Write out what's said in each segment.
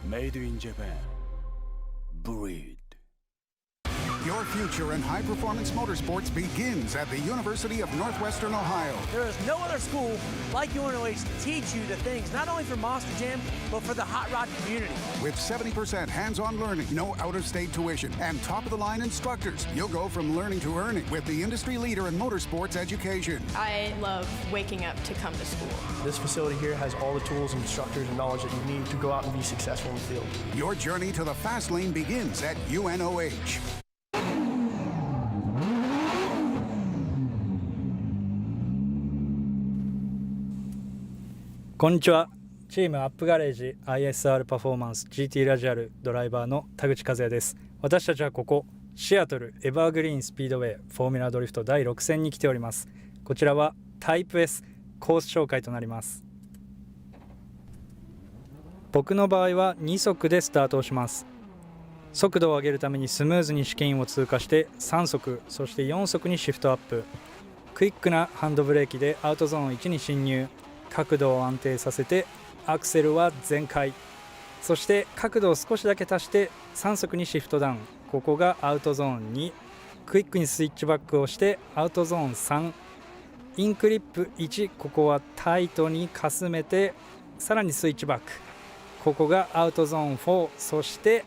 Made in Japan. Breed. Your future in high-performance motorsports begins at the University of Northwestern Ohio. There is no other school like UNOH to teach you the things, not only for Monster Jam, but for the hot rod community. With 70% hands-on learning, no out-of-state tuition, and top-of-the-line instructors, you'll go from learning to earning with the industry leader in motorsports education. I love waking up to come to school. This facility here has all the tools, instructors, and knowledge that you need to go out and be successful in the field. Your journey to the fast lane begins at UNOH. こんにちは。チームアップガレージ ISR パフォーマンス GT ラジアルドライバーの田口和也です。私たちはここシアトルエバーグリーンスピードウェイフォーミュラドリフト第6戦に来ております。こちらはタイプ S コース紹介となります。僕の場合は2速でスタートをします。速度を上げるためにスムーズに試験を通過して3速そして4速にシフトアップ。クイックなハンドブレーキでアウトゾーン1に進入。角度を安定させてアクセルは全開、そして角度を少しだけ足して3速にシフトダウン。ここがアウトゾーン2。クイックにスイッチバックをしてアウトゾーン3。インクリップ1。ここはタイトにかすめてさらにスイッチバック。ここがアウトゾーン4。そして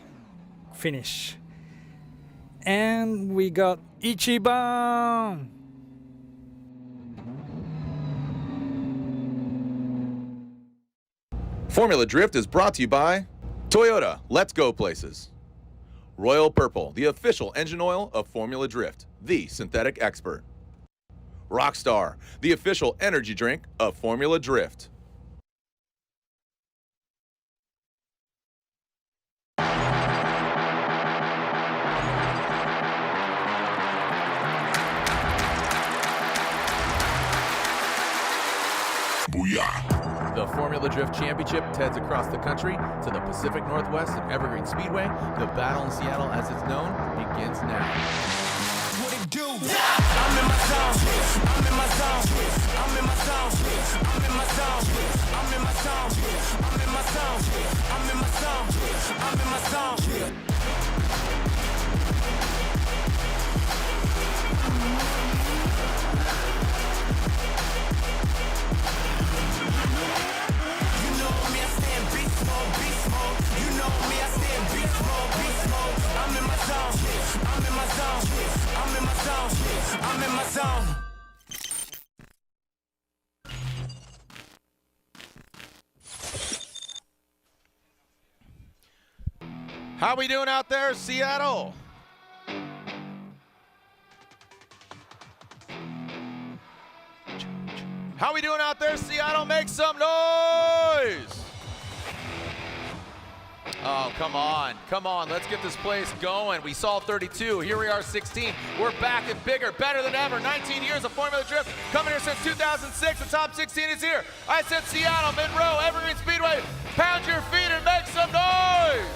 フィニッシュ。 And we got 1番。Formula Drift is brought to you by Toyota, Let's Go Places. Royal Purple, the official engine oil of Formula Drift, the synthetic expert. Rockstar, the official energy drink of Formula Drift. Booyah! The Formula Drift Championship heads across the country to the Pacific Northwest and Evergreen Speedway. The battle in Seattle, as it's known, begins now. What it do? I'm in my zone. I'm in my zone. I'm in my zone. I'm in my zone. I'm in my zone. I'm in my zone. I'm in my zone. I'm in my zone. I'm in my zone. How we doing out there, Seattle? How we doing out there, Seattle? Make some noise! Oh, come on, let's get this place going. We saw 32, here we are 16. We're back and bigger, better than ever. 19 years of Formula Drift, coming here since 2006. The top 16 is here. I said Seattle, Monroe, Evergreen Speedway. Pound your feet and make some noise!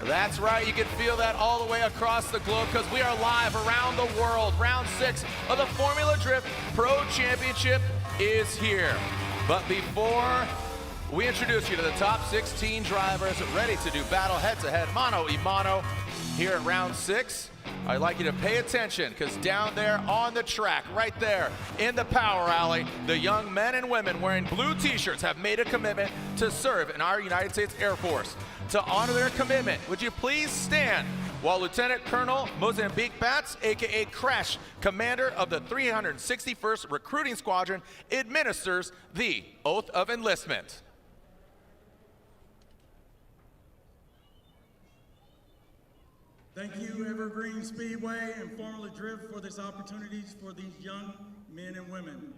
That's right, you can feel that all the way across the globe because we are live around the world. Round 6 of the Formula Drift Pro Championship is here. But before we introduce you to the top 16 drivers ready to do battle head-to-head mano-a-mano here at round 6, I'd like you to pay attention because down there on the track, right there in the power alley, the young men and women wearing blue t-shirts have made a commitment to serve in our United States Air Force. To honor their commitment, would you please stand while Lieutenant Colonel Mozambique Bats, aka Crash, commander of the 361st Recruiting Squadron, administers the Oath of Enlistment. Thank you, Evergreen Speedway and Formula Drift, for this opportunity for these young men and women.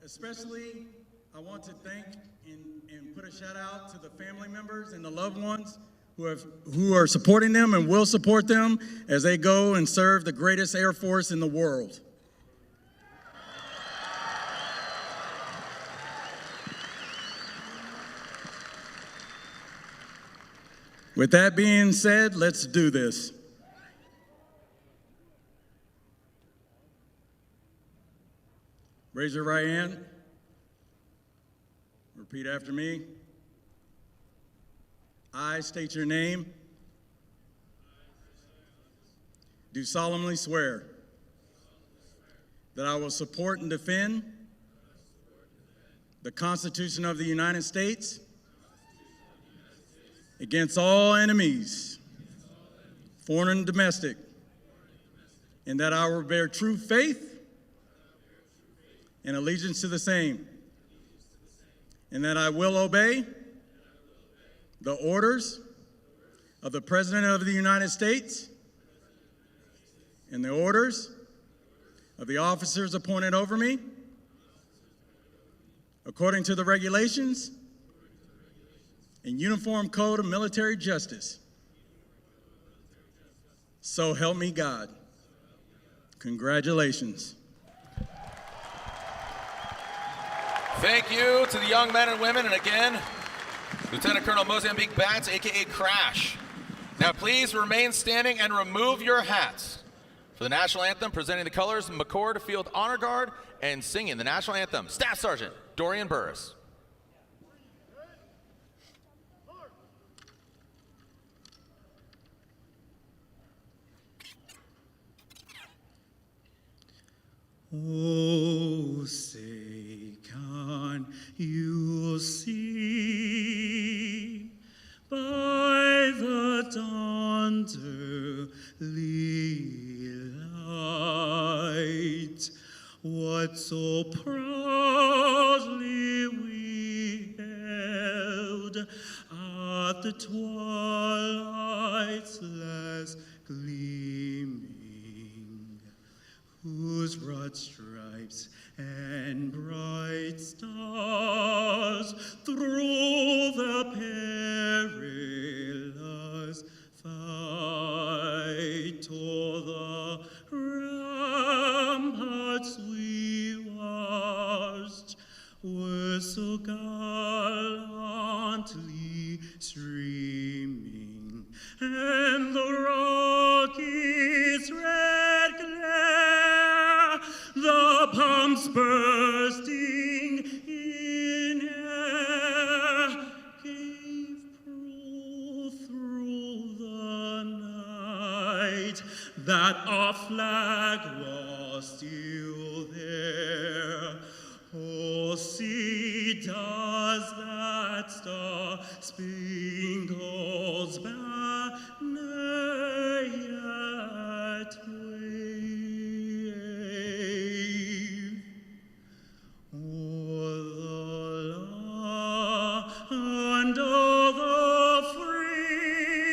Especially I want to thank and put a shout out to the family members and the loved ones who are supporting them and will support them as they go and serve the greatest Air Force in the world. With that being said, let's do this. Raise your right hand. Repeat after me. I state your name. Do solemnly swear that I will support and defend the Constitution of the United States against all enemies, foreign and domestic, and that I will bear true faith and allegiance to the same, and that I will obey the orders of the President of the United States and the orders of the officers appointed over me, according to the regulations and Uniform Code of Military Justice. So help me God. Congratulations. Thank you to the young men and women, and again, Lieutenant Colonel Mozambique Bats, aka Crash. Now please remain standing and remove your hats. For the national anthem, presenting the colors, McCord Field Honor Guard, and singing the national anthem, Staff Sergeant Dorian Burris. Oh, say, can you see by the dawn's early light what so proudly we held at the twilight's last gleaming, whose broad stripes and bright stars through the perilous fight o'er the ramparts we watched were so gallantly streaming, and the Rockies' red glare, the pumps bursting in air, gave proof through the night that our flag was still there. Oh, see, does that star-spangled banner yet wave o'er the land of the free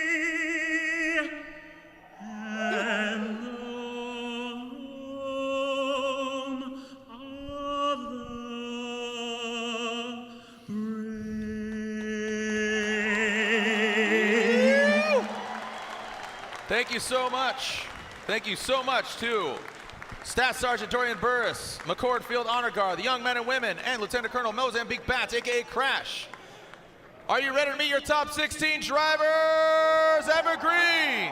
and the home of the brave. Thank you so much. Thank you so much to Staff Sergeant Dorian Burris, McCord Field Honor Guard, the young men and women, and Lieutenant Colonel Mozambique Bats, aka Crash. Are you ready to meet your top 16 drivers? Evergreen.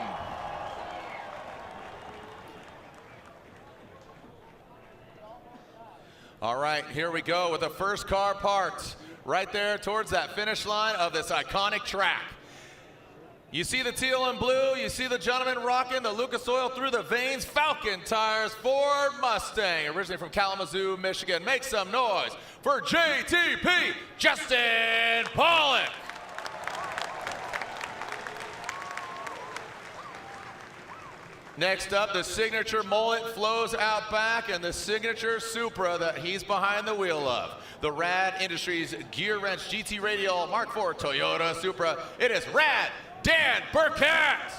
All right, here we go with the first car parked right there towards that finish line of this iconic track. You see the teal and blue, you see the gentleman rocking the Lucas Oil through the veins, Falcon tires, Ford Mustang, originally from Kalamazoo, Michigan. Make some noise for JTP, Justin Pawlak. Next up, the signature mullet flows out back, and the signature Supra that he's behind the wheel of. The Rad Industries Gear Wrench GT Radial Mark IV Toyota Supra. It is Rad Dan Burkett.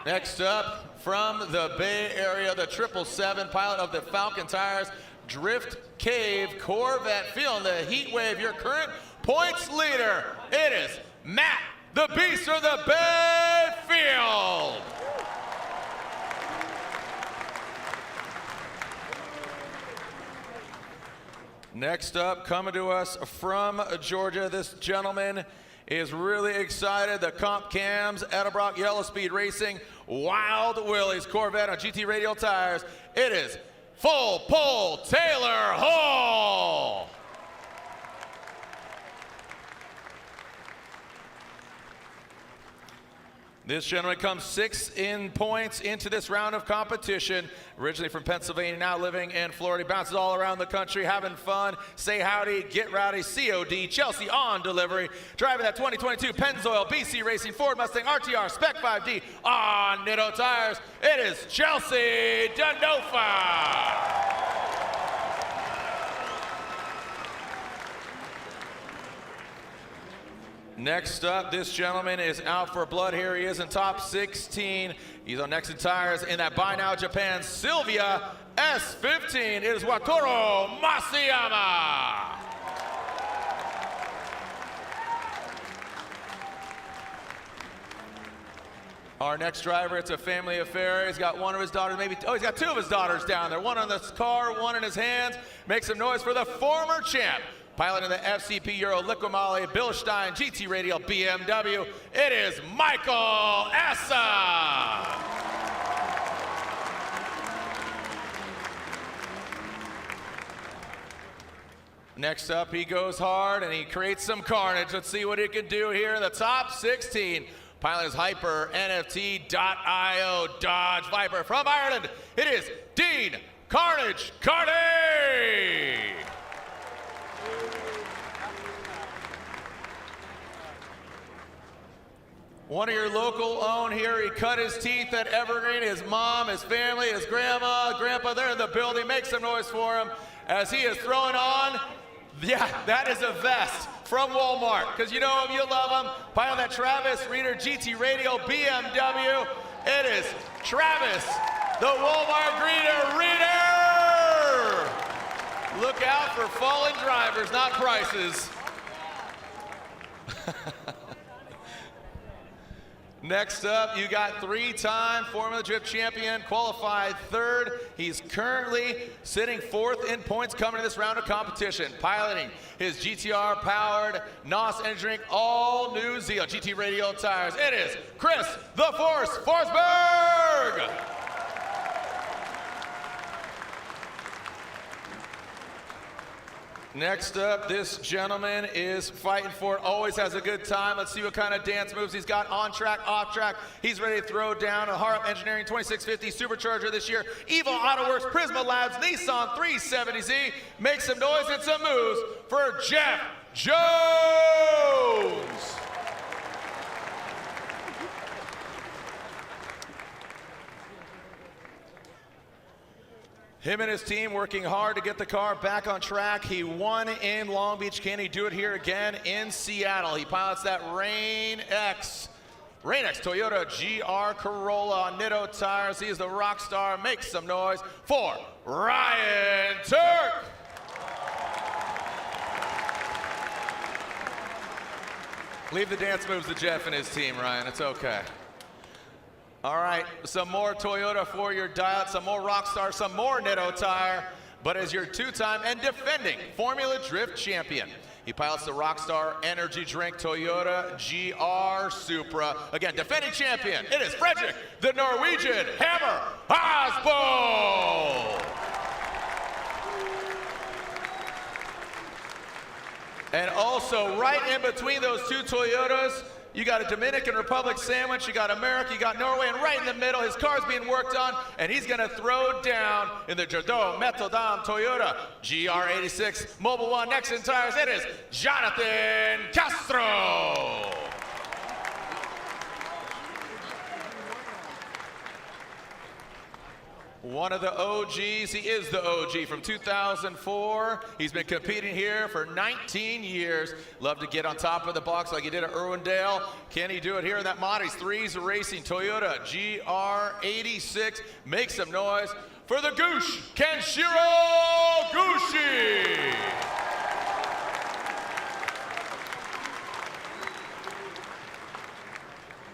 Next up, from the Bay Area, the 777 pilot of the Falcon Tires Drift Cave Corvette, feeling the heat wave, your current points leader. It is Matt, the Beast of the Bayfield. Next up, coming to us from Georgia, this gentleman is really excited. The Comp Cams, Edelbrock Yellow Speed Racing, Wild Willie's Corvette on GT Radial tires. It is Full Pull Taylor Hall. This gentleman comes 6 in points into this round of competition. Originally from Pennsylvania, now living in Florida. He bounces all around the country, having fun. Say howdy, get rowdy, COD, Chelsea on delivery. Driving that 2022 Pennzoil BC Racing Ford Mustang RTR Spec 5D on Nitto tires. It is Chelsea Denofa. Next up, this gentleman is out for blood here. He is in top 16. He's on Nexon tires in that Buy Now Japan Sylvia S15. It is Wataru Masuyama. Our next driver, it's a family affair. He's got one of his daughters, he's got 2 of his daughters down there. One on the car, one in his hands. Make some noise for the former champ. Piloting the FCP Euro Liquimali Bilstein GT Radial BMW, it is Michael Essa. Next up, he goes hard and he creates some carnage. Let's see what he can do here in the top 16. Piloting his Hyper NFT.io Dodge Viper from Ireland. It is Dean Carnage Kearney. One of your local own here. He cut his teeth at Evergreen. His mom, his family, his grandma, grandpa, they're in the building. Make some noise for him as he is throwing on, yeah, that is a vest from Walmart. Because you know him, you love him. Pilot that Travis Reader GT Radial BMW. It is Travis, the Walmart Greeter Reader. Look out for fallen drivers, not prices. Next up, you got 3-time Formula Drift champion, qualified 3rd. He's currently sitting 4th in points coming to this round of competition. Piloting his GTR-powered NOS Energy Drink all new Zeal GT Radial tires. It is Chris the Force Forsberg. Next up, this gentleman is fighting for it, always has a good time. Let's see what kind of dance moves he's got on track, off track. He's ready to throw down a Harp Engineering 2650 Supercharger this year. Evil AutoWorks Prisma Labs Nissan 370Z. Make some noise and some moves for Jeff Jones. Him and his team working hard to get the car back on track. He won in Long Beach. Can he do it here again in Seattle? He pilots that Rain X Toyota GR Corolla on Nitto tires. He is the rock star. Make some noise for Ryan Tuerck. Leave the dance moves to Jeff and his team, Ryan. It's okay. All right, some more Toyota for your dial, some more Rockstar, some more Nitto tire, but as your 2-time and defending Formula Drift champion, he pilots the Rockstar Energy Drink Toyota GR Supra. Again, defending champion, it is Frederick, the Norwegian Hammer Aasbo. And also right in between those 2 Toyotas, you got a Dominican Republic sandwich, you got America, you got Norway, and right in the middle, his car's being worked on, and he's gonna throw down in the Jardot Metodam Toyota GR86 Mobile One Nexon tires. It is Jonathan Castro. one of the OGs. He is the OG from 2004. He's been competing here for 19 years. Love to get on top of the box like he did at Irwindale. Can he do it here in that mod? He's threes racing Toyota GR86. Make some noise for the Gush, Kenshiro Gushi.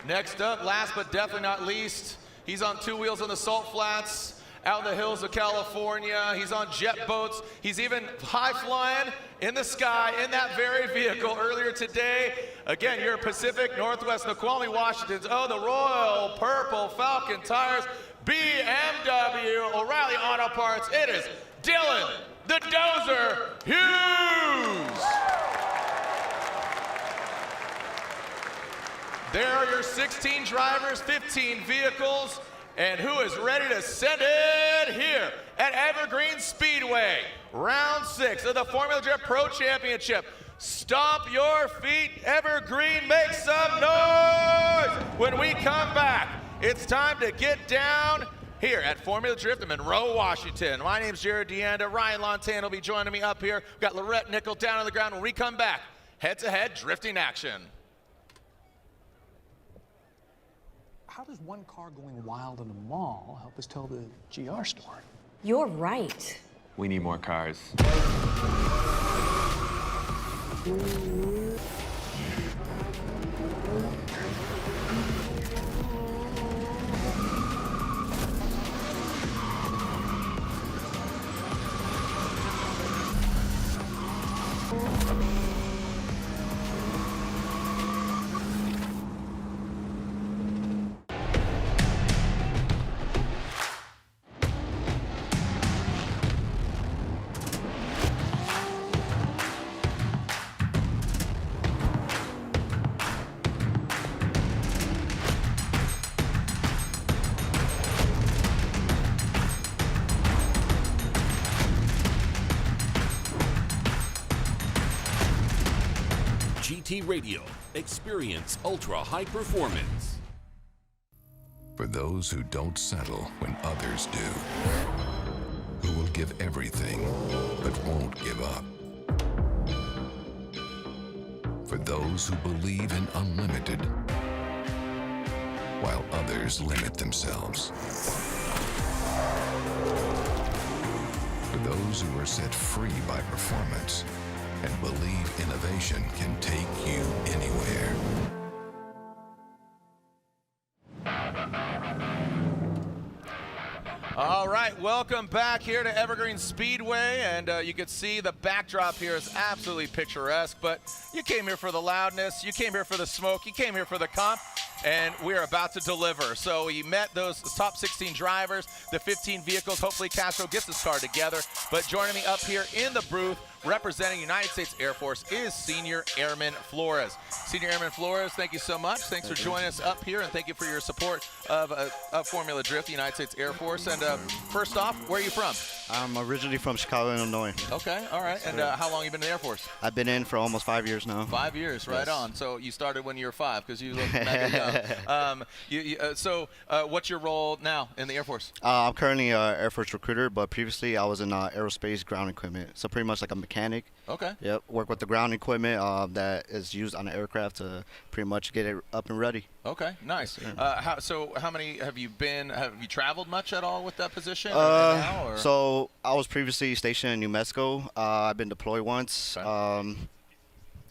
Next up, last but definitely not least, he's on two wheels on the salt flats out in the hills of California. He's on jet boats. He's even high flying in the sky in that very vehicle earlier today. Again, you're Pacific Northwest Snoqualmie, Washington's the Royal Purple Falcon Tires BMW O'Reilly Auto Parts. It is Dylan the Dozer Hughes. There are your 16 drivers, 15 vehicles, and who is ready to send it here at Evergreen Speedway, round 6 of the Formula Drift Pro Championship. Stomp your feet, Evergreen, make some noise! When we come back, it's time to get down here at Formula Drift in Monroe, Washington. My name's Jared Deanda. Ryan Lontan will be joining me up here. We've got Lorette Nickel down on the ground. When we come back, head-to-head drifting action. How does one car going wild in the mall help us tell the GR story? You're right. We need more cars. GT Radio. Experience ultra high performance. For those who don't settle when others do. Who will give everything but won't give up. For those who believe in unlimited while others limit themselves. For those who are set free by performance and believe innovation can take you anywhere. All right, welcome back here to Evergreen Speedway, and you can see the backdrop here is absolutely picturesque, but you came here for the loudness, you came here for the smoke, you came here for the comp, and we're about to deliver. So we met those top 16 drivers, the 15 vehicles. Hopefully Castro gets this car together, but joining me up here in the booth, representing United States Air Force, is Senior Airman Flores. Senior Airman Flores, thank you so much. Thanks for joining us up here, and thank you for your support of Formula Drift, the United States Air Force. And first off, where are you from? I'm originally from Chicago, Illinois. Okay, all right. And how long have you been in the Air Force? I've been in for almost 5 years now. 5 years, right on. So you started when you were 5, because you look mega young. So what's your role now in the Air Force? I'm currently an Air Force recruiter, but previously I was in aerospace ground equipment. So pretty much like a mechanic. Okay. Yep, work with the ground equipment that is used on the aircraft to pretty much get it up and ready. Okay, nice. So how many have you been? Have you traveled much at all with that position? So I was previously stationed in New Mexico. I've been deployed once. Okay.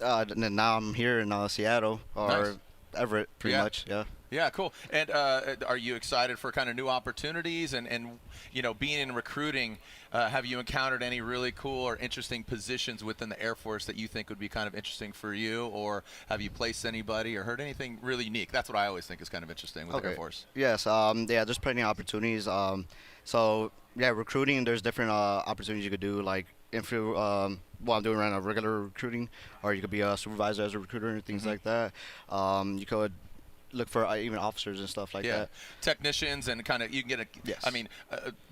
And then now I'm here in Seattle or Everett, pretty much. Yeah. Yeah, cool. And are you excited for kind of new opportunities and you know, being in recruiting? Have you encountered any really cool or interesting positions within the Air Force that you think would be kind of interesting for you, or have you placed anybody or heard anything really unique? That's what I always think is kind of interesting with the Air Force. Yes. Yeah, there's plenty of opportunities. So yeah, recruiting. There's different opportunities you could do, like if you what I'm doing right now, regular recruiting, or you could be a supervisor as a recruiter and things like that. You could look for even officers and stuff like that. Technicians and kind of you can get a. Yes. I mean,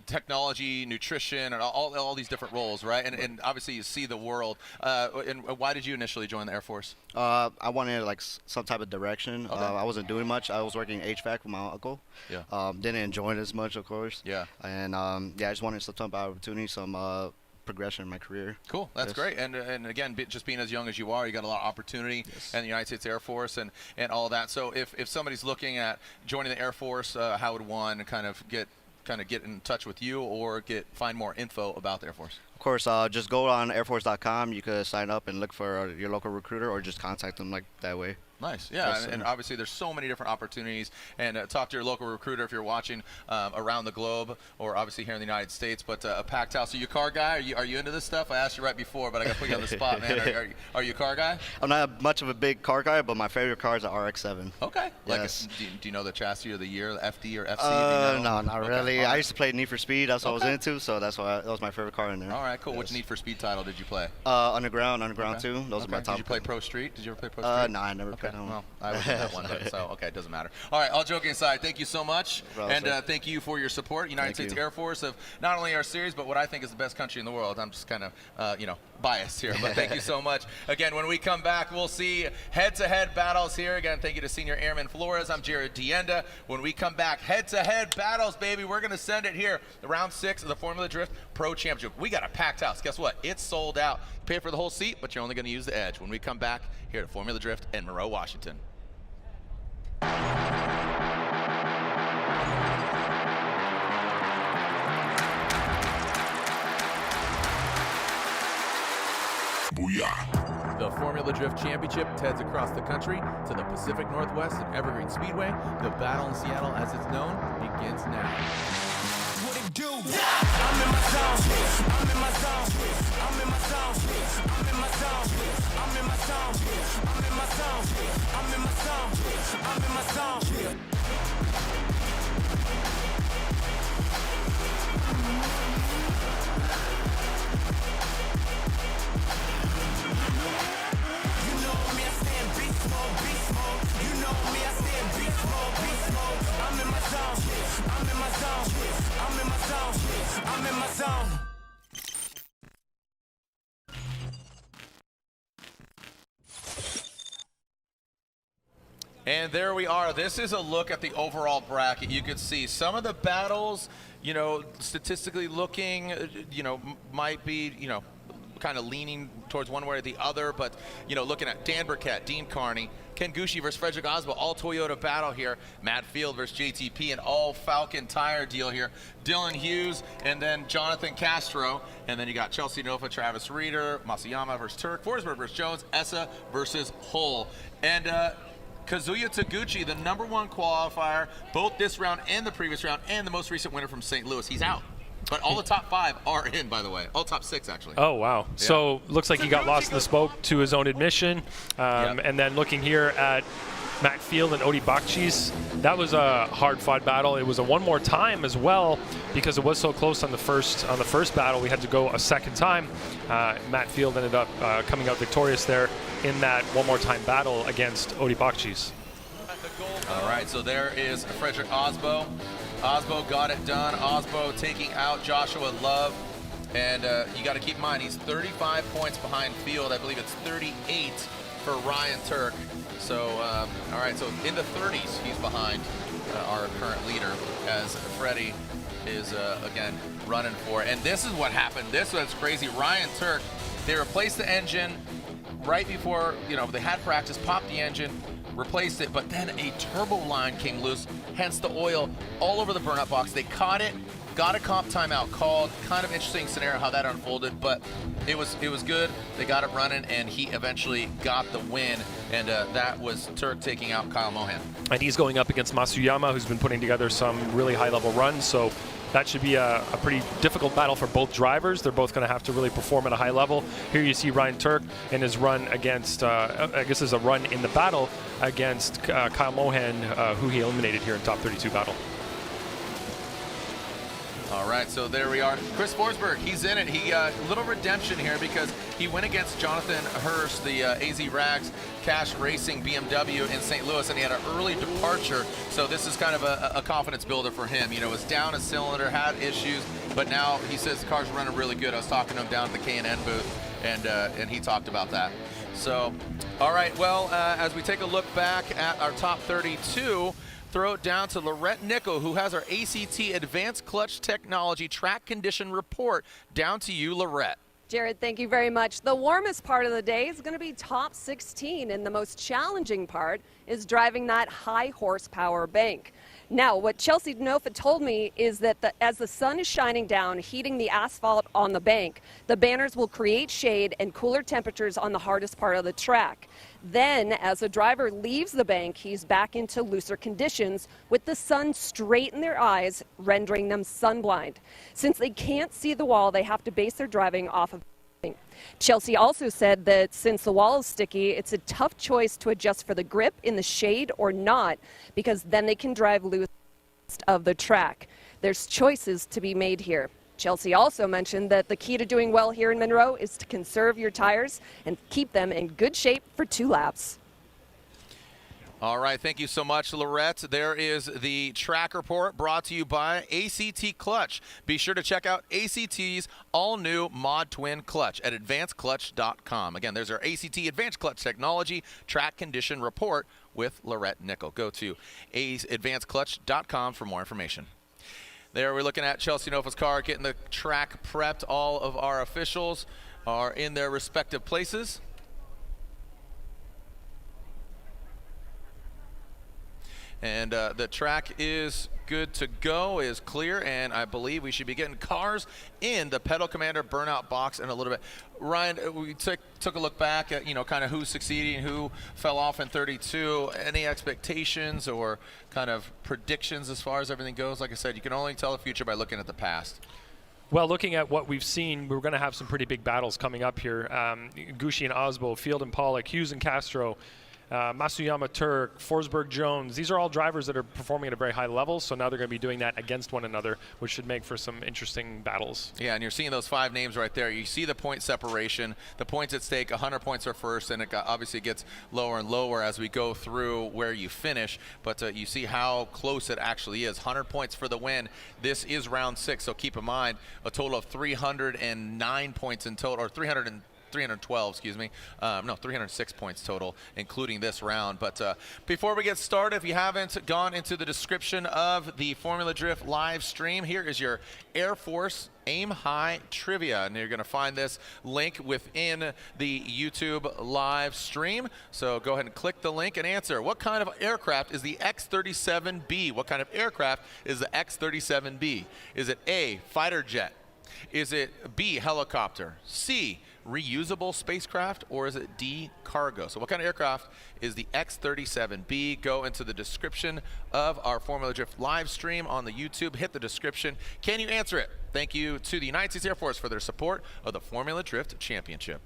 technology, nutrition, and all these different roles, right? And obviously you see the world. And why did you initially join the Air Force? I wanted like some type of direction. Okay. I wasn't doing much. I was working HVAC with my uncle. Yeah. Didn't enjoy it as much, of course. Yeah. And I just wanted some type of opportunity, some progression in my career. Cool, that's great. And again, just being as young as you are, you got a lot of opportunity in the United States Air Force and all that. So if somebody's looking at joining the Air Force, how would one kind of get in touch with you or find more info about the Air Force? Of course, just go on airforce.com. You could sign up and look for your local recruiter or just contact them like that way. Nice, yeah, and obviously there's so many different opportunities. And talk to your local recruiter if you're watching around the globe or obviously here in the United States. But a packed house. Are you a car guy? Are you into this stuff? I asked you right before, but I got to put you on the spot, man. Are you a car guy? I'm not much of a big car guy, but my favorite car is the RX-7. Okay. Yes. Do you know the chassis of the year, the FD or FC? No, not really. Right. I used to play Need for Speed. That's what I was into, so that was my favorite car in there. All right, cool. Which Need for Speed title did you play? Underground 2. Those are my top. Did you play Pro Street? Did you ever play Pro Street? No, I never played that one. Well, I was in that one, so okay, it doesn't matter. All right, all joking aside, thank you so much, and thank you for your support. United States Air Force of not only our series, but what I think is the best country in the world. I'm just kind of, biased here, but thank you so much. Again, when we come back, we'll see head-to-head battles here. Again, thank you to Senior Airman Flores. I'm Jared Dienda. When we come back, head-to-head battles, baby. We're going to send it here. Round 6 of the Formula Drift Pro Championship. We got a packed house. Guess what? It's sold out. You pay for the whole seat, but you're only going to use the edge. When we come back here at Formula Drift in Monroe, Washington. Booyah! The Formula Drift Championship heads across the country to the Pacific Northwest and Evergreen Speedway. The battle in Seattle, as it's known, begins now. What it do? I'm in my zone. I'm in my zone. I'm in my zone. I'm in my zone. I'm in my zone. I'm in my zone. I'm in my zone. I'm in my zone. I'm in my zone. And there we are. This is a look at the overall bracket. You can see some of the battles, statistically looking, might be, kind of leaning towards one way or the other, but looking at Dan Burkett, Dean Kearney, Ken Gushi versus Frederick Aasbo, all Toyota battle here. Matt Field versus JTP, an all Falcon tire deal here. Dylan Hughes and then Jonathan Castro, and then you got Chelsea Denofa, Travis Reeder, Masuyama versus Tuerck, Forsberg versus Jones, Essa versus Hull, and Kazuya Taguchi, the #1 qualifier, both this round and the previous round, and the most recent winner from St. Louis. He's out. But all the top 5 are in, by the way. All top 6, actually. Oh, wow. Yeah. So looks like he got lost in the smoke to his own admission. And then looking here at Matt Field and Odi Bakchis, that was a hard-fought battle. It was a one more time as well because it was so close on the first battle. We had to go a second time. Matt Field ended up coming out victorious there in that one more time battle against Odi Bakchis. All right, so there is Frederick Aasbo. Aasbo got it done. Aasbo taking out Joshua Love. And you got to keep in mind, he's 35 points behind Field. I believe it's 38 for Ryan Tuerck. So, all right, so in the 30s, he's behind our current leader as Freddie is, again, running for it. And this is what happened. This was crazy. Ryan Tuerck, they replaced the engine right before, they had practice, popped the engine, replaced it, but then a turbo line came loose, hence the oil all over the burnout box. They caught it, got a comp timeout called. Kind of interesting scenario how that unfolded, but it was good. They got it running, and he eventually got the win, and that was Tuerck taking out Kyle Mohan. And he's going up against Masuyama, who's been putting together some really high-level runs, so that should be a pretty difficult battle for both drivers. They're both going to have to really perform at a high level. Here you see Ryan Tuerck in his run against, I guess is a run in the battle against Kyle Mohan, who he eliminated here in top 32 battle. All right, so there we are. Chris Forsberg, he's in it. He little redemption here because he went against Jonathan Hurst, the AZ Rags Cash Racing BMW in St. Louis, and he had an early departure. So this is kind of a confidence builder for him. You know, was down a cylinder, had issues, but now he says the car's running really good. I was talking to him down at the K&N booth, and he talked about that. So, all right, well, as we take a look back at our top 32, throw it down to Lorette Nickel, who has our ACT Advanced Clutch Technology Track Condition Report. Down to you, Lorette. Jared, thank you very much. The warmest part of the day is going to be top 16, and the most challenging part is driving that high horsepower bank. Now, what Chelsea Denofa told me is that as the sun is shining down, heating the asphalt on the bank, the banners will create shade and cooler temperatures on the hardest part of the track. Then, as the driver leaves the bank, he's back into looser conditions with the sun straight in their eyes, rendering them sunblind. Since they can't see the wall, they have to base their driving off of Chelsea also said that since the wall is sticky, it's a tough choice to adjust for the grip in the shade or not, because then they can drive loose of the track. There's choices to be made here. Chelsea also mentioned that the key to doing well here in Monroe is to conserve your tires and keep them in good shape for 2 laps. All right, thank you so much, Lorette. There is the track report brought to you by ACT Clutch. Be sure to check out ACT's all-new Mod Twin Clutch at advancedclutch.com. Again, there's our ACT Advanced Clutch Technology Track Condition Report with Lorette Nickel. Go to advancedclutch.com for more information. There we're looking at Chelsea Denofa's car, getting the track prepped. All of our officials are in their respective places. And the track is good to go, is clear, and I believe we should be getting cars in the Pedal Commander burnout box in a little bit. Ryan, we took a look back at, you know, kind of who's succeeding, who fell off in 32. Any expectations or kind of predictions as far as everything goes? Like I said, you can only tell the future by looking at the past. Well, looking at what we've seen, we're going to have some pretty big battles coming up here. Gushi and Aasbo, Field and Pawlak, Hughes and Castro, Masuyama, Tuerck, Forsberg, Jones. These are all drivers that are performing at a very high level, so now they're going to be doing that against one another, which should make for some interesting battles. Yeah, and you're seeing those 5 names right there. You see the point separation, the points at stake. 100 points are first, and it obviously gets lower and lower as we go through where you finish, but you see how close it actually is. 100 points for the win. This is round 6, so keep in mind a total of 309 points in total, or 312, excuse me. No, 306 points total, including this round. But before we get started, if you haven't gone into the description of the Formula Drift live stream, here is your Air Force Aim High Trivia. And you're going to find this link within the YouTube live stream. So go ahead and click the link and answer. What kind of aircraft is the X-37B? What kind of aircraft is the X-37B? Is it A, fighter jet? Is it B, helicopter? C, reusable spacecraft? Or is it D, cargo? So what kind of aircraft is the X-37B? Go into the description of our Formula Drift live stream on the YouTube. Hit the description. Can you answer it? Thank you to the United States Air Force for their support of the Formula Drift Championship.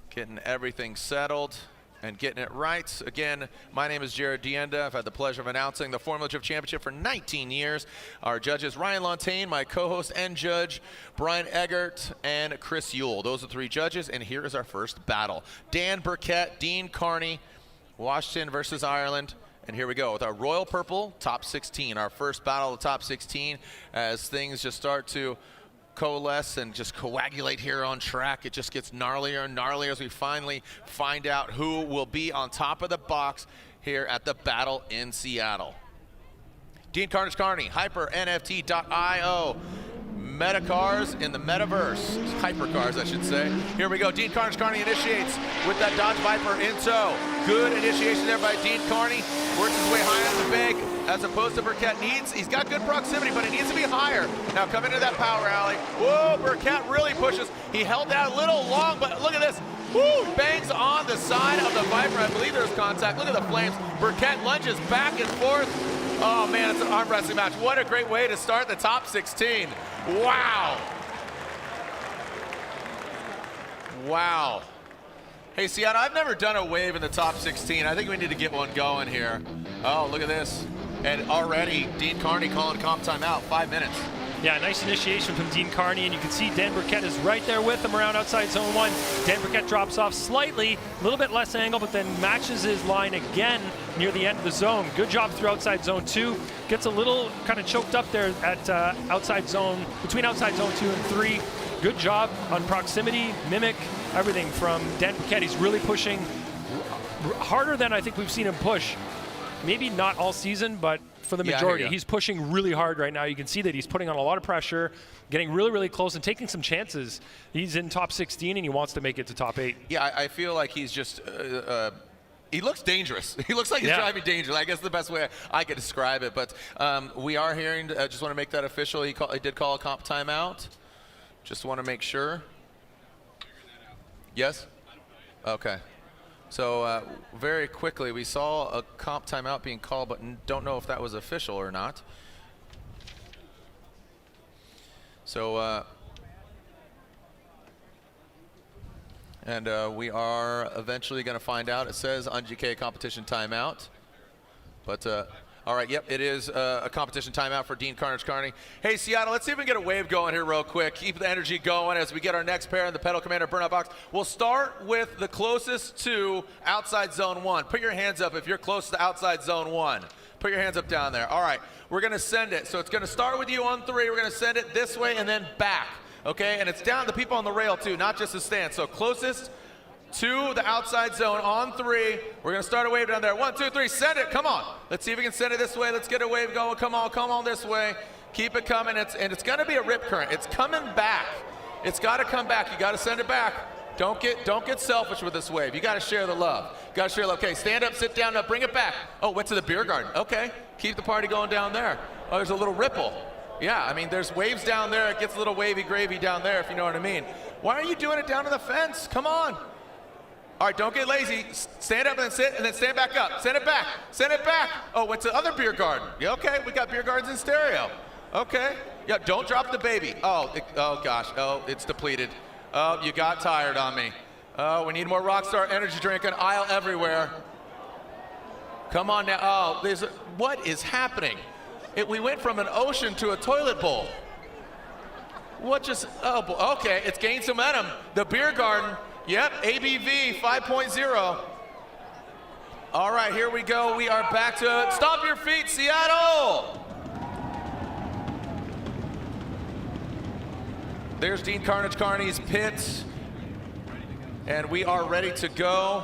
Getting everything settled and getting it right. Again, my name is Jared Dienda. I've had the pleasure of announcing the Formula Drift Championship for 19 years. Our judges, Ryan Lontaine, my co-host and judge, Brian Eggert, and Chris Yule. Those are 3 judges, and here is our first battle. Dan Burkett, Dean Kearney, Washington versus Ireland. And here we go with our Royal Purple top 16. Our first battle of the top 16 as things just start to coalesce and just coagulate here on track. It just gets gnarlier and gnarlier as we finally find out who will be on top of the box here at the battle in Seattle. Dean Kearney, HyperNFT.io. Metacars in the metaverse. Hypercars, I should say. Here we go. Dean Kearney initiates with that Dodge Viper in tow. Good initiation there by Dean Kearney. Works his way high on the bank as opposed to Burkett. He's got good proximity, but it needs to be higher. Now come into that power alley. Whoa, Burkett really pushes. He held that a little long, but look at this. Woo, bangs on the side of the Viper. I believe there's contact. Look at the flames. Burkett lunges back and forth. Oh man, it's an arm wrestling match. What a great way to start the top 16. Wow. Wow. Hey, Seattle, I've never done a wave in the top 16. I think we need to get one going here. Oh, look at this. And already, Dean Kearney calling comp timeout, 5 minutes. Yeah, nice initiation from Dean Kearney, and you can see Dan Burkett is right there with him around outside zone 1. Dan Burkett drops off slightly, a little bit less angle, but then matches his line again near the end of the zone. Good job through outside zone 2. Gets a little kind of choked up there at outside zone, between outside zone 2 and 3. Good job on proximity, mimic, everything from Dan Burkett. He's really pushing harder than I think we've seen him push. Maybe not all season, but for the majority, he's pushing really hard right now. You can see that he's putting on a lot of pressure, getting really, really close and taking some chances. He's in top 16 and he wants to make it to top 8. Yeah, I feel like he's just, he looks dangerous. He looks like he's driving dangerous. I guess the best way I could describe it. But we are hearing, just want to make that official. He did call a comp timeout. Just want to make sure. Yes? Okay. So very quickly, we saw a comp timeout being called, but don't know if that was official or not. So, and we are eventually going to find out. It says on GK competition timeout, but all right, yep, it is a competition timeout for Dean Kearney. Hey, Seattle, let's see if we can get a wave going here real quick. Keep the energy going as we get our next pair in the Pedal Commander burnout box. We'll start with the closest to outside zone 1. Put your hands up if you're close to outside zone 1. Put your hands up down there. All right, we're going to send it. So it's going to start with you on 3. We're going to send it this way and then back, okay? And it's down the people on the rail, too, not just the stand. So closest to the outside zone on 3. We're going to start a wave down there. 1, 2, 3, send it. Come on. Let's see if we can send it this way. Let's get a wave going. Come on this way. Keep it coming. And it's going to be a rip current. It's coming back. It's got to come back. You got to send it back. Don't get selfish with this wave. You got to share the love. Got to share love. Okay, stand up, sit down, now bring it back. Oh, went to the beer garden. Okay, keep the party going down there. Oh, there's a little ripple. Yeah, I mean, there's waves down there. It gets a little wavy gravy down there, if you know what I mean. Why are you doing it down to the fence? Come on. All right, don't get lazy. Stand up and then sit, and then stand back up. Send it back. Send it back. Oh, went to the other beer garden. Yeah, okay, we got beer gardens in stereo. Okay. Yeah, don't drop the baby. Oh gosh. Oh, it's depleted. Oh, you got tired on me. Oh, we need more Rockstar energy drink and aisle everywhere. Come on now. Oh, what is happening? We went from an ocean to a toilet bowl. What just, okay, it's gained some momentum. The beer garden. Yep, ABV 5.0. All right, here we go. We are back to stomp your feet, Seattle. There's Dean Kearney's pit. And we are ready to go.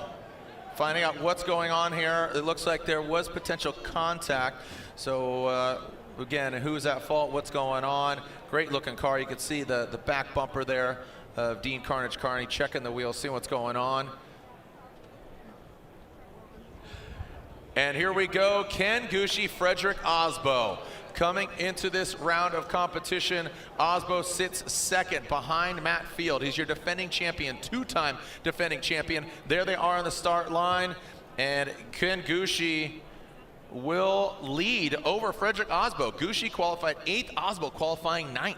Finding out what's going on here. It looks like there was potential contact. So again, who's at fault? What's going on? Great looking car. You can see the back bumper there of Dean Kearney checking the wheels, seeing what's going on. And here we go, Ken Gushi, Frederick Aasbo. Coming into this round of competition, Aasbo sits second behind Matt Field. He's your defending champion, 2-time defending champion. There they are on the start line, and Ken Gushi will lead over Frederick Aasbo. Gushi qualified 8th, Aasbo qualifying 9th.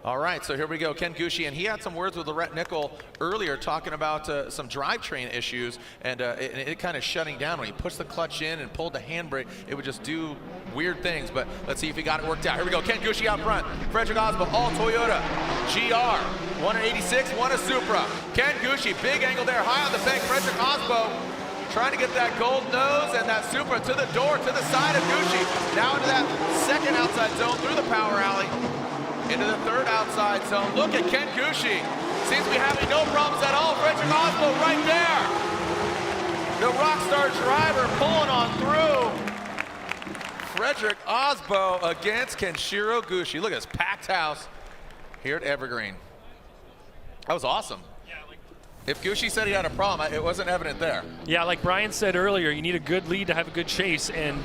All right, so here we go, Ken Gushi, and he had some words with Lorette Nickel earlier talking about some drivetrain issues and it kind of shutting down. When he pushed the clutch in and pulled the handbrake, it would just do weird things, but let's see if he got it worked out. Here we go, Ken Gushi out front, Frederick Aasbo, all Toyota, GR, one an 86, one a Supra. Ken Gushi, big angle there, high on the bank, Frederick Aasbo, trying to get that gold nose and that Supra to the door, to the side of Gushi. Now into that second outside zone through the power alley. Into the third outside zone. Look at Ken Gushi. Seems to be having no problems at all. Frederick Aasbo right there. The Rockstar driver pulling on through. Frederick Aasbo against Kenshiro Gushi. Look at this packed house here at Evergreen. That was awesome. If Gushi said he had a problem, it wasn't evident there. Yeah, like Brian said earlier, you need a good lead to have a good chase, and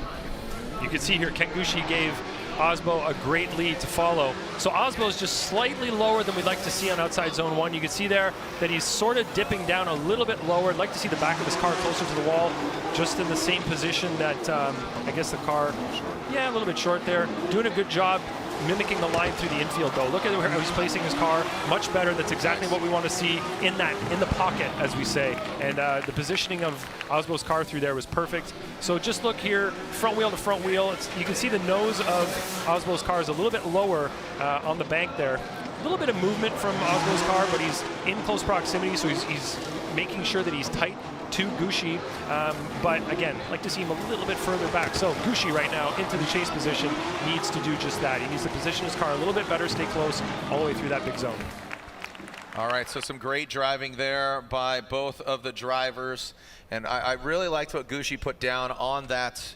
you can see here Ken Gushi gave Aasbo a great lead to follow. So Aasbo is just slightly lower than we'd like to see on outside zone 1. You can see there that he's sort of dipping down a little bit lower. I'd like to see the back of his car closer to the wall, just in the same position that I guess the car, yeah, a little bit short there. Doing a good job mimicking the line through the infield, though. Look at how he's placing his car. Much better. That's exactly what we want to see in the pocket, as we say. And the positioning of Aasbo's car through there was perfect. So just look here, front wheel to front wheel. You can see the nose of Aasbo's car is a little bit lower on the bank there. A little bit of movement from Aasbo's car, but he's in close proximity, so he's making sure that he's tight to Gushi. But again, like to see him a little bit further back. So Gushi right now into the chase position needs to do just that. He needs to position his car a little bit better, stay close all the way through that big zone. All right, so some great driving there by both of the drivers. And I really liked what Gushi put down on that.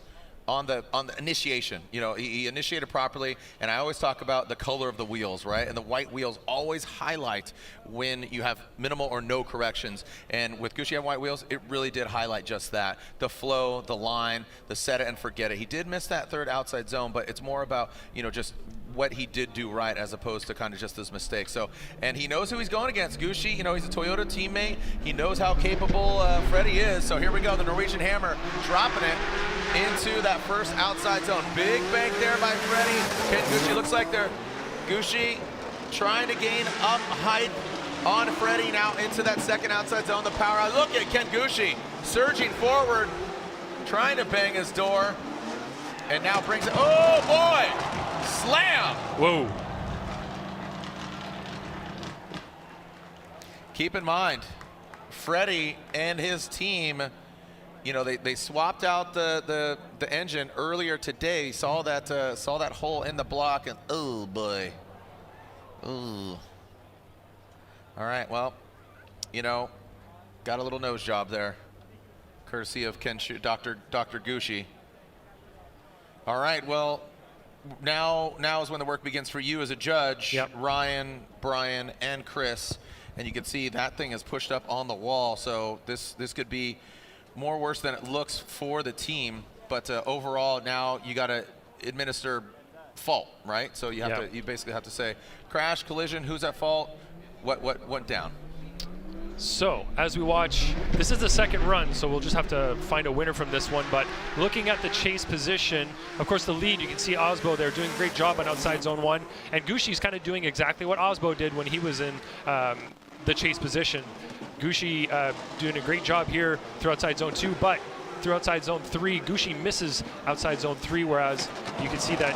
On the initiation, you know, he initiated properly, and I always talk about the color of the wheels, right? And the white wheels always highlight when you have minimal or no corrections. And with Gushi on white wheels, it really did highlight just that. The flow, the line, the set it and forget it. He did miss that third outside zone, but it's more about, you know, just what he did do right as opposed to kind of just his mistakes. So, and he knows who he's going against. Gushi, you know, he's a Toyota teammate. He knows how capable Freddie is. So here we go, the Norwegian Hammer dropping it into that first outside zone. Big bank there by Freddie. Ken Gushi looks like they're Gushi trying to gain up height on Freddie now into that second outside zone. The power out. Look at Ken Gushi surging forward, trying to bang his door, and now brings it. Oh boy! Slam! Whoa. Keep in mind, Freddie and his team, you know, they swapped out the engine earlier today. Saw that hole in the block, and oh boy, ooh. All right, well, you know, got a little nose job there, courtesy of Dr. Gushi. All right, well, now is when the work begins for you as a judge. Yep. Ryan, Brian, and Chris, and you can see that thing is pushed up on the wall. So this could be more worse than it looks for the team. But overall, now you got to administer fault, right? So you have you basically have to say crash, collision, who's at fault, what went down. So, as we watch, this is the second run, so we'll just have to find a winner from this one. But looking at the chase position, of course, the lead, you can see Aasbo there doing a great job on outside zone 1. And Gushi's kind of doing exactly what Aasbo did when he was in the chase position. Gushi doing a great job here through outside zone 2, but through outside zone 3, Gushi misses outside zone 3, whereas you can see that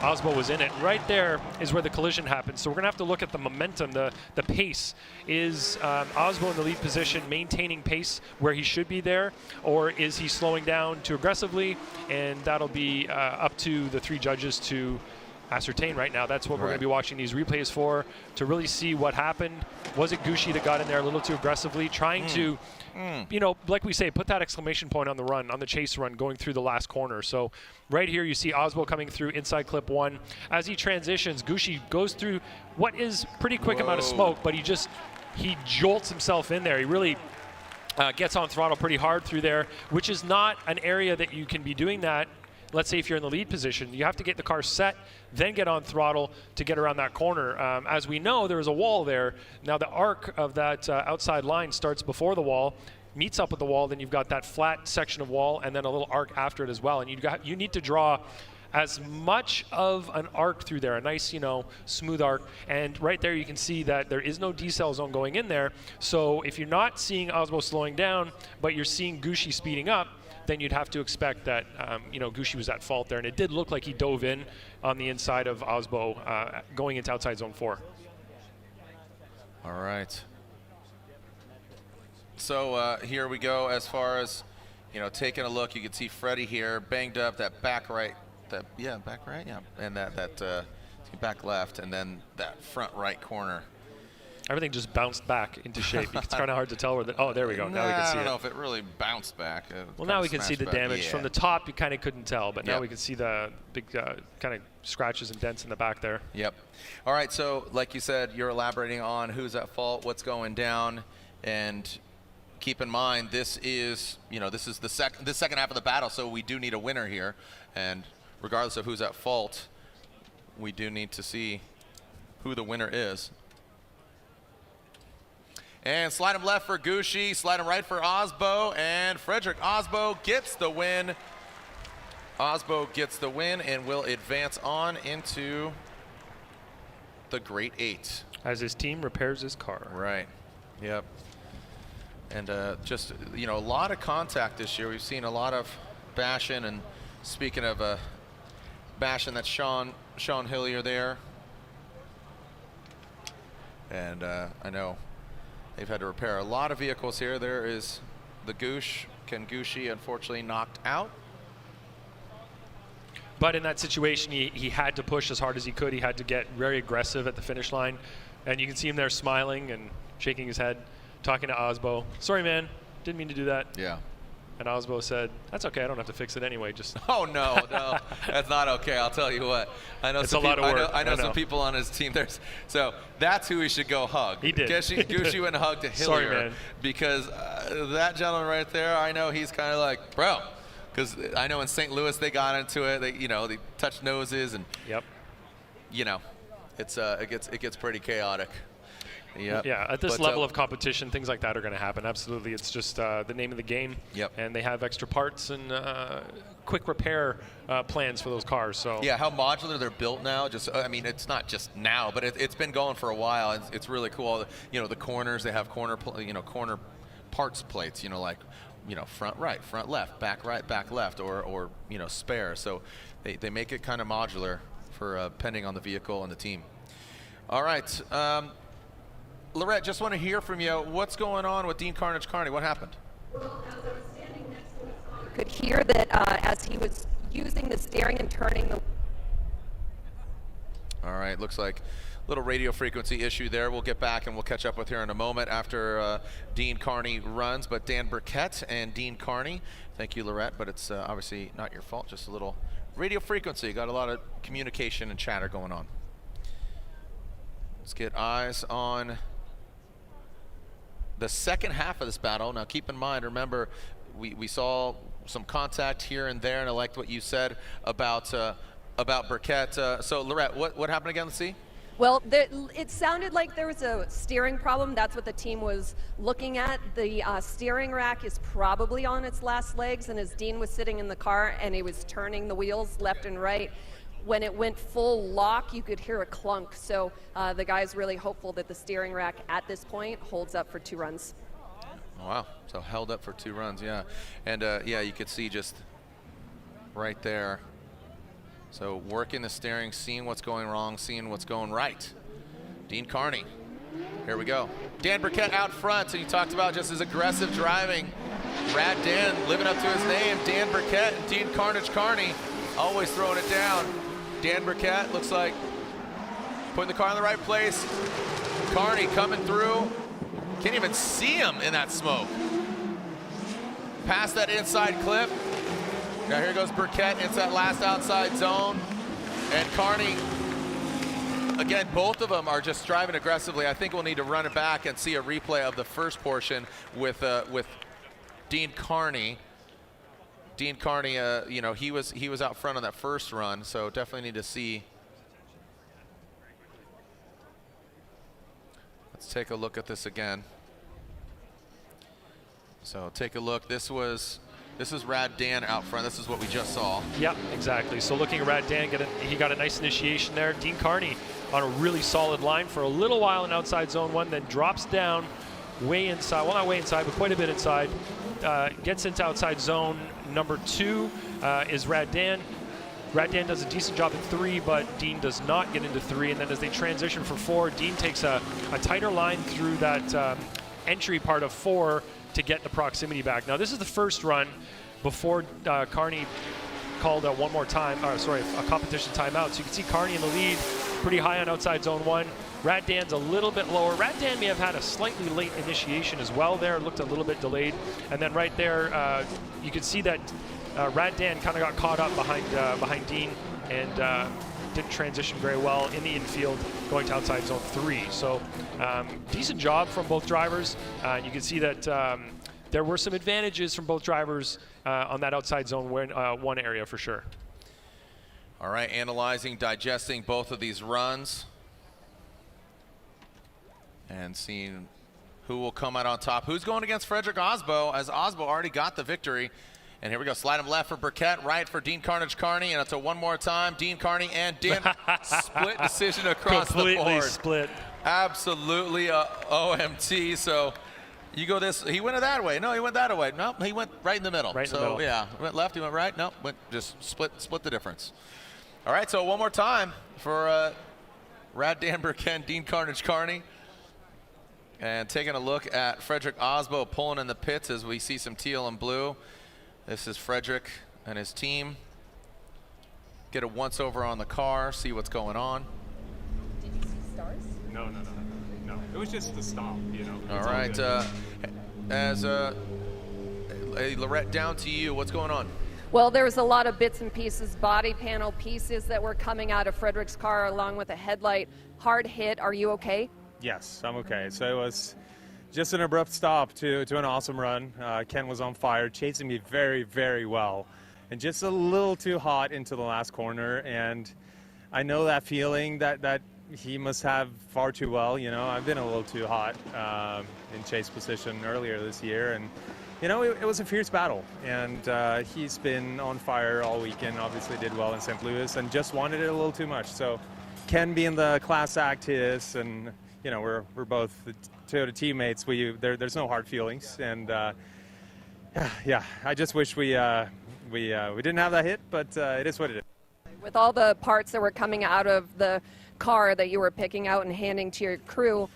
Aasbo was in it. Right there is where the collision happened. So we're gonna have to look at the momentum, the pace. Is Aasbo in the lead position maintaining pace where he should be there, or is he slowing down too aggressively? And that'll be up to the 3 judges to ascertain right now. That's what we're gonna be watching these replays for, to really see what happened. Was it Gushi that got in there a little too aggressively, trying to, you know, like we say, put that exclamation point on the run, on the chase run, going through the last corner. So right here you see Aasbo coming through inside clip 1. As he transitions, Gushi goes through what is pretty quick amount of smoke, but he jolts himself in there. He really gets on throttle pretty hard through there, which is not an area that you can be doing that. Let's say if you're in the lead position, you have to get the car set, then get on throttle to get around that corner. As we know, there is a wall there. Now the arc of that outside line starts before the wall, meets up with the wall, then you've got that flat section of wall, and then a little arc after it as well. And you need to draw as much of an arc through there, a nice, you know, smooth arc. And right there you can see that there is no decel zone going in there. So if you're not seeing Aasbo slowing down, but you're seeing Gushi speeding up, then you'd have to expect that, you know, Gushi was at fault there. And it did look like he dove in on the inside of Aasbo going into outside zone 4. All right. So here we go as far as, you know, taking a look. You can see Freddie here banged up, that back right, back right, and that back left, and then that front right corner. Everything just bounced back into shape. It's kind of hard to tell where oh, there we go. Now we can see it. I don't know if it really bounced back. Well, now we can see the damage. From the top, you kind of couldn't tell, but now we can see the big kind of scratches and dents in the back there. Yep. All right, so like you said, you're elaborating on who's at fault, what's going down, and keep in mind this is, you know, this is the second half of the battle, so we do need a winner here, and regardless of who's at fault, we do need to see who the winner is. And slide him left for Gushi, slide him right for Aasbo, and Frederick Aasbo gets the win. Aasbo gets the win and will advance on into the Great 8. As his team repairs his car. Right. Yep. And just, you know, a lot of contact this year. We've seen a lot of bashing. And speaking of bashing, that's Sean Hillier there. And I know they've had to repair a lot of vehicles here. There is the Ken Gushi, unfortunately knocked out. But in that situation, he had to push as hard as he could. He had to get very aggressive at the finish line. And you can see him there smiling and shaking his head, talking to Aasbo. Sorry, man. Didn't mean to do that. Yeah. And Aasbo said, that's okay. I don't have to fix it anyway. Just Oh, no. That's not okay. I'll tell you what. I know it's some a lot of work. I know some people on his team. So that's who he should go hug. He did. Gushi went and hugged to Hillier. Sorry, man. Because that gentleman right there, I know he's kind of like, bro. Because I know in St. Louis they got into it. They touched noses and, you know, it gets pretty chaotic. Yep. Yeah, at this level of competition, things like that are going to happen. Absolutely. It's just the name of the game. Yep. And they have extra parts and quick repair plans for those cars. So yeah, how modular they're built now. I mean, it's not just now, but it's been going for a while. It's really cool. You know, the corners, they have corner parts plates, like, front right, front left, back right, back left, or spare. So they make it kind of modular for depending on the vehicle and the team. All right. Lorette, just want to hear from you. What's going on with Dean Kearney? What happened? Well, as I was standing next to his car, I could hear that as he was using the steering and turning the... All right, looks like a little radio frequency issue there. We'll get back and we'll catch up with her in a moment after Dean Kearney runs. But Dan Burkett and Dean Kearney, thank you, Lorette, but it's obviously not your fault, just a little radio frequency. Got a lot of communication and chatter going on. Let's get eyes on the second half of this battle. Now keep in mind, remember, we saw some contact here and there, and I liked what you said about Burkett. So Lorette, what happened again? Let's see. Well, it sounded like there was a steering problem. That's what the team was looking at. The steering rack is probably on its last legs, and as Dean was sitting in the car and he was turning the wheels left and right, when it went full lock, you could hear a clunk. So the guy's really hopeful that the steering rack at this point holds up for 2 runs. Wow, so held up for 2 runs, yeah. And yeah, you could see just right there. So working the steering, seeing what's going wrong, seeing what's going right. Dean Kearney, here we go. Dan Burkett out front, so you talked about just his aggressive driving. Rad Dan living up to his name. Dan Burkett and Dean Kearney always throwing it down. Dan Burkett looks like putting the car in the right place. Kearney coming through. Can't even see him in that smoke. Past that inside clip. Now here goes Burkett into that last outside zone. And Kearney, again, both of them are just driving aggressively. I think we'll need to run it back and see a replay of the first portion with Dean Kearney. Dean Kearney, he was out front on that first run, so definitely need to see. Let's take a look at this again. So take a look. This is Rad Dan out front. This is what we just saw. Yep, exactly. So looking at Rad Dan, he got a nice initiation there. Dean Kearney on a really solid line for a little while in outside zone 1, then drops down way inside. Well, not way inside, but quite a bit inside. Gets into outside zone number 2 is Rad Dan. Rad Dan does a decent job at 3, but Dean does not get into 3. And then as they transition for 4, Dean takes a tighter line through that entry part of 4 to get the proximity back. Now this is the first run before Kearney called one more time, a competition timeout. So you can see Kearney in the lead, pretty high on outside zone 1. Rad Dan's a little bit lower. Rad Dan may have had a slightly late initiation as well there, looked a little bit delayed. And then right there, you can see that Rad Dan kind of got caught up behind Dean and didn't transition very well in the infield going to outside zone 3. So decent job from both drivers. You can see that there were some advantages from both drivers on that outside zone 1 area for sure. All right, analyzing, digesting both of these runs and seeing who will come out on top. Who's going against Frederick Aasbo, as Aasbo already got the victory. And here we go, slide him left for Burkett, right for Dean Kearney, and it's a one more time. Dean Kearney and Dean split decision across the board. Completely split. Absolutely OMT. So you go this, he went that way. No, he went that way. No, he went right in the middle. Right in the middle. Yeah, went left, he went right. No, went just split the difference. All right, so one more time for Rad Dan Burkett and Dean Kearney. And taking a look at Frederick Aasbo pulling in the pits as we see some teal and blue. This is Frederick and his team. Get a once over on the car, see what's going on. Did you see stars? No. It was just the stop, you know. All right, Lorette, down to you. What's going on? Well, there was a lot of bits and pieces, body panel pieces that were coming out of Frederick's car along with a headlight. Hard hit. Are you okay? Yes, I'm okay. So it was just an abrupt stop to an awesome run. Ken was on fire, chasing me very, very well, and just a little too hot into the last corner. And I know that feeling that he must have far too well. You know, I've been a little too hot in chase position earlier this year, and you know, it was a fierce battle. And he's been on fire all weekend. Obviously, did well in St. Louis, and just wanted it a little too much. So Ken being the class act he is, and you know, we're both the Toyota teammates. There's no hard feelings, and yeah, I just wish we didn't have that hit, but it is what it is. With all the parts that were coming out of the car that you were picking out and handing to your crew,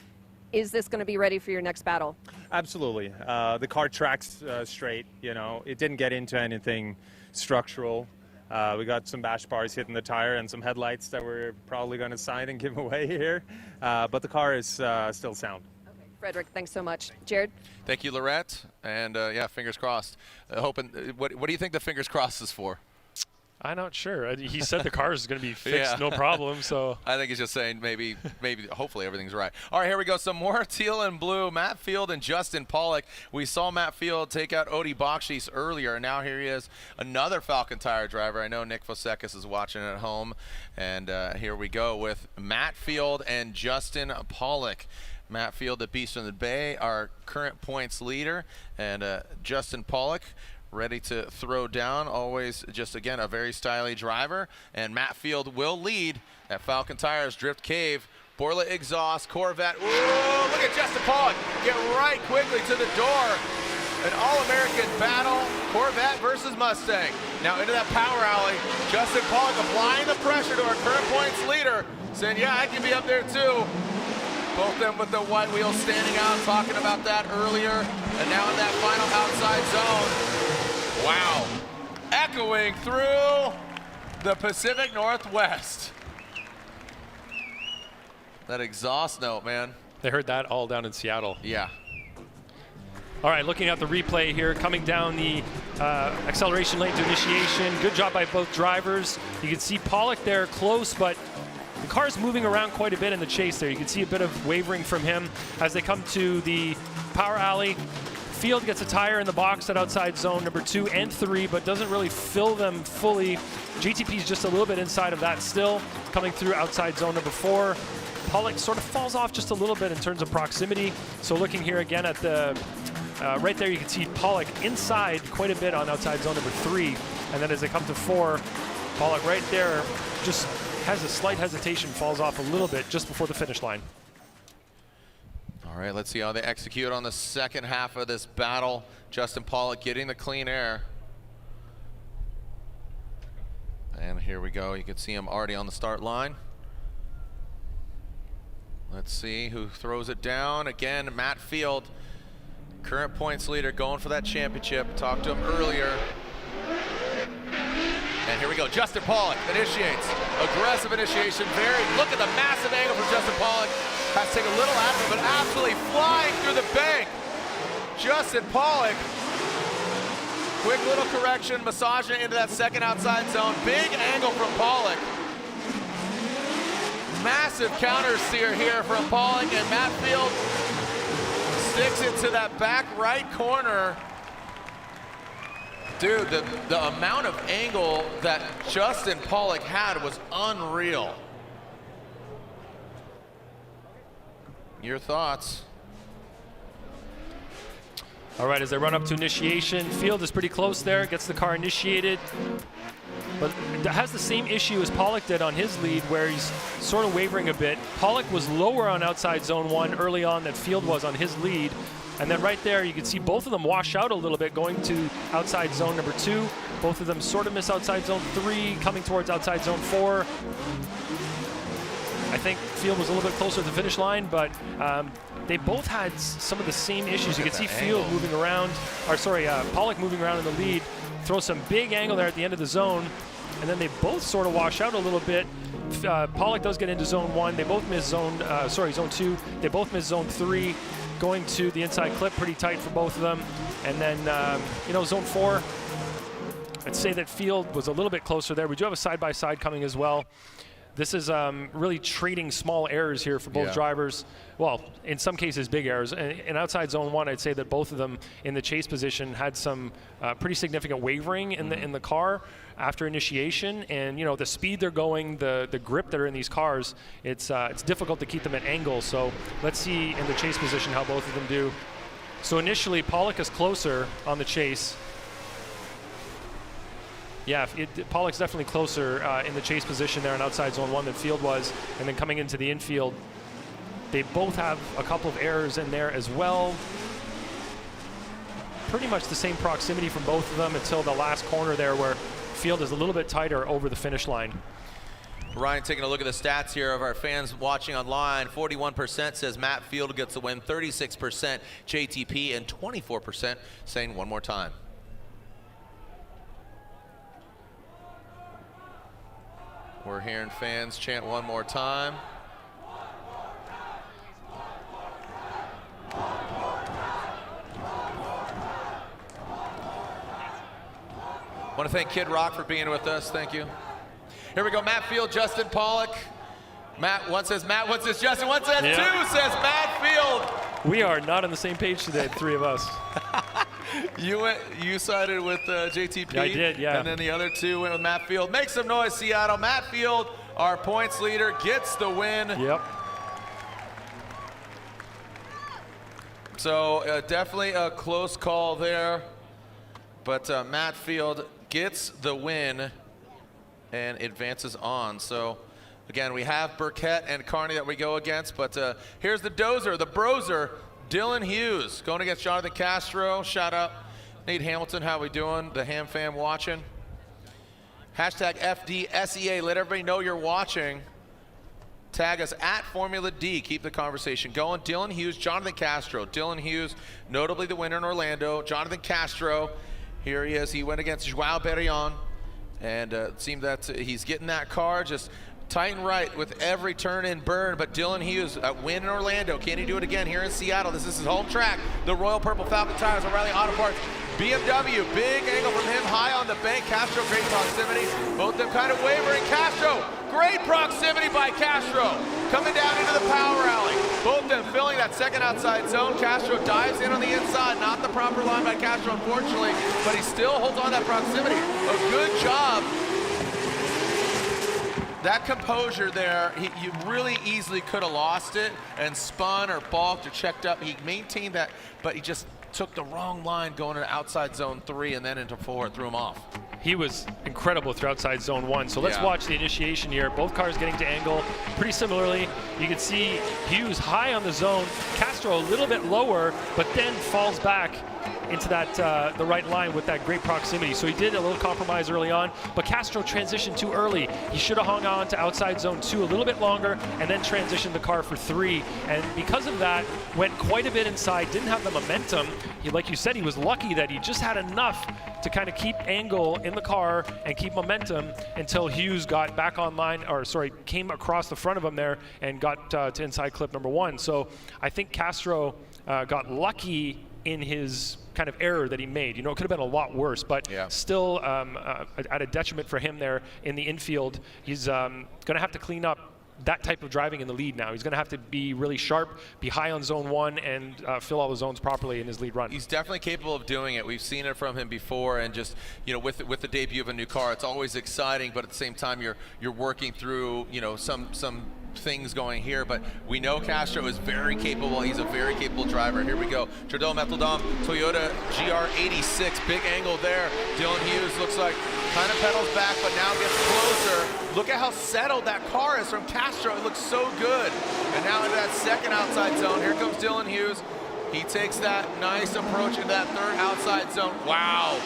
is this going to be ready for your next battle? Absolutely. The car tracks straight. You know, it didn't get into anything structural. We got some bash bars hitting the tire and some headlights that we're probably going to sign and give away here. But the car is still sound. Okay. Frederick, thanks so much. Jared? Thank you, Lorette. And yeah, fingers crossed. Hoping. What do you think the fingers crossed is for? I'm not sure. He said the car is going to be fixed, no problem. So I think he's just saying maybe, hopefully everything's right. All right, here we go. Some more teal and blue. Matt Field and Justin Pawlak. We saw Matt Field take out Odi Bakshis earlier, and now here he is, another Falcon Tire driver. I know Nick Fosekis is watching at home, and here we go with Matt Field and Justin Pawlak. Matt Field, the Beast from the Bay, our current points leader, and Justin Pawlak, ready to throw down. Always just, again, a very stylish driver. And Matt Field will lead at Falcon Tires Drift Cave. Borla exhaust, Corvette. Ooh, look at Justin Pawlak get right quickly to the door. An all-American battle, Corvette versus Mustang. Now into that power alley, Justin Pawlak applying the pressure to our current points leader, saying, yeah, I can be up there too. Both of them with the white wheels standing out, talking about that earlier. And now in that final outside zone. Wow. Echoing through the Pacific Northwest. That exhaust note, man. They heard that all down in Seattle. Yeah. All right, looking at the replay here, coming down the acceleration lane to initiation. Good job by both drivers. You can see Pawlak there close, but the car's moving around quite a bit in the chase there. You can see a bit of wavering from him as they come to the power alley. Field gets a tire in the box at outside zone number 2 and 3, but doesn't really fill them fully. GTP's just a little bit inside of that still, coming through outside zone number 4. Pawlak sort of falls off just a little bit in terms of proximity. So looking here again at the, right there, you can see Pawlak inside quite a bit on outside zone number 3. And then as they come to 4, Pawlak right there just has a slight hesitation, falls off a little bit just before the finish line. All right, let's see how they execute on the second half of this battle. Justin Pawlak getting the clean air. And here we go. You can see him already on the start line. Let's see who throws it down. Again, Matt Field, current points leader, going for that championship. Talked to him earlier. And here we go. Justin Pawlak initiates. Aggressive initiation. Look at the massive angle from Justin Pawlak. Has to take a little out of it, but absolutely flying through the bank. Justin Pawlak. Quick little correction, massaging it into that second outside zone. Big angle from Pawlak. Massive counter steer here from Pawlak, and Matt Field sticks it to that back right corner. Dude, the amount of angle that Justin Pawlak had was unreal. Your thoughts? All right, as they run up to initiation, Field is pretty close there, gets the car initiated, but has the same issue as Pawlak did on his lead, where he's sort of wavering a bit. Pawlak was lower on outside zone 1 early on than Field was on his lead, and then right there you can see both of them wash out a little bit going to outside zone number 2. Both of them sort of miss outside zone 3, coming towards outside zone 4. I think Field was a little bit closer to the finish line, but they both had some of the same issues. You can see Field moving around, or sorry, Pawlak moving around in the lead, throw some big angle there at the end of the zone, and then they both sort of wash out a little bit. Pawlak does get into zone 1. They both miss zone 2. They both miss zone 3, going to the inside clip, pretty tight for both of them. And then, zone 4, I'd say that Field was a little bit closer there. We do have a side-by-side coming as well. This is really trading small errors here for both drivers. Well, in some cases, big errors. In outside zone 1, I'd say that both of them in the chase position had some pretty significant wavering in the car after initiation. And the speed they're going, the grip that are in these cars, it's difficult to keep them at angle. So let's see in the chase position how both of them do. So initially, Pawlak is closer on the chase. Yeah, Pawlak's definitely closer in the chase position there on outside zone 1 than Field was. And then coming into the infield, they both have a couple of errors in there as well. Pretty much the same proximity from both of them until the last corner there where Field is a little bit tighter over the finish line. Ryan, taking a look at the stats here of our fans watching online, 41% says Matt Field gets the win, 36% JTP, and 24% saying one more time. We're hearing fans chant one more time. Want to thank Kid Rock for being with us. Thank you. Here we go. Matt Field, Justin Pawlak. One says Matt, one says Justin, one says 2 says Matt Field. We are not on the same page today, the three of us. You sided with JTP. I did, yeah. And then the other 2 went with Matt Field. Make some noise, Seattle. Matt Field, our points leader, gets the win. Yep. So definitely a close call there. But Matt Field gets the win and advances on. So again, we have Burkett and Kearney that we go against. But here's the dozer, the brozer. Dylan Hughes going against Jonathan Castro. Shout out Nate Hamilton, how we doing? The Ham fam watching. Hashtag FDSEA, let everybody know you're watching. Tag us at Formula D, keep the conversation going. Dylan Hughes, Jonathan Castro. Dylan Hughes, notably the winner in Orlando. Jonathan Castro, here he is. He went against Joao Berrion, and it seemed that he's getting that car just tight and right with every turn and burn, but Dylan Hughes win in Orlando. Can he do it again here in Seattle? This is his home track. The Royal Purple Falcon Tires, O'Reilly Auto Parts. BMW, big angle from him, high on the bank. Castro, great proximity. Both of them kind of wavering. Castro, great proximity by Castro. Coming down into the power alley. Both of them filling that second outside zone. Castro dives in on the inside. Not the proper line by Castro, unfortunately, but he still holds on that proximity. A good job. That composure there, you really easily could have lost it and spun or balked or checked up. He maintained that, but he just took the wrong line going into outside zone 3 and then into 4 and threw him off. He was incredible through outside zone 1. So let's watch the initiation here. Both cars getting to angle pretty similarly. You can see Hughes high on the zone, Castro a little bit lower, but then falls back into that the right line with that great proximity. So he did a little compromise early on, but Castro transitioned too early. He should have hung on to outside zone 2 a little bit longer and then transitioned the car for 3. And because of that, went quite a bit inside, didn't have the momentum. Like you said, he was lucky that he just had enough to kind of keep angle in the car and keep momentum until Hughes got back online, or sorry, came across the front of him there and got to inside clip number 1. So I think Castro got lucky in his kind of error that he made. You know, it could have been a lot worse, but still at a detriment for him there in the infield. He's going to have to clean up that type of driving in the lead now. He's going to have to be really sharp, be high on zone 1, and fill all the zones properly in his lead run. He's definitely capable of doing it. We've seen it from him before, and just, you know, with the debut of a new car, it's always exciting, but at the same time you're working through, you know, some things going here, but we know Castro is very capable. He's a very capable driver. Here we go. Trudeau Meteldam, Toyota GR86, big angle there. Dylan Hughes looks like kind of pedals back, but now gets closer. Look at how settled that car is from Castro. It looks so good. And now into that second outside zone. Here comes Dylan Hughes. He takes that nice approach into that third outside zone. Wow.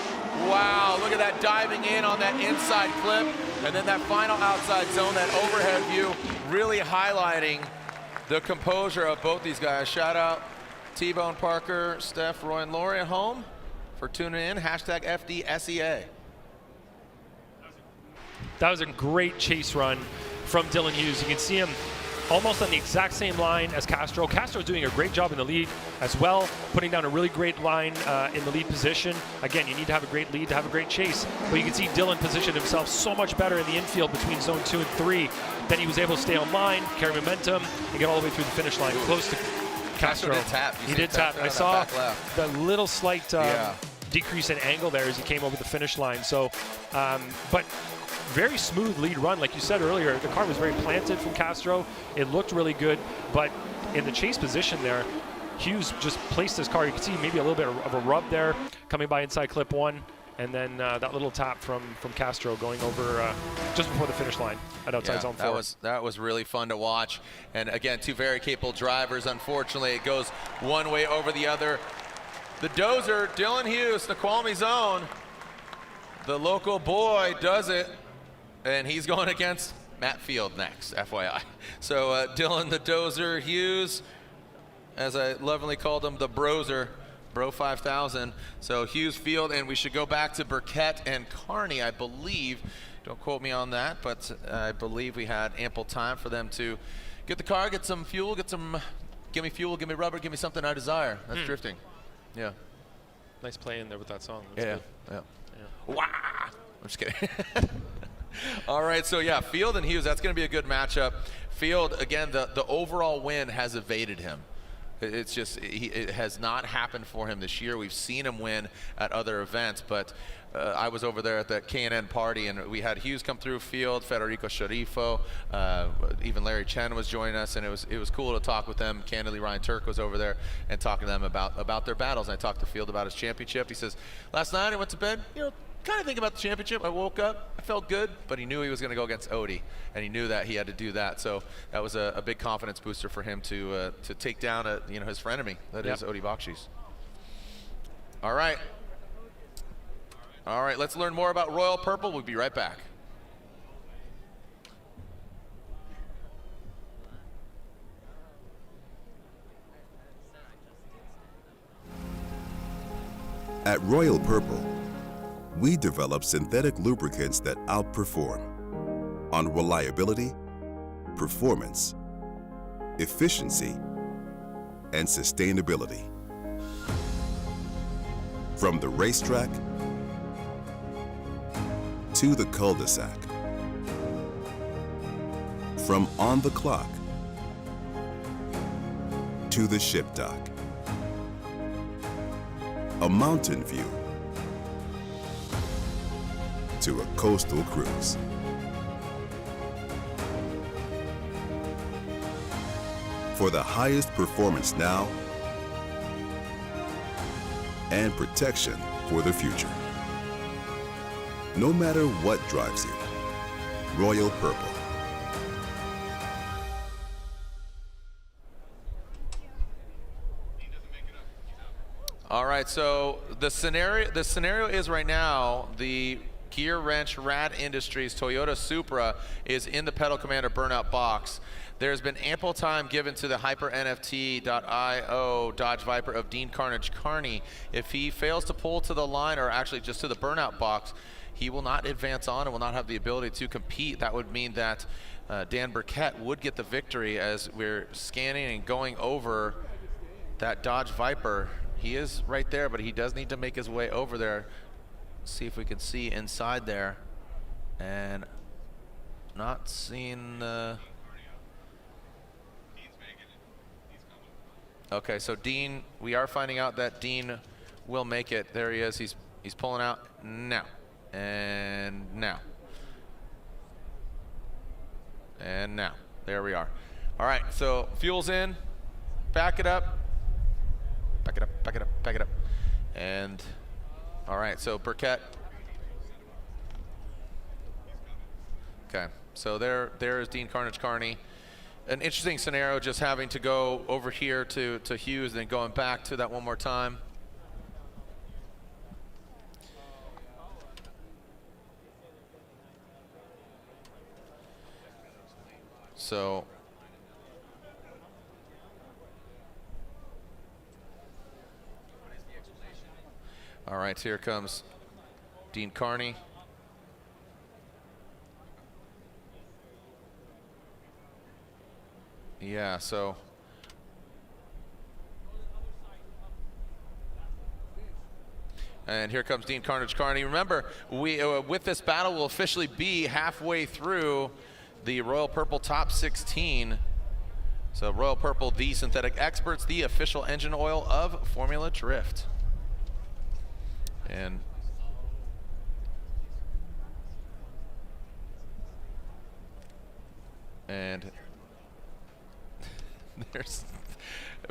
Wow, look at that diving in on that inside clip. And then that final outside zone, that overhead view, really highlighting the composure of both these guys. Shout out T-Bone Parker, Steph, Roy, and Lori at home for tuning in. Hashtag FDSEA. That was a great chase run from Dylan Hughes. You can see him almost on the exact same line as Castro. Castro's doing a great job in the lead as well, putting down a really great line in the lead position. Again, you need to have a great lead to have a great chase, but you can see Dylan positioned himself so much better in the infield between zone 2 and 3. Then he was able to stay on line, carry momentum, and get all the way through the finish line, close to Castro. Did tap. He did tap. I saw the little slight decrease in angle there as he came over the finish line. So, but very smooth lead run. Like you said earlier, the car was very planted from Castro. It looked really good, but in the chase position there, Hughes just placed his car. You can see maybe a little bit of a rub there coming by inside clip 1, and then that little tap from Castro going over just before the finish line at outside zone 4. That was really fun to watch. And again, two very capable drivers. Unfortunately, it goes one way over the other. The dozer, Dylan Hughes, Snoqualmie zone. The local boy does it. And he's going against Matt Field next, FYI. So Dylan the Dozer Hughes, as I lovingly called him, the Brozer, Bro 5000. So Hughes, Field, and we should go back to Burkett and Kearney, I believe. Don't quote me on that, but I believe we had ample time for them to get the car, get some fuel, give me fuel, give me rubber, give me something I desire. That's drifting. Yeah. Nice play in there with that song. Yeah. Wow. I'm just kidding. All right, so yeah, Field and Hughes, that's going to be a good matchup. Field, again, the overall win has evaded him. It's just, it has not happened for him this year. We've seen him win at other events, but I was over there at the K&N party, and we had Hughes come through, Field, Federico Sharifo, even Larry Chen was joining us, and it was cool to talk with them. Candidly, Ryan Tuerck was over there and talking to them about their battles. And I talked to Field about his championship. He says, last night I went to bed, kind of thinking about the championship. I woke up, I felt good, but he knew he was going to go against Odie, and he knew that he had to do that. So that was a big confidence booster for him to take down his frenemy, that is Odie Bakshi's. All right, let's learn more about Royal Purple. We'll be right back. At Royal Purple, we develop synthetic lubricants that outperform on reliability, performance, efficiency, and sustainability. From the racetrack to the cul-de-sac, from on the clock to the ship dock, a mountain view to a coastal cruise. For the highest performance now and protection for the future. No matter what drives you, Royal Purple. All right, so the scenario is right now the Gear Wrench Rad Industries Toyota Supra is in the Pedal Commander burnout box. There's been ample time given to the HyperNFT.io Dodge Viper of Dean Carnage Kearney. If he fails to pull to the line, or actually just to the burnout box, he will not advance on and will not have the ability to compete. That would mean that Dan Burkett would get the victory. As we're scanning and going over that Dodge Viper, he is right there, but he does need to make his way over there. See if we can see inside there, and not seeing Okay, so Dean, we are finding out that Dean will make it. There he is. He's pulling out now. And now. And now. There we are. All right, so fuel's in. Back it up. Back it up, back it up, back it up. And, all right, so Burkett. Okay, so there is Dean Kearney. An interesting scenario, just having to go over here to Hughes and then going back to that one more time. So all right, here comes Dean Kearney. Yeah, so and here comes Dean Kearney. Remember, we with this battle will officially be halfway through the Royal Purple Top 16. So Royal Purple, the synthetic experts, the official engine oil of Formula Drift. And there's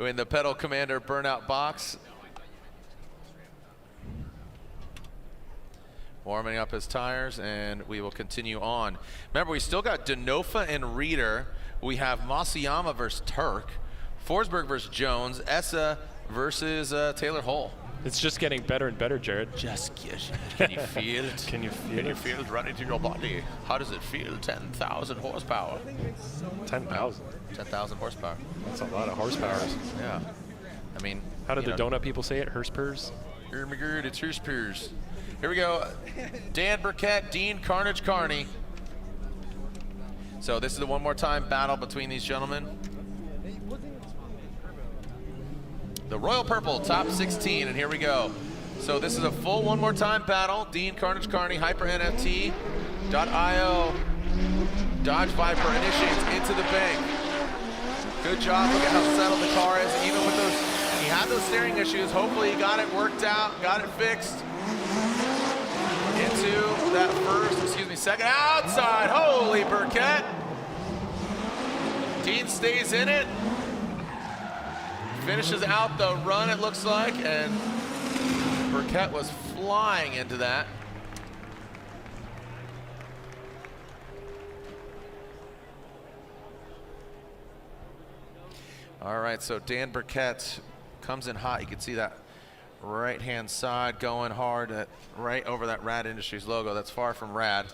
in the pedal commander burnout box, warming up his tires, and we will continue on. Remember, we still got Denofa and Reader. We have Masuyama versus Tuerck, Forsberg versus Jones, Essa versus Taylor Hull. It's just getting better and better, Jared. Can you feel it? Can you feel it running through your body? How does it feel? 10,000 horsepower. 10,000? 10,000 horsepower. That's a lot of horsepower. Yeah. I mean, how did the donut people say it? Herspers? It's Herspers. Here we go. Dan Burkett, Dean Kearney. So this is the one more time battle between these gentlemen. The Royal Purple Top 16, and here we go. So this is a full one more time battle. Dean Kearney, HyperNFT.io. Dodge Viper initiates into the bank. Good job. Look at how settled the car is. Even with those, he had those steering issues. Hopefully he got it worked out, got it fixed. Into that second outside. Holy Burkett. Dean stays in it. Finishes out the run, it looks like, and Burkett was flying into that. All right, so Dan Burkett comes in hot. You can see that right-hand side going hard right over that Rad Industries logo. That's far from rad.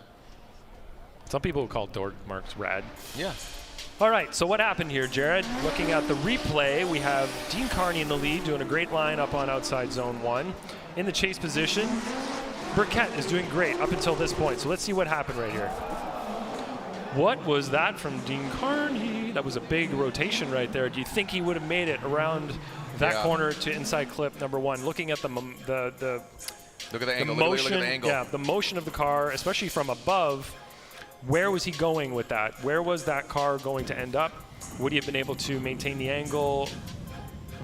Some people call door marks rad. Yeah. All right, so what happened here, Jared? Looking at the replay, we have Dean Kearney in the lead, doing a great line up on outside zone 1. In the chase position, Burkett is doing great up until this point. So let's see what happened right here. What was that from Dean Kearney? That was a big rotation right there. Do you think he would have made it around that corner to inside clip number 1? Looking at the look at the angle. motion, look at the angle. yeah, the motion of the car, especially from above. Where was he going with that? Where was that car going to end up? Would he have been able to maintain the angle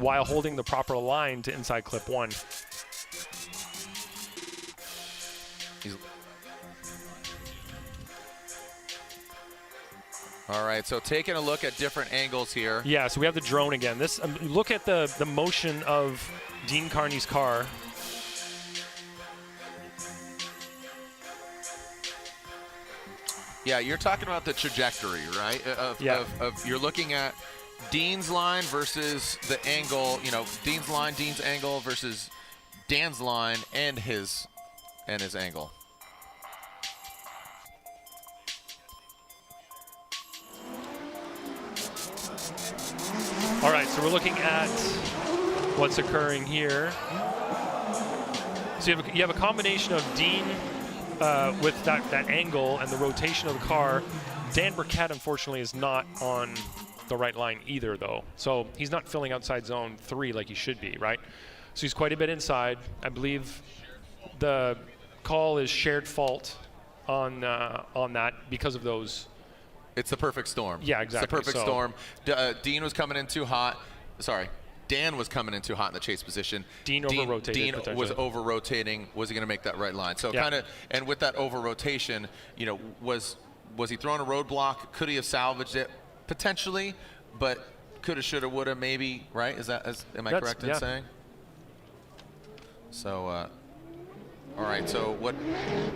while holding the proper line to inside clip 1? All right, so taking a look at different angles here. Yeah, so we have the drone again. This look at the motion of Dean Kearney's car. Yeah, you're talking about the trajectory, right? You're looking at Dean's line versus the angle, Dean's line, Dean's angle versus Dan's line and his angle. All right, so we're looking at what's occurring here. So you have a combination of Dean with that angle and the rotation of the car. Dan Burkett, unfortunately, is not on the right line either, though. So he's not filling outside zone 3 like he should be, right? So he's quite a bit inside. I believe the call is shared fault on that because of those. It's the perfect storm. Yeah, exactly. It's the perfect storm. Dean was coming in too hot. Sorry. Dan was coming in too hot in the chase position. Dean over-rotated. Dean was over-rotating. Was he going to make that right line? So kind of, and with that over-rotation, you know, was he throwing a roadblock? Could he have salvaged it? Potentially, but coulda, shoulda, woulda, maybe, right? Am I correct in saying? So, all right, so what?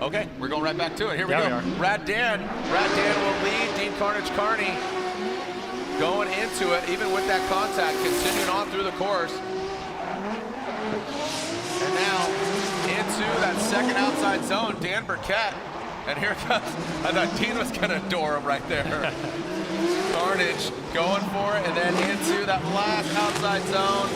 Okay, we're going right back to it. Here we go. Radial will lead. Dean Kearney going into it, even with that contact, continuing on through the course. And now into that second outside zone, Dan Burkett. And here comes, I thought Dean was going to door him right there. Carnage going for it, and then into that last outside zone.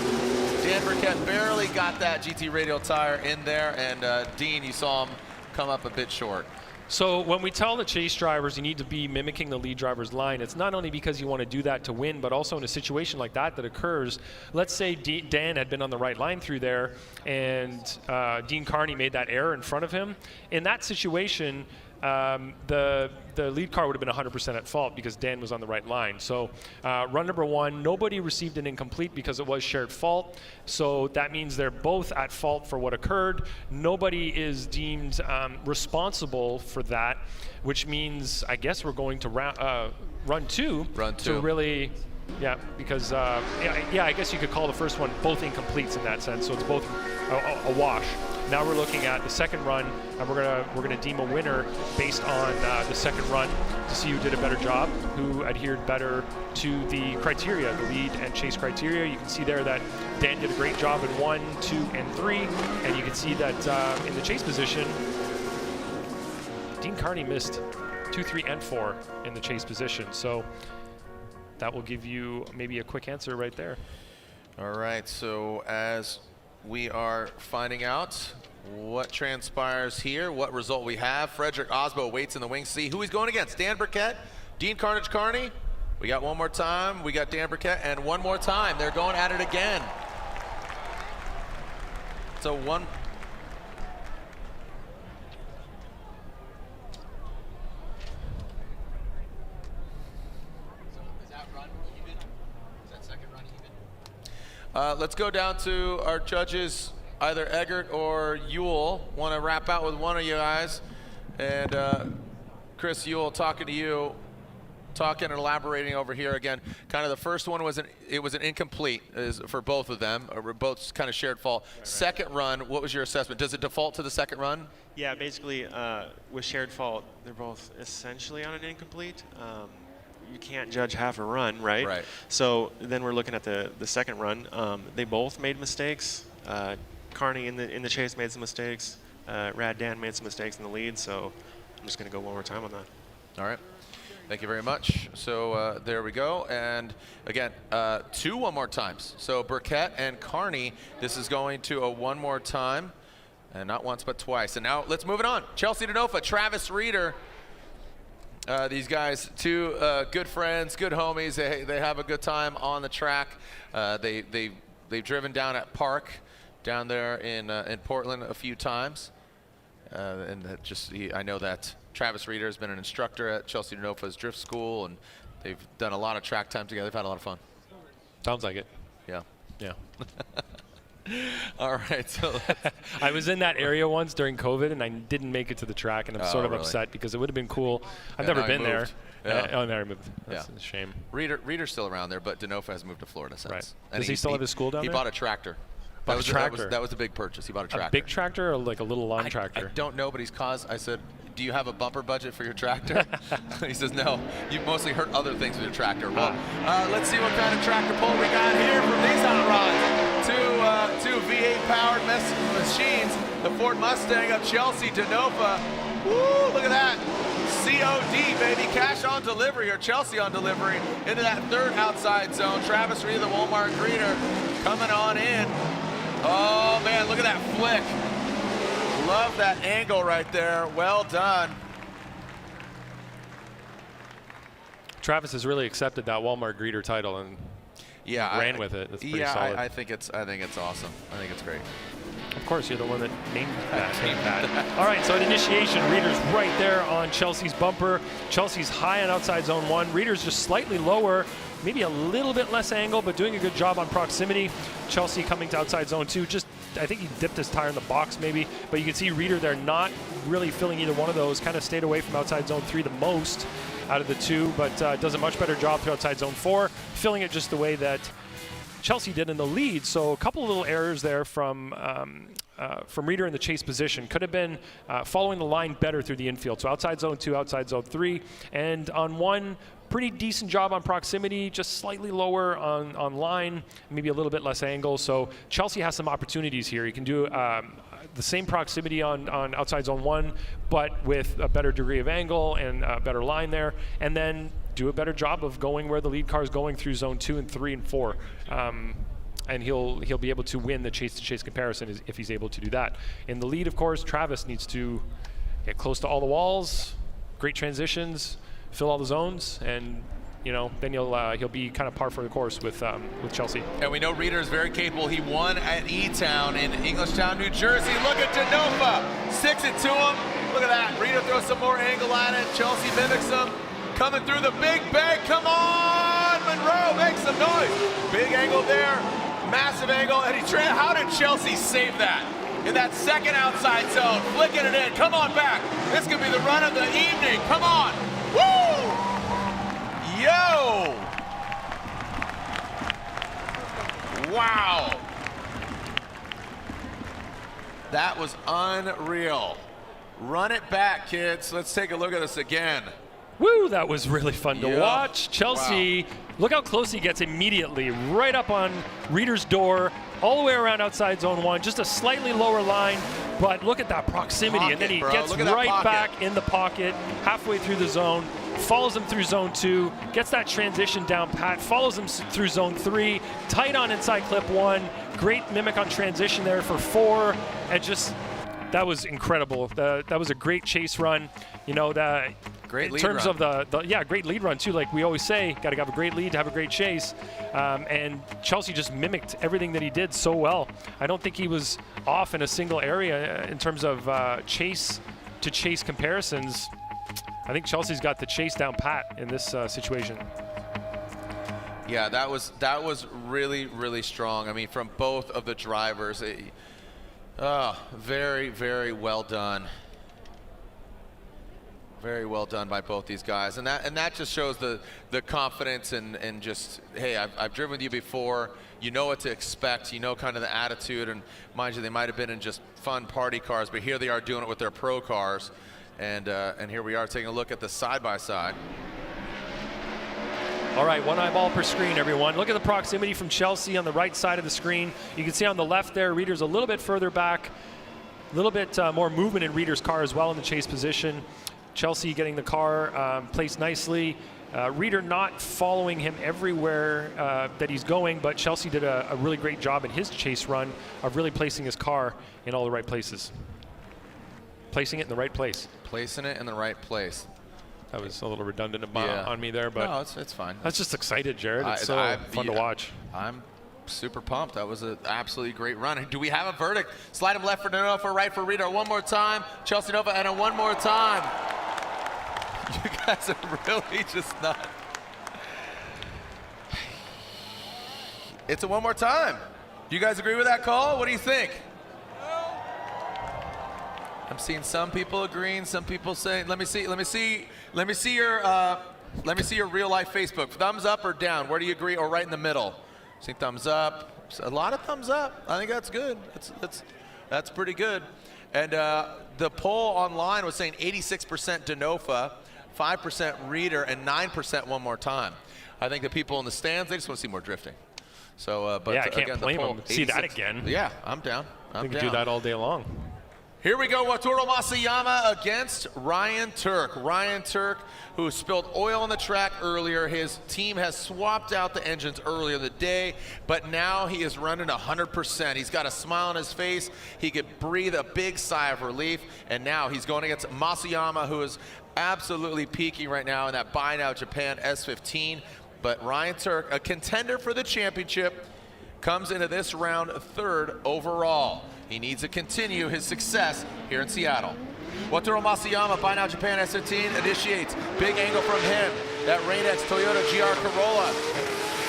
Dan Burkett barely got that GT Radial tire in there, and Dean, you saw him come up a bit short. So when we tell the chase drivers you need to be mimicking the lead driver's line, it's not only because you want to do that to win, but also in a situation like that occurs. Let's say Dan had been on the right line through there, and Dean Kearney made that error in front of him. In that situation, the lead car would have been 100% at fault because Dan was on the right line. So run number 1, nobody received an incomplete because it was shared fault. So that means they're both at fault for what occurred. Nobody is deemed responsible for that, which means I guess we're going to run two. To really, because I guess you could call the first one both incompletes in that sense. So it's both a wash. Now we're looking at the second run, and we're gonna deem a winner based on the second run to see who did a better job, who adhered better to the criteria, the lead and chase criteria. You can see there that Dan did a great job in 1, 2, and 3, and you can see that in the chase position, Dean Kearney missed 2, 3, and 4 in the chase position. So that will give you maybe a quick answer right there. All right, so as we are finding out what transpires here, what result we have. Frederick Aasbo waits in the wings. See who he's going against. Dan Burkett, Dean Kearney. We got one more time. We got Dan Burkett, and one more time. They're going at it again. So one. Let's go down to our judges, either Eggert or Yule. Want to wrap out with one of you guys. And Chris, Yule, talking to you, talking and elaborating over here again. Kind of the first one was an incomplete for both of them, or both kind of shared fault. Second run, what was your assessment? Does it default to the second run? Yeah, basically with shared fault, they're both essentially on an incomplete. You can't judge half a run, right? Right. So then we're looking at the second run. They both made mistakes. Kearney in the chase made some mistakes. Dan made some mistakes in the lead. So I'm just going to go one more time on that. All right. Thank you very much. So there we go. And again, 2 one more times. So Burkett and Kearney, this is going to a one more time. And not once, but twice. And now let's move it on. Chelsea Denofa, Travis Reeder. These guys, 2 good friends, good homies. They have a good time on the track. They've driven down at Park, down there in Portland a few times. And I know that Travis Reeder has been an instructor at Chelsea Denofa's drift school, and they've done a lot of track time together. They've had a lot of fun. Sounds like it. Yeah. Yeah. All right, so I was in that area once during COVID, and I didn't make it to the track, and I'm sort of upset because it would have been cool. I've never been there. Yeah. Oh, no, I moved. That's a shame. Reeder's still around there, but Denofa has moved to Florida since. Right. And Does he still have his school down there? He bought a tractor. That was a big purchase. He bought a tractor. A big tractor or like a little lawn tractor? I don't know, but I said, do you have a bumper budget for your tractor? He says, no, you mostly hurt other things with your tractor. Well, let's see what kind of tractor pull we got here from these hot rods. Two V8-powered machines. The Ford Mustang of Chelsea Denofa. Woo, look at that. COD, baby, cash on delivery, or Chelsea on delivery, into that third outside zone. Travis Reeder, the Walmart greeter, coming on in. Oh, man, look at that flick. Love that angle right there. Well done. Travis has really accepted that Walmart greeter title and ran with it. That's pretty solid. I think it's awesome. I think it's great. Of course, you're the one that named that. All right, so at initiation, Reeder's right there on Chelsea's bumper. Chelsea's high on outside zone 1. Reeder's just slightly lower maybe a little bit less angle, but doing a good job on proximity. Chelsea coming to outside zone 2, just I think he dipped his tire in the box maybe, but you can see Reeder there not really filling either one of those, kind of stayed away from outside zone 3 the most out of the two, but does a much better job through outside zone 4, filling it just the way that Chelsea did in the lead. So a couple of little errors there from Reeder in the chase position. Could have been following the line better through the infield. So outside zone 2, outside zone 3, and on one, pretty decent job on proximity, just slightly lower on line, maybe a little bit less angle. So Chelsea has some opportunities here. You can do the same proximity on outside zone 1, but with a better degree of angle and a better line there, and then do a better job of going where the lead car is going through zone 2 and 3 and 4. And he'll be able to win the chase-to-chase comparison if he's able to do that. In the lead, of course, Travis needs to get close to all the walls, great transitions, fill all the zones, and then he'll be kind of par for the course with Chelsea. And we know Reeder is very capable. He won at E-Town in Englishtown, New Jersey. Look at Denofa, sticks it to him. Look at that. Reeder throws some more angle at it. Chelsea mimics him. Coming through the big bank. Come on, Monroe, make some noise. Big angle there, massive angle, and how did Chelsea save that? In that second outside zone, flicking it in. Come on back. This could be the run of the evening. Come on. Woo! Yo! Wow. That was unreal. Run it back, kids. Let's take a look at this again. Woo, that was really fun to watch. Chelsea, look how close he gets immediately, right up on Reeder's door, all the way around outside zone 1, just a slightly lower line, but look at that proximity, and then he gets right back in the pocket, halfway through the zone, follows him through zone 2, gets that transition down pat, follows him through zone 3, tight on inside clip 1, great mimic on transition there for 4, and just, that was incredible. That was a great chase run. Great in lead terms run. of great lead run too. Like we always say, got to have a great lead to have a great chase. And Chelsea just mimicked everything that he did so well. I don't think he was off in a single area in terms of chase to chase comparisons. I think Chelsea's got the chase down pat in this situation. Yeah, that was really, really strong. I mean, from both of the drivers. Very, very well done. Very well done by both these guys, and that just shows the confidence and just, hey, I've driven with you before. You know what to expect. You know kind of the attitude, and mind you, they might have been in just fun party cars, but here they are doing it with their pro cars, and here we are taking a look at the side-by-side. All right, one eyeball per screen, everyone. Look at the proximity from Chelsea on the right side of the screen. You can see on the left there, Reeder's a little bit further back, a little bit more movement in Reeder's car as well in the chase position. Chelsea getting the car placed nicely. Reeder not following him everywhere that he's going, but Chelsea did a really great job in his chase run of really placing his car in all the right places. Placing it in the right place. Placing it in the right place. That was a little redundant on me there, but no, it's fine. I was just excited, Jared. It's so fun to watch. I'm super pumped. That was an absolutely great run. Do we have a verdict? Slide him left for Denofa, right for Reeder. One more time. Chelsea Denofa, and one more time. You guys are really just not. It's a one more time. Do you guys agree with that call? What do you think? I'm seeing some people agreeing, some people saying, let me see your real life Facebook. Thumbs up or down? Where do you agree? Or right in the middle? See thumbs up. A lot of thumbs up. I think that's good. That's pretty good. And the poll online was saying 86% Denofa, 5% Reeder, and 9% one more time. I think the people in the stands, they just want to see more drifting. So, but yeah, I can't again, blame them. See that again. Yeah, I'm down. We can do that all day long. Here we go, Wataru Masuyama against Ryan Tuerck. Ryan Tuerck, who spilled oil on the track earlier. His team has swapped out the engines earlier in the day, but now he is running 100%. He's got a smile on his face. He could breathe a big sigh of relief, and now he's going against Masuyama, who is absolutely peaking right now in that Buy Now Japan S15. But Ryan Tuerck, a contender for the championship, comes into this round third overall. He needs to continue his success here in Seattle. Wataru Masuyama, Buy Now Japan S15 initiates. Big angle from him. That Rain-X Toyota GR Corolla.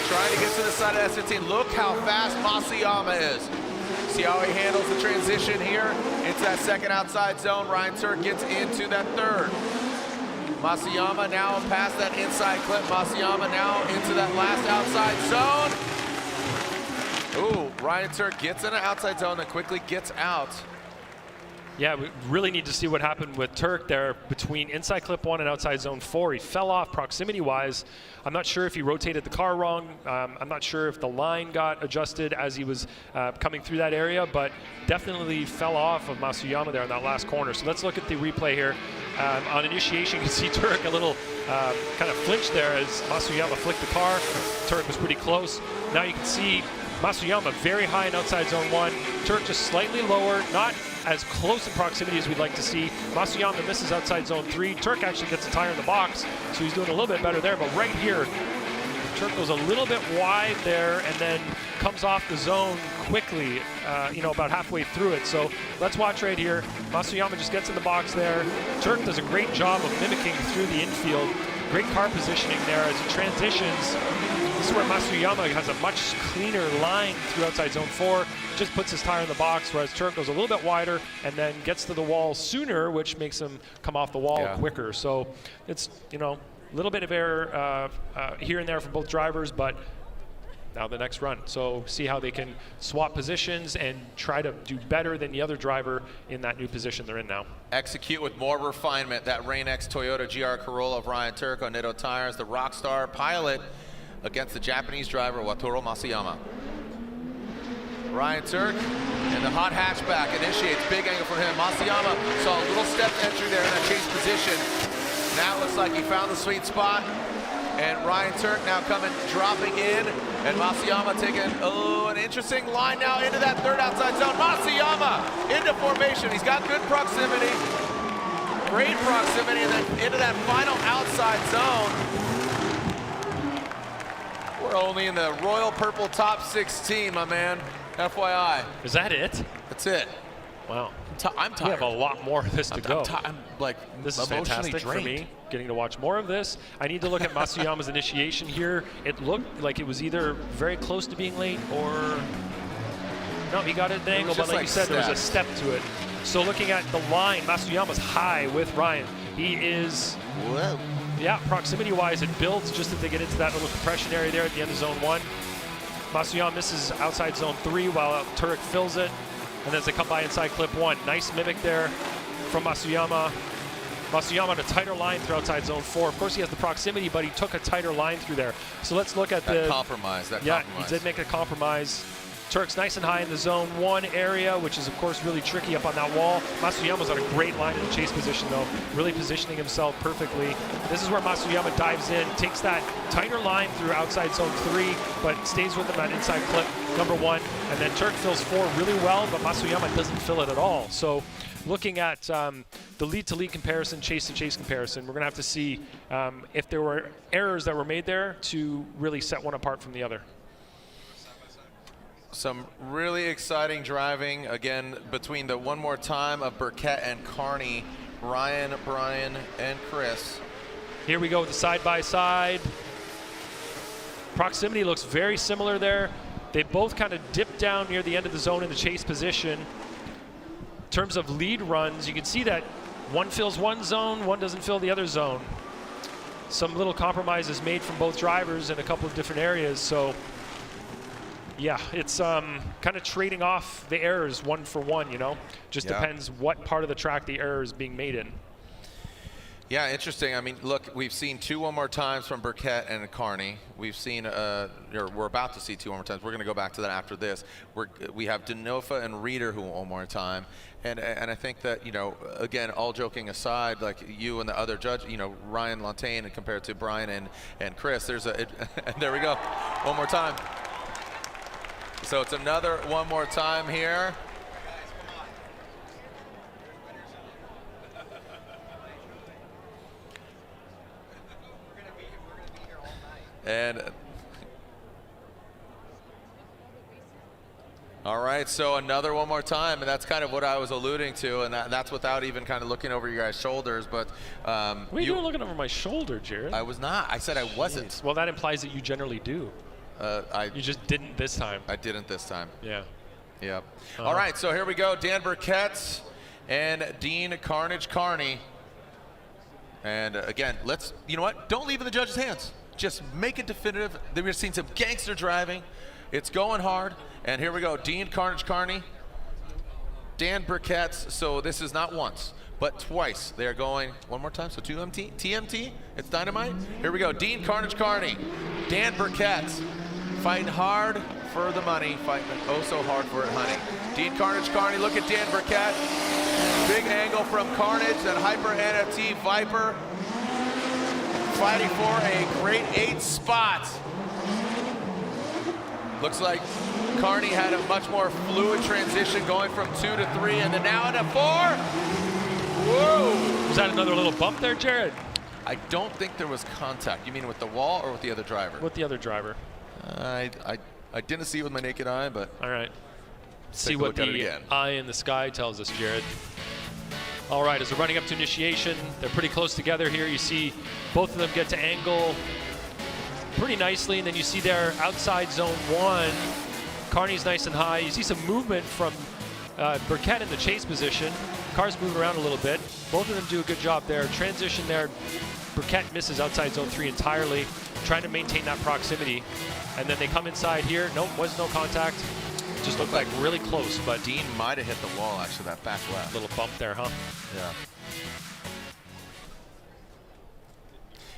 Trying to get to the side of S15. Look how fast Masuyama is. See how he handles the transition here into that second outside zone. Ryan Tuerck gets into that third. Masuyama now past that inside clip. Masuyama now into that last outside zone. Ooh, Ryan Tuerck gets in an outside zone and quickly gets out. Yeah, we really need to see what happened with Tuerck there between inside clip 1 and outside zone 4. He fell off proximity-wise. I'm not sure if he rotated the car wrong. I'm not sure if the line got adjusted as he was coming through that area, but definitely fell off of Masuyama there in that last corner. So let's look at the replay here. On initiation, you can see Tuerck a little kind of flinch there as Masuyama flicked the car. Tuerck was pretty close. Now you can see Masuyama very high in outside zone 1. Tuerck just slightly lower, not as close in proximity as we'd like to see. Masuyama misses outside zone 3. Tuerck actually gets a tire in the box, so he's doing a little bit better there. But right here, Tuerck goes a little bit wide there and then comes off the zone quickly, about halfway through it. So let's watch right here. Masuyama just gets in the box there. Tuerck does a great job of mimicking through the infield. Great car positioning there as he transitions. This is where Masuyama has a much cleaner line through outside zone 4. Just puts his tire in the box, whereas Tuerck goes a little bit wider and then gets to the wall sooner, which makes him come off the wall quicker. So it's, a little bit of error here and there for both drivers, but now the next run. So see how they can swap positions and try to do better than the other driver in that new position they're in now. Execute with more refinement. That Rain X Toyota GR Corolla of Ryan Tuerck on Nitto tires. The Rockstar pilot against the Japanese driver Wataru Masuyama. Ryan Tuerck and the hot hatchback initiates. Big angle from him. Masuyama saw a little step entry there in that chase position. Now it looks like he found the sweet spot. And Ryan Tuerck now dropping in. And Masuyama taking, an interesting line now into that third outside zone. Masuyama into formation. He's got good proximity. Great proximity, and then into that final outside zone. We're only in the Royal Purple top 16, my man. FYI. Is that it? That's it. Wow. I'm tired. We have a lot more of this to go. I'm like this is fantastic for me, getting to watch more of this. I need to look at Masuyama's initiation here. It looked like it was either very close to being late or no, he got it at an angle, but like you said, there was a step to it. So looking at the line, Masuyama's high with Ryan. He is, proximity-wise, it builds just as they get into that little compression area there at the end of zone 1. Masuyama misses outside zone 3 while Tuerck fills it. And as they come by inside clip 1, nice mimic there from Masuyama. Masuyama on a tighter line through outside zone 4. Of course, he has the proximity, but he took a tighter line through there. So let's look at that compromise. He did make a compromise. Tuerck's nice and high in the zone 1 area, which is, of course, really tricky up on that wall. Masuyama's on a great line in the chase position, though, really positioning himself perfectly. This is where Masuyama dives in, takes that tighter line through outside zone 3, but stays with him at inside clip number 1. And then Tuerck fills 4 really well, but Masuyama doesn't fill it at all. So looking at the lead-to-lead comparison, chase-to-chase comparison, we're going to have to see if there were errors that were made there to really set one apart from the other. Some really exciting driving, again, between the one more time of Burkett and Kearney, Ryan, Brian, and Chris. Here we go with the side-by-side. Proximity looks very similar there. They both kind of dip down near the end of the zone in the chase position. In terms of lead runs, you can see that one fills one zone, one doesn't fill the other zone. Some little compromises made from both drivers in a couple of different areas, so yeah, it's kind of trading off the errors one for one, Just depends what part of the track the error is being made in. Yeah, interesting. I mean, look, we've seen 2 one more times from Burkett and Kearney. We've seen, we're about to see 2 one more times. We're going to go back to that after this. We have Denofa and Reeder who one more time. And I think that, again, all joking aside, like you and the other judge, Ryan Lantain compared to Brian and Chris, there's and there we go, one more time. So it's another one more time here. And all right, so another one more time, and that's kind of what I was alluding to, and that's without even kind of looking over your guys' shoulders. But what are you doing looking over my shoulder, Jared? I was not. I said I wasn't. Jeez. Well, that implies that you generally do. You just didn't this time. I didn't this time. Yeah. Yep. All right, so here we go. Dan Burkett and Dean Kearney. And again, you know what? Don't leave in the judges' hands. Just make it definitive. We've seen some gangster driving. It's going hard. And here we go. Dean Kearney, Dan Burkett. So this is not once, but twice. They're going one more time. So TMT. It's dynamite. Here we go. Dean Kearney, Dan Burkett, fighting hard for the money, fighting oh so hard for it, honey. Dean Kearney, look at Dan Burkett. Big angle from Carnage, that Hyper NFT Viper. Fighting for a great 8th spot. Looks like Kearney had a much more fluid transition going from 2 to 3 and then now into 4. Whoa! Was that another little bump there, Jared? I don't think there was contact. You mean with the wall or with the other driver? With the other driver. I didn't see it with my naked eye, but all right. See what the eye in the sky tells us, Jared. All right, as we're running up to initiation, they're pretty close together here. You see both of them get to angle pretty nicely, and then you see their outside zone 1. Kearney's nice and high. You see some movement from Burkett in the chase position. Cars moving around a little bit. Both of them do a good job there. Transition there. Burkett misses outside zone 3 entirely, trying to maintain that proximity. And then they come inside here. Nope, was no contact. Just looked like really close, but Dean might have hit the wall, actually, that back left. Little bump there, huh?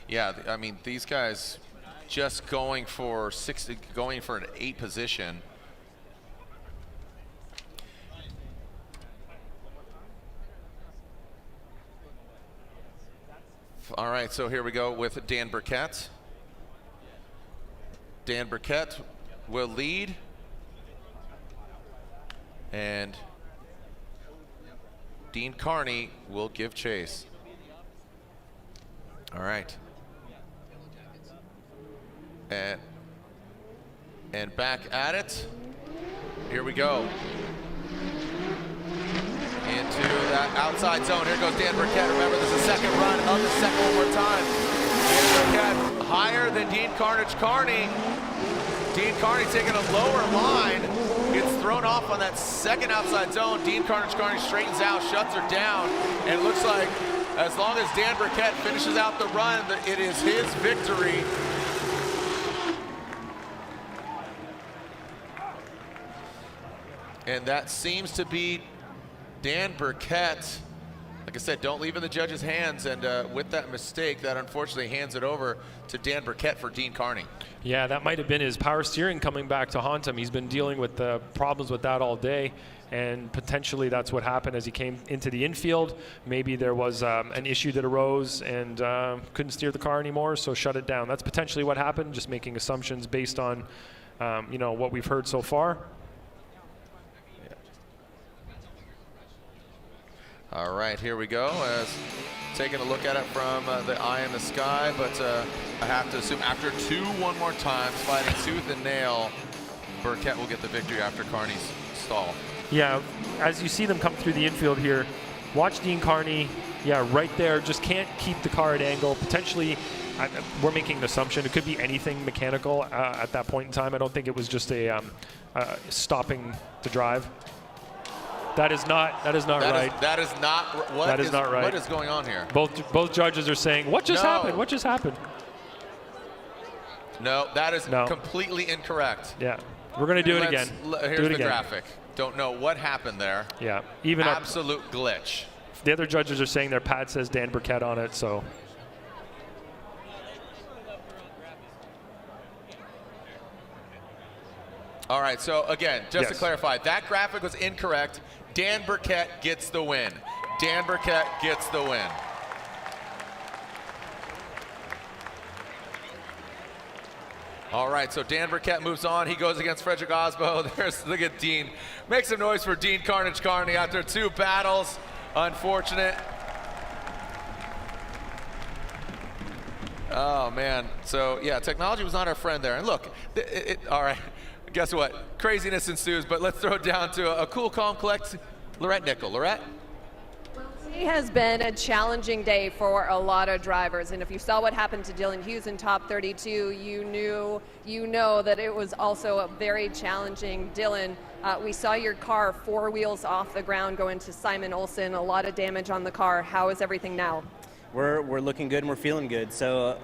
Yeah. Yeah, I mean, these guys just going for an 8 position. All right, so here we go with Dan Burkett. Dan Burkett will lead. And Dean Kearney will give chase. All right. And back at it. Here we go. Into that outside zone. Here goes Dan Burkett. Remember, this is the second run of the second one more time. Dan Burkett higher than Dean Kearney. Dean Kearney taking a lower line. Gets thrown off on that second outside zone. Dean Kearney straightens out, shuts her down. And it looks like as long as Dan Burkett finishes out the run, it is his victory. And that seems to be Dan Burkett. Like I said, don't leave in the judge's hands, and with that mistake, that unfortunately hands it over to Dan Burkett for Dean Kearney. Yeah, that might have been his power steering coming back to haunt him. He's been dealing with the problems with that all day, and potentially that's what happened as he came into the infield. Maybe there was an issue that arose and couldn't steer the car anymore, so shut it down. That's potentially what happened, just making assumptions based on you know, what we've heard so far. All right, here we go. As taking a look at it from the eye in the sky, but I have to assume after 2 one more times, fighting tooth and nail, Burkett will get the victory after Kearney's stall. Yeah, as you see them come through the infield here, watch Dean Kearney, yeah, right there, just can't keep the car at angle. Potentially, we're making an assumption, it could be anything mechanical at that point in time. I don't think it was just a stopping to drive. That is not right. That is not what that is not right. What is going on here? Both judges are saying, what just happened? What just happened? No, that is completely incorrect. Yeah, we're going to do it again. Here's the graphic. Don't know what happened there. Yeah, even absolute glitch. The other judges are saying their pad says Dan Burkett on it, so. All right, so again, just to clarify, that graphic was incorrect. Dan Burkett gets the win. Dan Burkett gets the win. All right, so Dan Burkett moves on. He goes against Frederick Aasbo. Look at Dean. Make some noise for Dean Kearney after 2 battles. Unfortunate. Oh, man. So, yeah, technology was not our friend there. And look, all right. Guess what? Craziness ensues, but let's throw it down to a cool, calm, collect Lorette Nickel. Lorette? It has been a challenging day for a lot of drivers, and if you saw what happened to Dylan Hughes in top 32, you know that it was also a very challenging. Dylan, we saw your car 4 wheels off the ground go into Simon Olsen, a lot of damage on the car. How is everything now? We're looking good and we're feeling good. So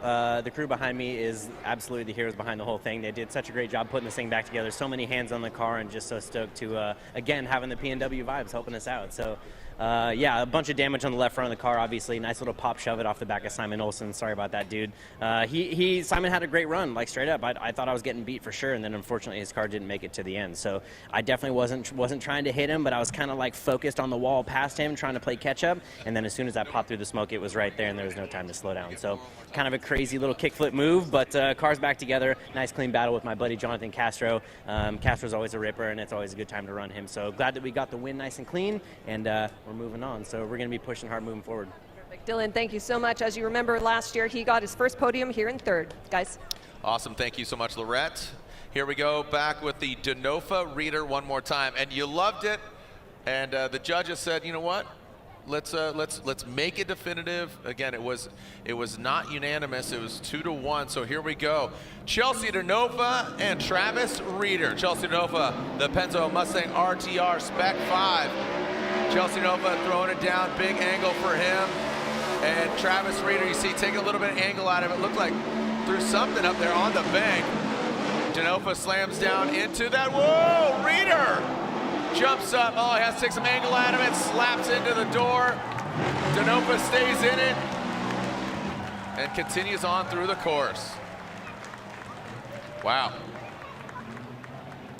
the crew behind me is absolutely the heroes behind the whole thing. They did such a great job putting this thing back together. So many hands on the car, and just so stoked to, again, having the P&W vibes helping us out. So yeah, a bunch of damage on the left front of the car, obviously. Nice little pop shove it off the back of Simon Olsen. Sorry about that, dude. Simon had a great run, like straight up. I thought I was getting beat for sure, and then unfortunately his car didn't make it to the end. So I definitely wasn't trying to hit him, but I was kind of like focused on the wall past him, trying to play catch up. And then as soon as I popped through the smoke, it was right there, and there was no time to slow down. So kind of a crazy little kickflip move, but car's back together. Nice clean battle with my buddy Jonathan Castro. Castro's always a ripper, and it's always a good time to run him. So glad that we got the win nice and clean, and we're moving on. So we're going to be pushing hard moving forward. Perfect. Dylan, thank you so much. As you remember, last year he got his first podium here in third. Guys. Awesome. Thank you so much, Lorette. Here we go back with the Denofa reader one more time. And you loved it. And the judges said, you know what? Let's make it definitive. Again, it was not unanimous. It was 2-1. So here we go. Chelsea Denofa and Travis Reeder. Chelsea Denofa, the Penzo Mustang RTR Spec 5. Chelsea Denofa throwing it down, big angle for him. And Travis Reeder, you see, taking a little bit of angle out of it. Looked like threw something up there on the bank. Denofa slams down into that. Whoa, Reeder jumps up. Oh, he has to take some angle out of it, slaps into the door. Denofa stays in it and continues on through the course. Wow.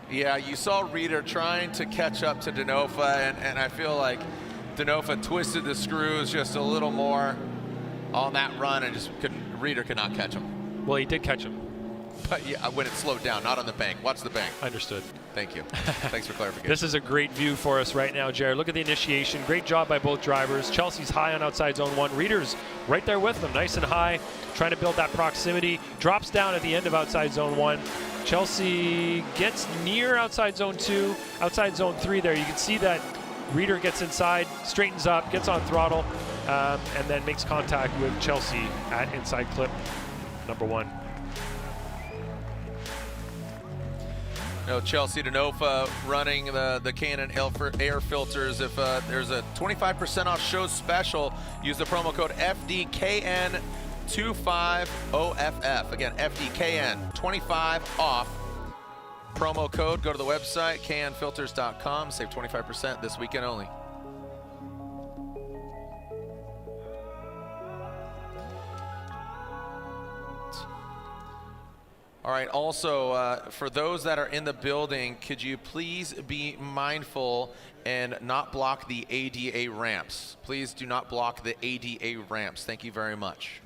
Yeah, you saw Reeder trying to catch up to Denofa, and I feel like Denofa twisted the screws just a little more on that run, and Reeder could not catch him. Well, he did catch him. But yeah, when it slowed down, not on the bank. Watch the bank. Understood. Thank you. Thanks for clarification. This is a great view for us right now, Jared. Look at the initiation. Great job by both drivers. Chelsea's high on outside zone 1. Reeder's right there with them, nice and high, trying to build that proximity. Drops down at the end of outside zone 1. Chelsea gets near outside zone 2, outside zone 3 there. You can see that Reeder gets inside, straightens up, gets on throttle, and then makes contact with Chelsea at inside clip number 1. Chelsea Denofa running the Canon air filters. If there's a 25% off show special, use the promo code FDKN25OFF. Again, FDKN 25 off. Promo code, go to the website, knfilters.com, save 25% this weekend only. All right, also, for those that are in the building, could you please be mindful and not block the ADA ramps? Please do not block the ADA ramps. Thank you very much.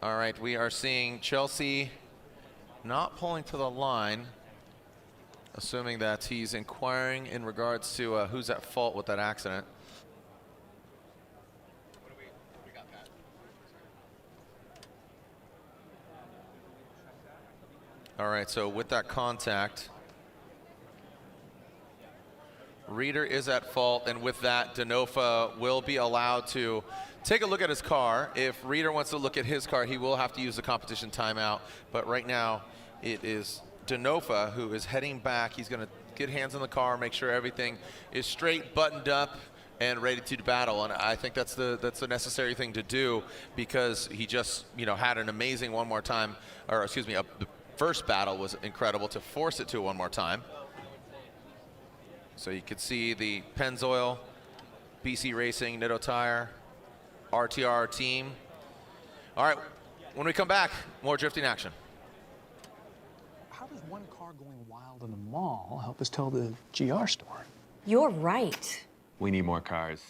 All right, we are seeing Chelsea not pulling to the line, assuming that he's inquiring in regards to who's at fault with that accident. All right, so with that contact, Reeder is at fault, and with that, Denofa will be allowed to take a look at his car. If Reeder wants to look at his car, he will have to use the competition timeout. But right now, it is Denofa who is heading back. He's going to get hands on the car, make sure everything is straight, buttoned up, and ready to battle. And I think that's the necessary thing to do, because he just had an amazing one more time, or excuse me, the first battle was incredible to force it to one more time. So you could see the Pennzoil, BC Racing, Nitto Tire, RTR team. All right, when we come back, more drifting action. How does one car going wild in a mall help us tell the GR story? You're right. We need more cars.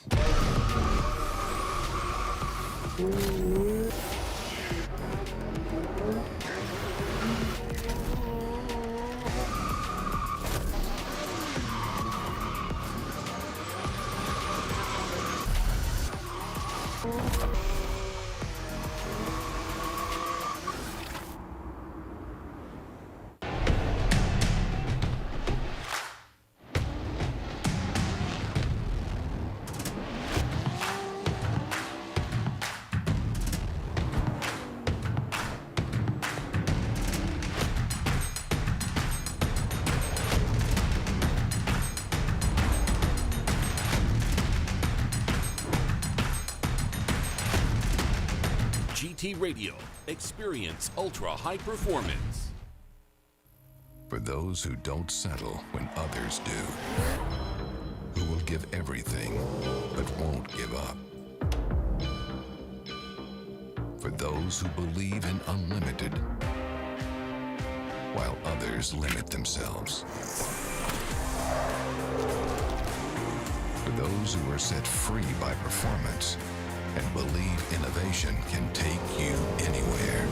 GT Radio. Experience ultra-high performance. For those who don't settle when others do. Who will give everything, but won't give up. For those who believe in unlimited, while others limit themselves. For those who are set free by performance and believe innovation can take you anywhere.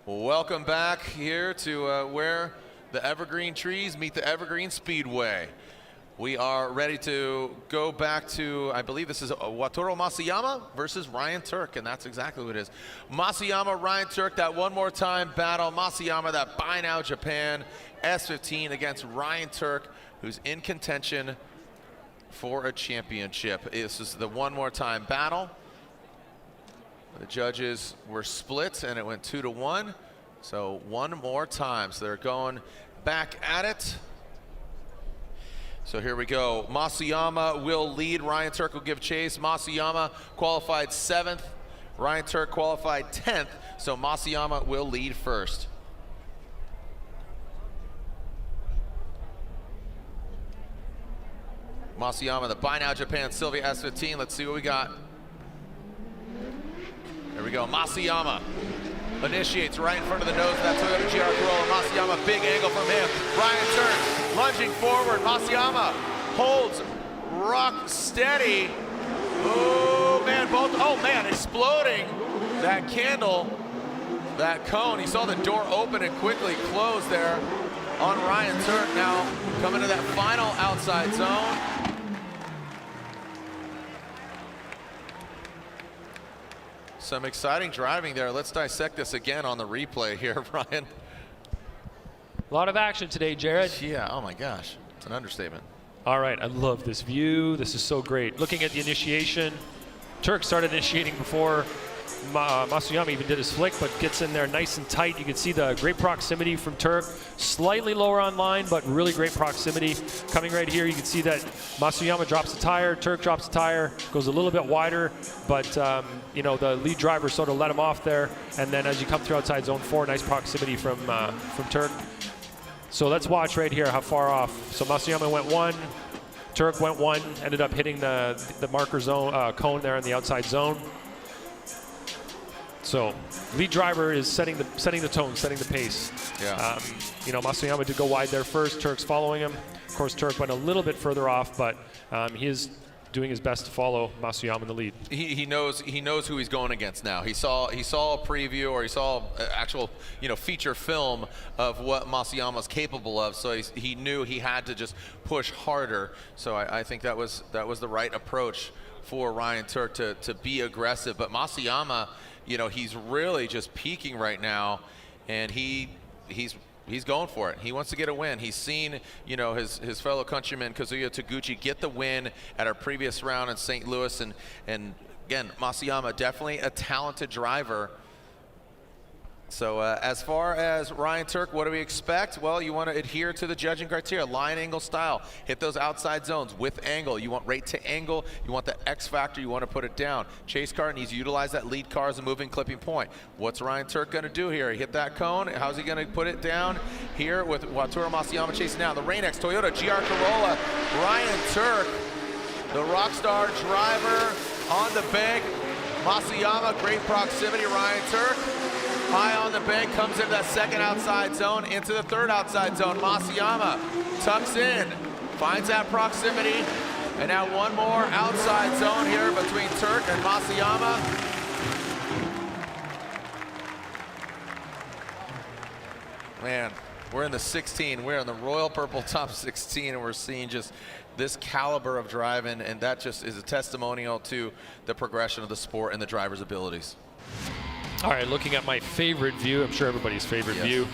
Welcome back here to where the Evergreen Trees meet the Evergreen Speedway. We are ready to go back to, I believe this is Wataru Masuyama versus Ryan Tuerck, and that's exactly what it is. Masuyama, Ryan Tuerck, that one more time battle. Masuyama, that Buy Now Japan S15 against Ryan Tuerck, who's in contention for a championship. This is the one more time battle. The judges were split and it went 2-1. So one more time. So they're going back at it. So here we go. Masuyama will lead. Ryan Tuerck will give chase. Masuyama qualified 7th. Ryan Tuerck qualified 10th. So Masuyama will lead first. Masuyama, the Buy Now Japan Sylvia S15. Let's see what we got. There we go. Masuyama initiates right in front of the nose of that Toyota GR Corolla. Masuyama, big angle from him. Ryan Tuerck lunging forward. Masuyama holds rock steady. Oh man, exploding that candle, that cone. He saw the door open and quickly close there on Ryan Tuerck. Now coming to that final outside zone. Some exciting driving there. Let's dissect this again on the replay here, Brian. A lot of action today, Jared. Yeah, oh my gosh, it's an understatement. All right, I love this view. This is so great. Looking at the initiation, Tuerck started initiating before Masuyama even did his flick, but gets in there nice and tight. You can see the great proximity from Tuerck. Slightly lower on line, but really great proximity. Coming right here, you can see that Masuyama drops the tire, Tuerck drops the tire, goes a little bit wider, but you know, the lead driver sort of let him off there. And then as you come through outside zone 4, nice proximity from Tuerck. So let's watch right here how far off. So Masuyama went 1, Tuerck went 1, ended up hitting the marker zone cone there in the outside zone. So lead driver is setting the tone, setting the pace. Yeah. You know, Masuyama did go wide there first. Tuerck's following him. Of course, Tuerck went a little bit further off, but he is doing his best to follow Masuyama in the lead. He knows who he's going against now. He saw a preview, or he saw actual feature film of what Masuyama's capable of. So he knew he had to just push harder. So I think that was the right approach for Ryan Tuerck to be aggressive. But Masuyama, he's really just peaking right now, and he's going for it. He wants to get a win. He's seen, his fellow countryman Kazuya Taguchi get the win at our previous round in St. Louis, and again, Masuyama, definitely a talented driver. So as far as Ryan Tuerck, what do we expect? Well, you want to adhere to the judging criteria, line angle style, hit those outside zones with angle. You want rate to angle, you want the X factor, you want to put it down. Chase car needs to utilize that lead car as a moving clipping point. What's Ryan Tuerck going to do here? He hit that cone, how's he going to put it down here with Wataru Masuyama chasing down? The Rain-X Toyota GR Corolla, Ryan Tuerck, the Rockstar driver on the bank. Masuyama, great proximity, Ryan Tuerck. High on the bank, comes into that second outside zone, into the third outside zone. Masuyama tucks in, finds that proximity, And now one more outside zone here between Tuerck and Masuyama. Man, we're in the 16. We're in the Royal Purple Top 16, and we're seeing just this caliber of driving, and that just is a testimonial to the progression of the sport and the driver's abilities. All right, looking at my favorite view, I'm sure everybody's favorite view.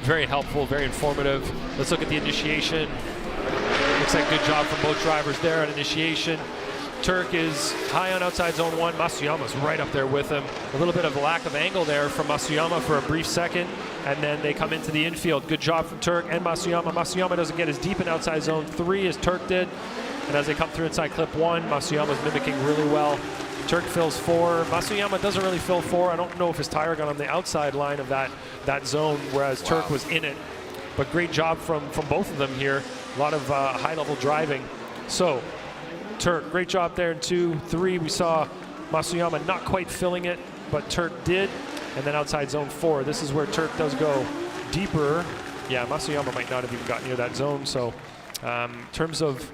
Very helpful, very informative. Let's look at the initiation. Looks like good job from both drivers there on initiation. Tuerck is high on outside zone 1. Masuyama's right up there with him. A little bit of lack of angle there from Masuyama for a brief second, and then they come into the infield. Good job from Tuerck and Masuyama. Masuyama doesn't get as deep in outside zone 3 as Tuerck did, and as they come through inside clip 1, Masuyama's mimicking really well. Tuerck fills 4. Masuyama doesn't really fill 4. I don't know if his tire got on the outside line of that zone, whereas Tuerck was in it. But great job from both of them here. A lot of high-level driving. So Tuerck, great job there in 2, 3. We saw Masuyama not quite filling it, but Tuerck did. And then outside zone 4, this is where Tuerck does go deeper. Yeah, Masuyama might not have even got near that zone. So in terms of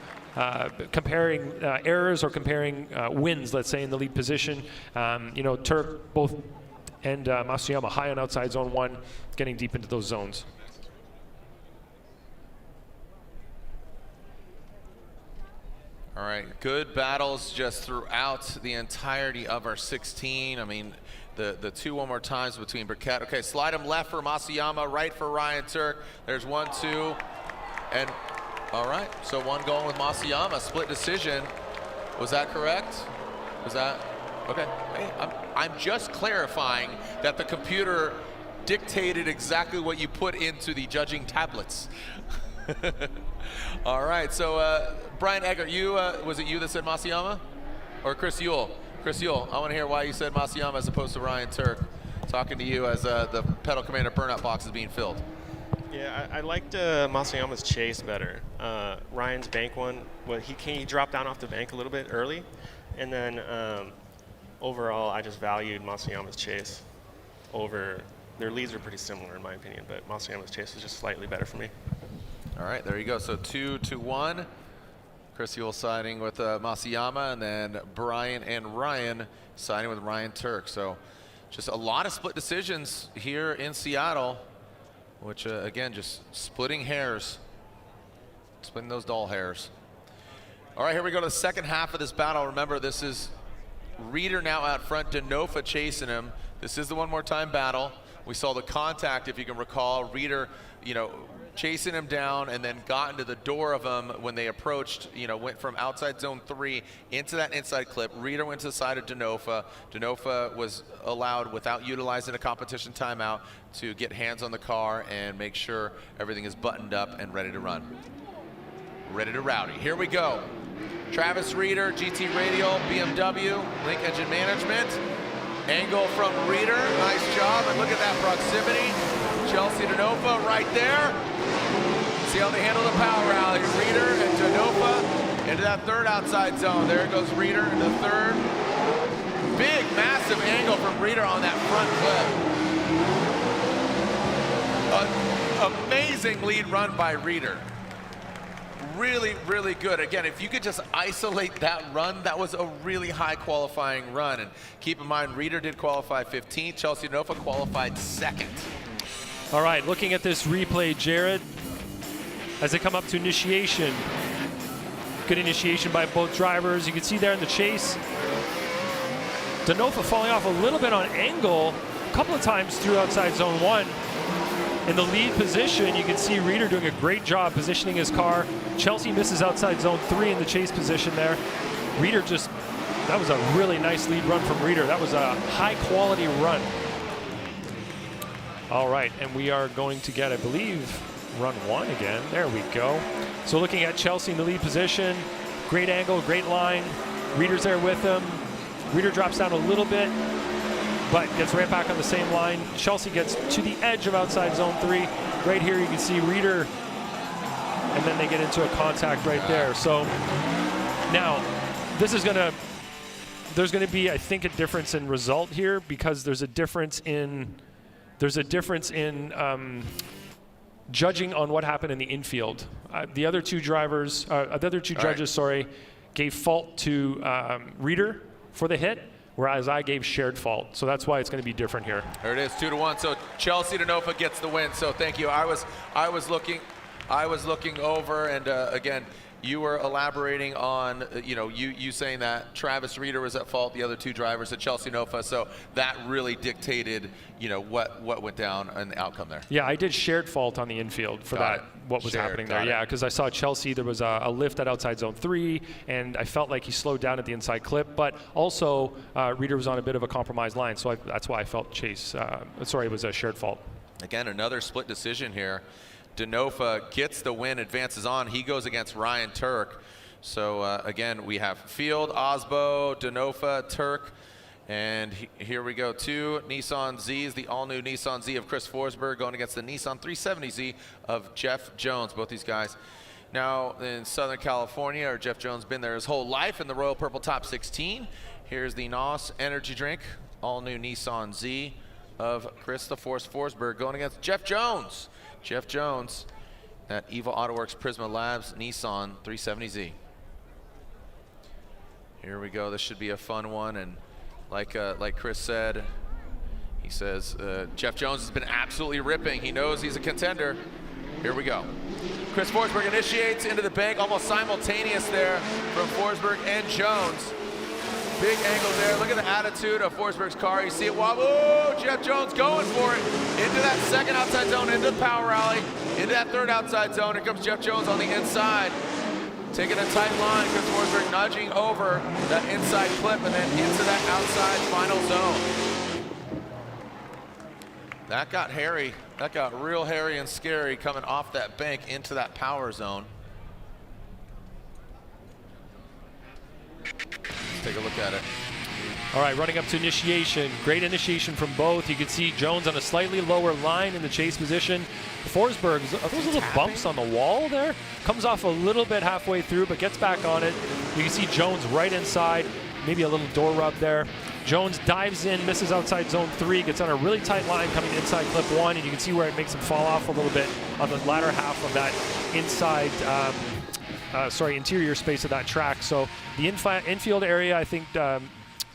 comparing errors or comparing wins, let's say, in the lead position, you know, Tuerck both and Masuyama high on outside zone 1, getting deep into those zones. All right, good battles just throughout the entirety of our 16. I mean, the 2 one more times between Burkett. Okay, slide him left for Masuyama, right for Ryan Tuerck. There's 1, 2, and all right, so 1 going with Masuyama, split decision. Was that correct? Was that, okay. Hey, I'm just clarifying that the computer dictated exactly what you put into the judging tablets. All right, so Brian Eggert, was it you that said Masuyama? Or Chris Yule? Chris Yule, I want to hear why you said Masuyama as opposed to Ryan Tuerck. Talking to you as the pedal commander burnout box is being filled. Yeah, I liked Masuyama's chase better. Ryan's bank one, he dropped down off the bank a little bit early, and then overall I just valued Masuyama's chase over. Their leads are pretty similar in my opinion, but Masuyama's chase was just slightly better for me. All right, there you go. So 2-1. Chris Yule siding with Masuyama, and then Brian and Ryan siding with Ryan Tuerck. So just a lot of split decisions here in Seattle, which again, just splitting hairs, splitting those doll hairs. All right, here we go to the second half of this battle. Remember, this is Reeder now out front, Denofa chasing him. This is the one more time battle. We saw the contact, if you can recall. Reeder, you know, chasing him down and then got into the door of him when they approached, you know, went from outside zone 3 into that inside clip. Reeder went to the side of Denofa. Denofa was allowed, without utilizing a competition timeout, to get hands on the car and make sure everything is buttoned up and ready to run. Ready to rowdy. Here we go. Travis Reeder, GT Radial, BMW, Link Engine Management. Angle from Reeder, nice job, and look at that proximity. Chelsea Denofa right there. See how they handle the power rally. Reeder and Denofa into that 3rd outside zone. There goes Reeder into 3rd. Big, massive angle from Reeder on that front clip. An amazing lead run by Reeder. Really, really good. Again, if you could just isolate that run, that was a really high qualifying run. And keep in mind, Reeder did qualify 15th. Chelsea Denofa qualified 2nd. All right, looking at this replay, Jared, as they come up to initiation. Good initiation by both drivers. You can see there in the chase, Denofa falling off a little bit on angle a couple of times through outside zone 1. In the lead position, you can see Reeder doing a great job positioning his car. Chelsea misses outside zone 3 in the chase position there. Reeder just, that was a really nice lead run from Reeder. That was a high quality run. All right, and we are going to get, I believe, run 1 again. There we go. So looking at Chelsea in the lead position, great angle, great line. Reeder's there with him. Reeder drops down a little bit, but gets right back on the same line. Chelsea gets to the edge of outside zone 3. Right here you can see Reeder, and then they get into a contact right there. So now this is there's gonna be, I think, a difference in result here, because there's a difference in judging on what happened in the infield. The other two drivers, judges, sorry, gave fault to Reeder for the hit, whereas I gave shared fault. So that's why it's going to be different here. There it is, 2-1. So Chelsea Denofa gets the win. So thank you. I was looking over, and again, you were elaborating on, you saying that Travis Reeder was at fault, the other two drivers at Chelsea Denofa. So that really dictated, what went down and the outcome there. Yeah, I did shared fault on the infield for what was happening there. Yeah, because I saw Chelsea, there was a lift at outside zone 3, and I felt like he slowed down at the inside clip, but also Reeder was on a bit of a compromised line, so that's why I felt it was a shared fault. Again, another split decision here. Denofa gets the win, advances on. He goes against Ryan Tuerck. So again, we have Field, Aasbo, Denofa, Tuerck, and here we go. 2 Nissan Zs, the all-new Nissan Z of Chris Forsberg going against the Nissan 370Z of Jeff Jones. Both these guys now in Southern California, or Jeff Jones been there his whole life in the Royal Purple Top 16. Here's the NOS energy drink, all-new Nissan Z of Chris the Force Forsberg going against Jeff Jones. Jeff Jones at Evil AutoWorks Prisma Labs Nissan 370Z. Here we go. This should be a fun one, and like Chris said, he says Jeff Jones has been absolutely ripping. He knows he's a contender. Here we go. Chris Forsberg initiates into the bank, almost simultaneous there from Forsberg and Jones. Big angle there. Look at the attitude of Forsberg's car. You see it wobble. Oh, Jeff Jones going for it. Into that second outside zone, into the power rally, into that third outside zone. Here comes Jeff Jones on the inside. Taking a tight line. Chris Forsberg nudging over that inside clip and then into that outside final zone. That got hairy. That got real hairy and scary coming off that bank into that power zone. Take a look at it. All right, running up to initiation. Great initiation from both. You can see Jones on a slightly lower line in the chase position. Forsberg, are those little bumps on the wall there? Comes off a little bit halfway through, but gets back on it. You can see Jones right inside, maybe a little door rub there. Jones dives in, misses outside zone 3, gets on a really tight line coming inside clip 1, and you can see where it makes him fall off a little bit on the latter half of that inside interior space of that track. So the infield area, I think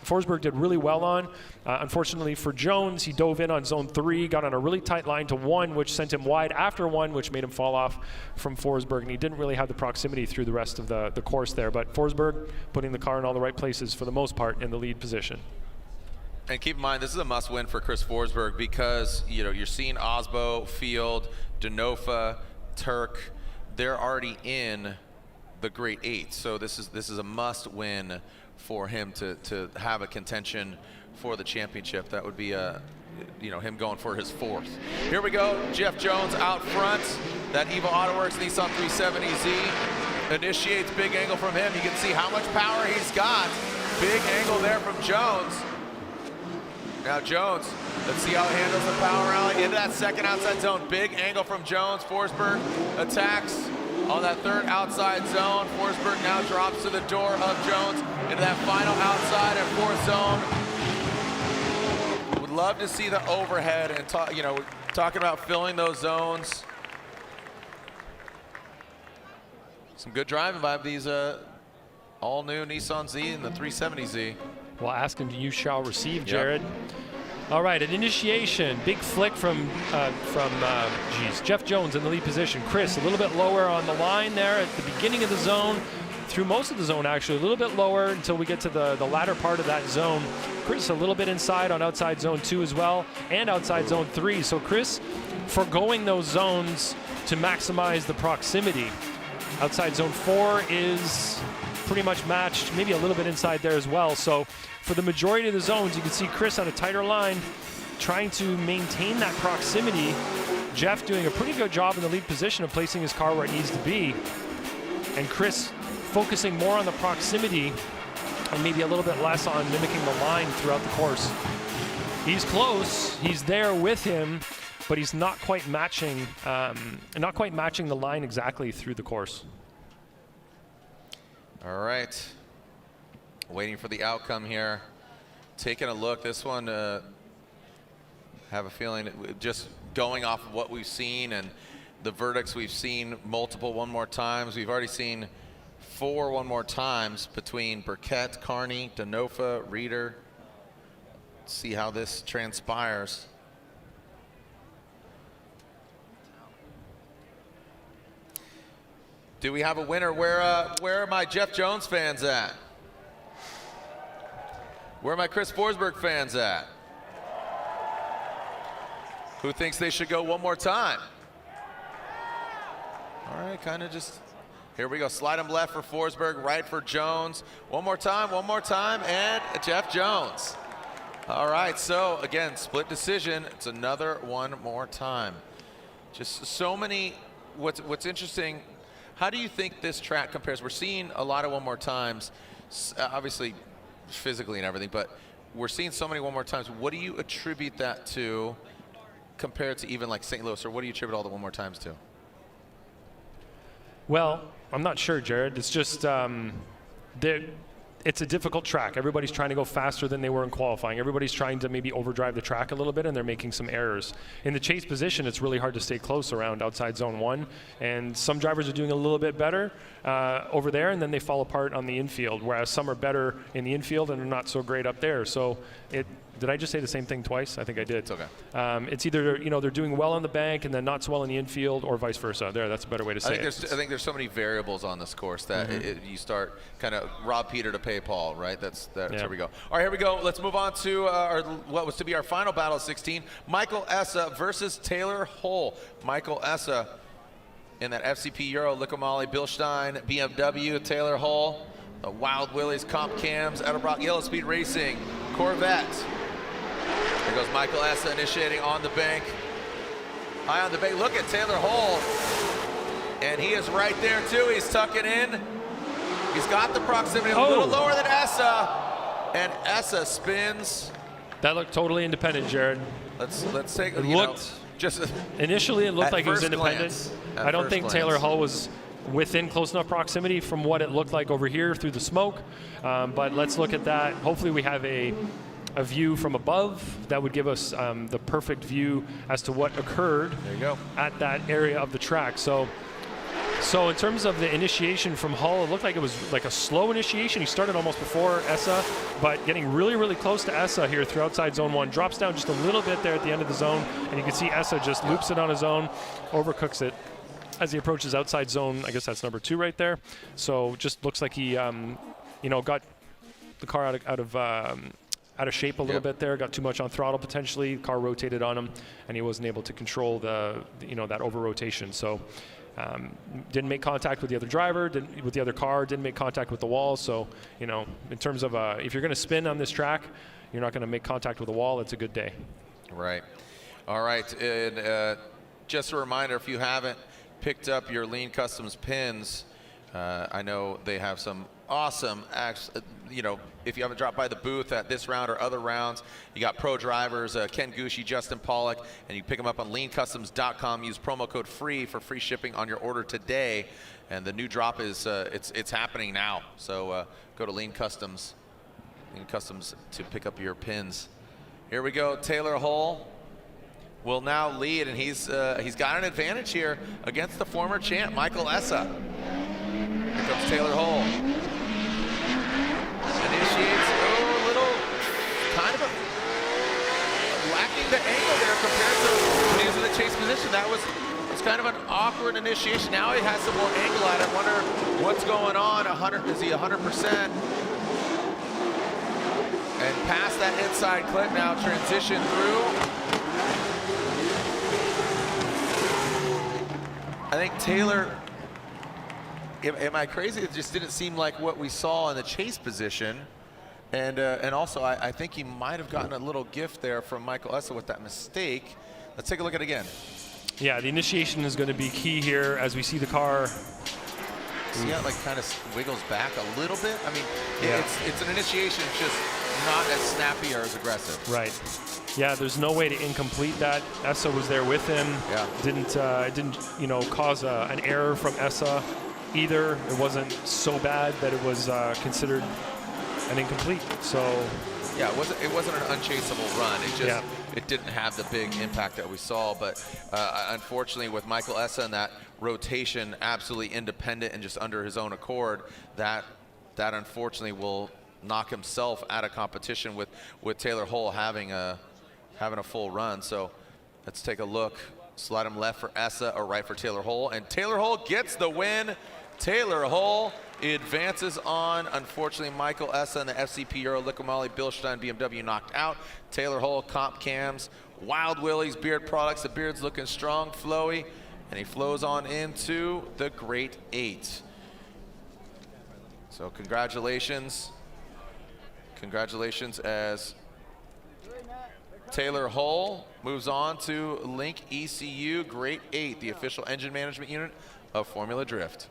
Forsberg did really well on. Unfortunately for Jones, he dove in on zone 3, got on a really tight line to 1, which sent him wide after 1, which made him fall off from Forsberg, and he didn't really have the proximity through the rest of the course there. But Forsberg putting the car in all the right places for the most part in the lead position. And keep in mind, this is a must-win for Chris Forsberg because you're seeing Aasbo, Field, Denofa, Tuerck. They're already in the Great 8, so this is a must-win for him to have a contention for the championship. That would be him going for his 4th. Here we go, Jeff Jones out front. That Evil AutoWorks Nissan 370Z initiates big angle from him. You can see how much power he's got. Big angle there from Jones. Now Jones, let's see how he handles the power rally into that second outside zone. Big angle from Jones. Forsberg attacks on that third outside zone. Forsberg now drops to the door of Jones into that final outside and 4th zone. Would love to see the overhead and talking about filling those zones. Some good driving by these all new Nissan Z and the 370Z. Well, ask him, you shall receive, Jared. Yep. All right, an initiation, big flick from Jeff Jones in the lead position. Chris a little bit lower on the line there at the beginning of the zone, through most of the zone actually, a little bit lower until we get to the latter part of that zone. Chris a little bit inside on outside zone 2 as well, and outside zone 3. So Chris foregoing those zones to maximize the proximity. Outside zone 4 is pretty much matched, maybe a little bit inside there as well. So for the majority of the zones, you can see Chris on a tighter line trying to maintain that proximity. Jeff doing a pretty good job in the lead position of placing his car where it needs to be. And Chris focusing more on the proximity and maybe a little bit less on mimicking the line throughout the course. He's close, he's there with him, but he's not quite matching the line exactly through the course. All right, waiting for the outcome here. Taking a look, this one, have a feeling, just going off of what we've seen and the verdicts we've seen one more times. We've already seen 4 one more times between Burkett, Kearney, Denofa, Reeder. Let's see how this transpires. Do we have a winner? Where are my Jeff Jones fans at? Where are my Chris Forsberg fans at? Who thinks they should go one more time? All right, kind of just, here we go. Slide them left for Forsberg, right for Jones. One more time, and Jeff Jones. All right, so again, split decision. It's another one more time. Just so many, what's interesting, how do you think this track compares? We're seeing a lot of one more times, obviously physically and everything, but we're seeing so many one more times. What do you attribute that to compared to even like St. Louis, or what do you attribute all the one more times to? Well, I'm not sure, Jared. It's just it's a difficult track. Everybody's trying to go faster than they were in qualifying. Everybody's trying to maybe overdrive the track a little bit, and they're making some errors. In the chase position, it's really hard to stay close around outside zone 1, and some drivers are doing a little bit better over there, and then they fall apart on the infield, whereas some are better in the infield and are not so great up there. So did I just say the same thing twice? I think I did. It's okay. It's either, they're doing well on the bank and then not so well in the infield, or vice versa. That's a better way to say it. I think there's so many variables on this course that you start kind of rob Peter to pay Paul, right? That's Here we go. All right, here we go. Let's move on to what was to be our final battle of 16. Michael Essa versus Taylor Hull. Michael Essa in that FCP Euro, Licomali, Bilstein, BMW, Taylor Hull, the Wild Willies, Comp Cams, Edelbrock, Yellow Speed Racing, Corvette. There goes Michael Essa initiating on the bank. High on the bank. Look at Taylor Hull. And he is right there too. He's tucking in. He's got the proximity a little lower than Essa. And Essa spins. That looked totally independent, Jared. Let's take a look. Initially, it looked like it was independent. I don't think Taylor Hull was within close enough proximity from what it looked like over here through the smoke. But let's look at that. Hopefully we have a view from above that would give us the perfect view as to what occurred at that area of the track. So in terms of the initiation from Hull, it looked like it was like a slow initiation. He started almost before Essa, but getting really, really close to Essa here through outside zone 1. Drops down just a little bit there at the end of the zone, and you can see Essa just loops it on his own, overcooks it as he approaches outside zone. I guess that's number 2 right there. So just looks like he, got the car out of shape a little bit there, got too much on throttle potentially. The car rotated on him, and he wasn't able to control that over rotation. So didn't make contact with the other driver, with the other car, didn't make contact with the wall. So, in terms of if you're going to spin on this track, you're not going to make contact with the wall. It's a good day. Right. All right. And just a reminder, if you haven't picked up your Lean Customs pins, I know they have some awesome acts. If you haven't dropped by the booth at this round or other rounds, you got pro drivers, Ken Gushi, Justin Pawlak, and you pick them up on leancustoms.com. Use promo code FREE for free shipping on your order today. And the new drop is it's happening now. So go to Lean Customs to pick up your pins. Here we go. Taylor Hull will now lead, and he's got an advantage here against the former champ, Michael Essa. Here comes Taylor Hull. Initiates a little, kind of lacking the angle there compared to when he was in the chase position. That was kind of an awkward initiation. Now he has some more angle at it. I wonder what's going on. Is he 100%? And past that inside clip now, transition through. I think Taylor, am I crazy? It just didn't seem like what we saw in the chase position. And also, I think he might have gotten a little gift there from Michael Essa with that mistake. Let's take a look at it again. Yeah, the initiation is going to be key here as we see the car. See how it like kind of wiggles back a little bit? I mean, it's an initiation, it's just not as snappy or as aggressive. Right. Yeah, there's no way to incomplete that. Essa was there with him. Yeah. It didn't cause an error from Essa either. It wasn't so bad that it was considered an incomplete. So yeah, it wasn't an unchaseable run. It just it didn't have the big impact that we saw. But unfortunately, with Michael Essa and that rotation, absolutely independent and just under his own accord, that unfortunately will knock himself out of competition with Taylor Hull having a full run. So let's take a look. Slide him left for Essa or right for Taylor Hull, and Taylor Hull gets the win. Taylor Hull advances on. Unfortunately, Michael Essa and the FCP Euro Liquimali Bilstein BMW knocked out. Taylor Hull, comp cams, Wild Willie's beard products. The beard's looking strong, flowy, and he flows on into the Great 8. So congratulations. Congratulations as Taylor Hull moves on to Link ECU Great 8, the official engine management unit of Formula Drift.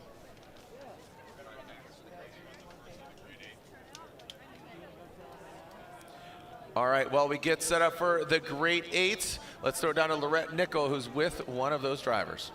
All right, well, we get set up for the Great 8. Let's throw it down to Lorette Nickel, who's with one of those drivers.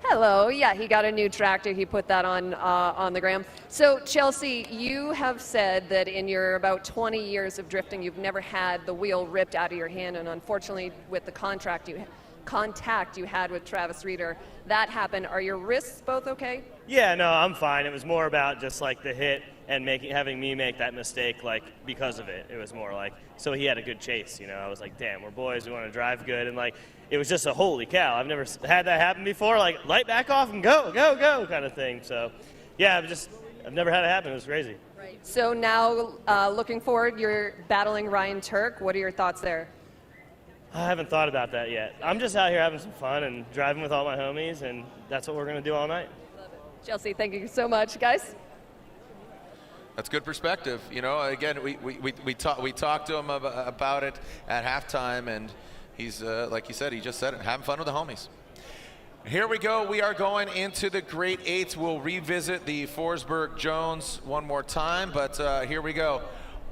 Hello. Yeah, he got a new tractor. He put that on the gram. So, Chelsea, you have said that in your about 20 years of drifting, you've never had the wheel ripped out of your hand, and unfortunately, with the contact you had with Travis Reeder, that happened. Are your wrists both okay? Yeah, no, I'm fine. It was more about just like the hit and having me make that mistake, like because of it. It was more like, so he had a good chase, you know. I was like, damn, we're boys, we want to drive good, and like, it was just a holy cow. I've never had that happen before, like light back off and go, go, go kind of thing. So, yeah, I've never had it happen. It was crazy. Right. So now, looking forward, you're battling Ryan Tuerck. What are your thoughts there? I haven't thought about that yet. I'm just out here having some fun and driving with all my homies, and that's what we're going to do all night. Chelsea, thank you so much, guys. That's good perspective. You know, again, we talked to him about it at halftime, and he's like he said, he just said it, having fun with the homies. Here we go. We are going into the Great 8. We'll revisit the Forsberg Jones one more time, but here we go.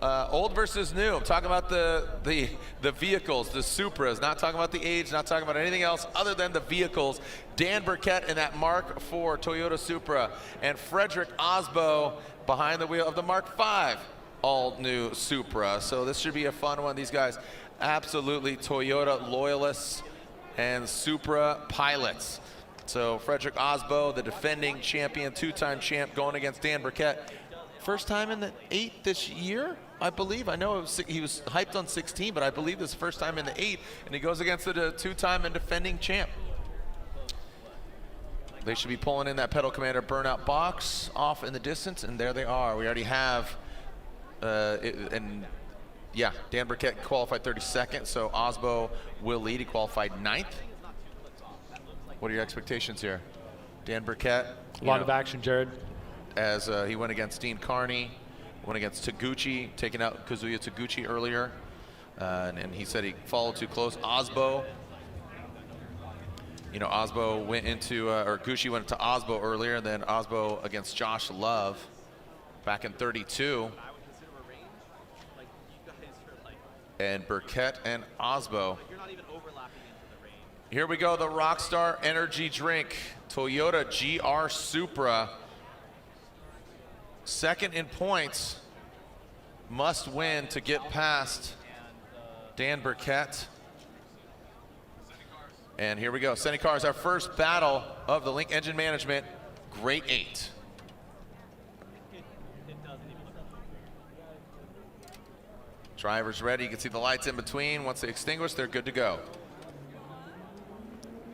Old versus new. I'm talking about the vehicles, the Supras, not talking about the age, not talking about anything else other than the vehicles. Dan Burkett in that Mark IV Toyota Supra, and Frederick Aasbo behind the wheel of the Mark V all-new Supra. So this should be a fun one. These guys absolutely Toyota loyalists and Supra pilots. So Frederick Aasbo, the defending champion, two-time champ, going against Dan Burkett. First time in the 8 this year, I believe. I know he was hyped on 16, but I believe this is the first time in the 8, and he goes against the two-time and defending champ. They should be pulling in that Pedal Commander burnout box off in the distance, and there they are. We already have, Dan Burkett qualified 32nd, so Aasbo will lead. He qualified 9th. What are your expectations here? Dan Burkett. A lot of action, Jared. As he went against Dean Kearney, went against Taguchi, taking out Kazuya Taguchi earlier, and he said he followed too close. Aasbo, you know, Aasbo went into, or Gushi went to Aasbo earlier, and then Aasbo against Josh Love back in 32. And Burkett and Aasbo. Here we go, the Rockstar Energy Drink, Toyota GR Supra. Second in points, must win to get past Dan Burkett. And here we go, Senny Cars, our first battle of the Link Engine Management Great 8. Drivers ready, you can see the lights in between. Once they extinguish, they're good to go.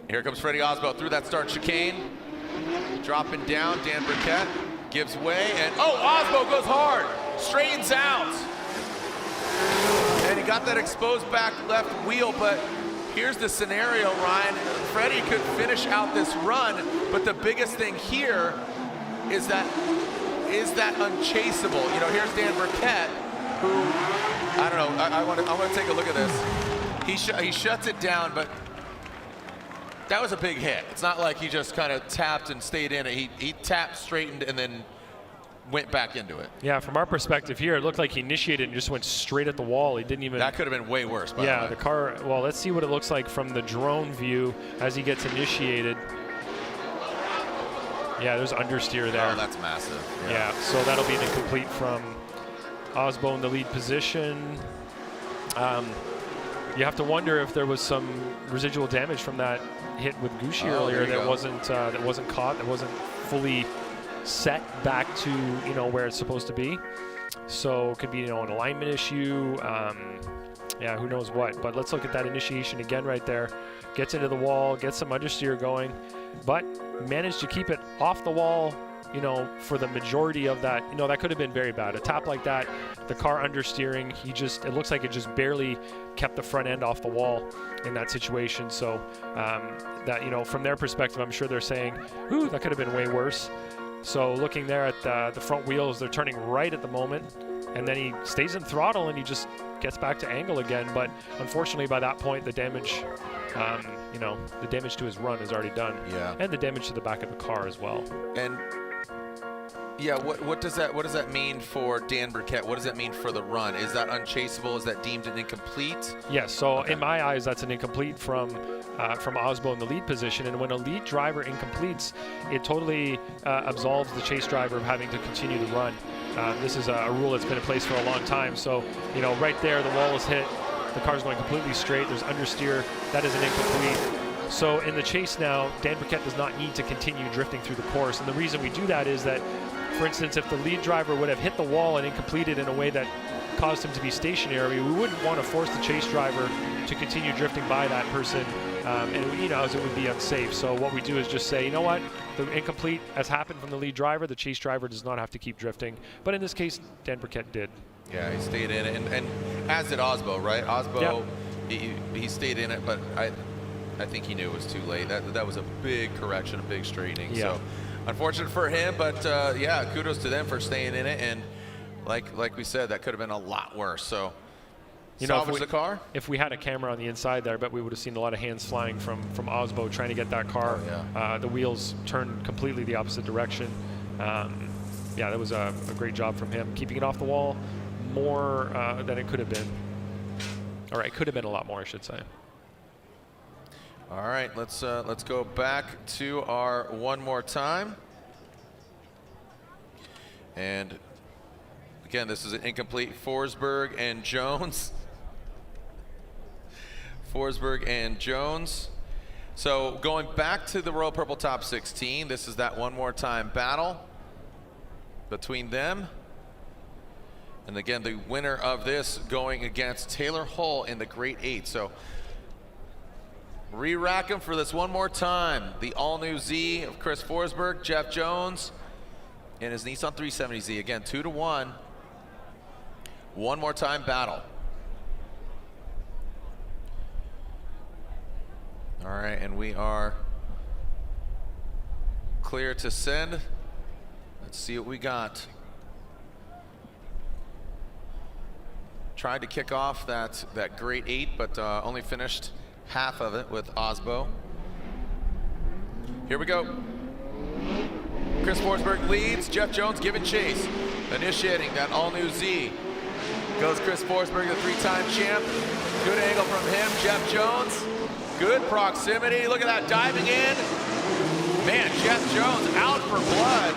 Here comes Freddie Aasbo through that start chicane. Dropping down, Dan Burkett gives way, and Aasbo goes hard, straightens out. And he got that exposed back left wheel, but here's the scenario, Ryan. Freddie could finish out this run, but the biggest thing here is that unchaseable? You know, here's Dan Burkett, who, I don't know, I want to take a look at this. He shuts it down, but that was a big hit. It's not like he just kind of tapped and stayed in it. He tapped, straightened, and then went back into it. Yeah, from our perspective here, it looked like he initiated and just went straight at the wall. He didn't even... That could have been way worse, by the way. The car... Well, let's see what it looks like from the drone view as he gets initiated. Yeah, there's understeer there. Oh, that's massive. Yeah, so that'll be an incomplete from Aasbo in the lead position. you have to wonder if there was some residual damage from that hit with Gushi earlier that wasn't caught, that wasn't fully set back to where it's supposed to be. So it could be an alignment issue. Yeah, who knows what. But let's look at that initiation again right there. Gets into the wall, gets some understeer going, but managed to keep it off the wall, for the majority of that. That could have been very bad. A tap like that, the car understeering, it looks like it just barely kept the front end off the wall in that situation. So that, from their perspective, I'm sure they're saying, ooh, that could have been way worse. So looking there at the front wheels, they're turning right at the moment, and then he stays in throttle and he just gets back to angle again. But unfortunately, by that point, the damage, the damage to his run is already done. Yeah. And the damage to the back of the car as well. And yeah, what does that mean for Dan Burkett? What does that mean for the run? Is that unchaseable? Is that deemed an incomplete? Yes. So in my eyes, that's an incomplete from Aasbo in the lead position. And when a lead driver incompletes, it totally absolves the chase driver of having to continue the run. This is a rule that's been in place for a long time. So right there, the wall is hit. The car's going completely straight. There's understeer. That is an incomplete. So in the chase now, Dan Burkett does not need to continue drifting through the course. And the reason we do that is that, for instance, if the lead driver would have hit the wall and incompleted in a way that caused him to be stationary, we wouldn't want to force the chase driver to continue drifting by that person, and as it would be unsafe. So what we do is just say, you know what, the incomplete has happened from the lead driver. The chase driver does not have to keep drifting. But in this case, Dan Burkett did. Yeah, he stayed in it, and as did Aasbo, right? Aasbo, he stayed in it, but I think he knew it was too late. That was a big correction, a big straightening. Yeah. So unfortunate for him, but yeah, kudos to them for staying in it. And like we said, that could have been a lot worse. So salvage the car. If we had a camera on the inside there, I bet we would have seen a lot of hands flying from Aasbo trying to get that car. The wheels turned completely the opposite direction. Yeah, that was a great job from him, keeping it off the wall more than it could have been. Or it could have been a lot more, I should say. All right, let's go back to our one more time. And again, this is an incomplete. Forsberg and Jones. Forsberg and Jones. So going back to the Royal Purple Top 16, this is that one more time battle between them. And again, the winner of this going against Taylor Hull in the Great 8. So re-rack him for this one more time. The all-new Z of Chris Forsberg, Jeff Jones, and his Nissan 370Z. Again, 2-1. One more time battle. All right, and we are clear to send. Let's see what we got. Tried to kick off that Great 8, but only finished half of it with Aasbo. Here we go. Chris Forsberg leads, Jeff Jones giving chase. Initiating that all-new Z. Goes Chris Forsberg, the three-time champ. Good angle from him, Jeff Jones. Good proximity, look at that, diving in. Man, Jeff Jones out for blood.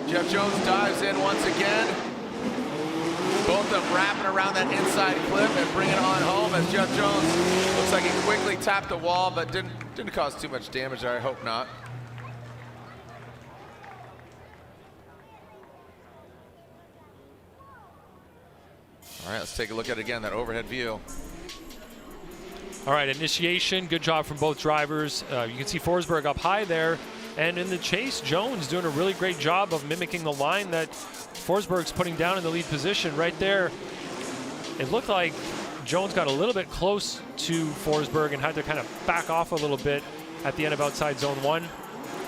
Jeff Jones dives in once again. Both of them wrapping around that inside clip and bringing it on home as Jeff Jones looks like he quickly tapped the wall, but didn't cause too much damage there, I hope not. All right, let's take a look at it again, that overhead view. All right, initiation, good job from both drivers. You can see Forsberg up high there. And in the chase, Jones doing a really great job of mimicking the line that Forsberg's putting down in the lead position right there. It looked like Jones got a little bit close to Forsberg and had to kind of back off a little bit at the end of outside zone 1.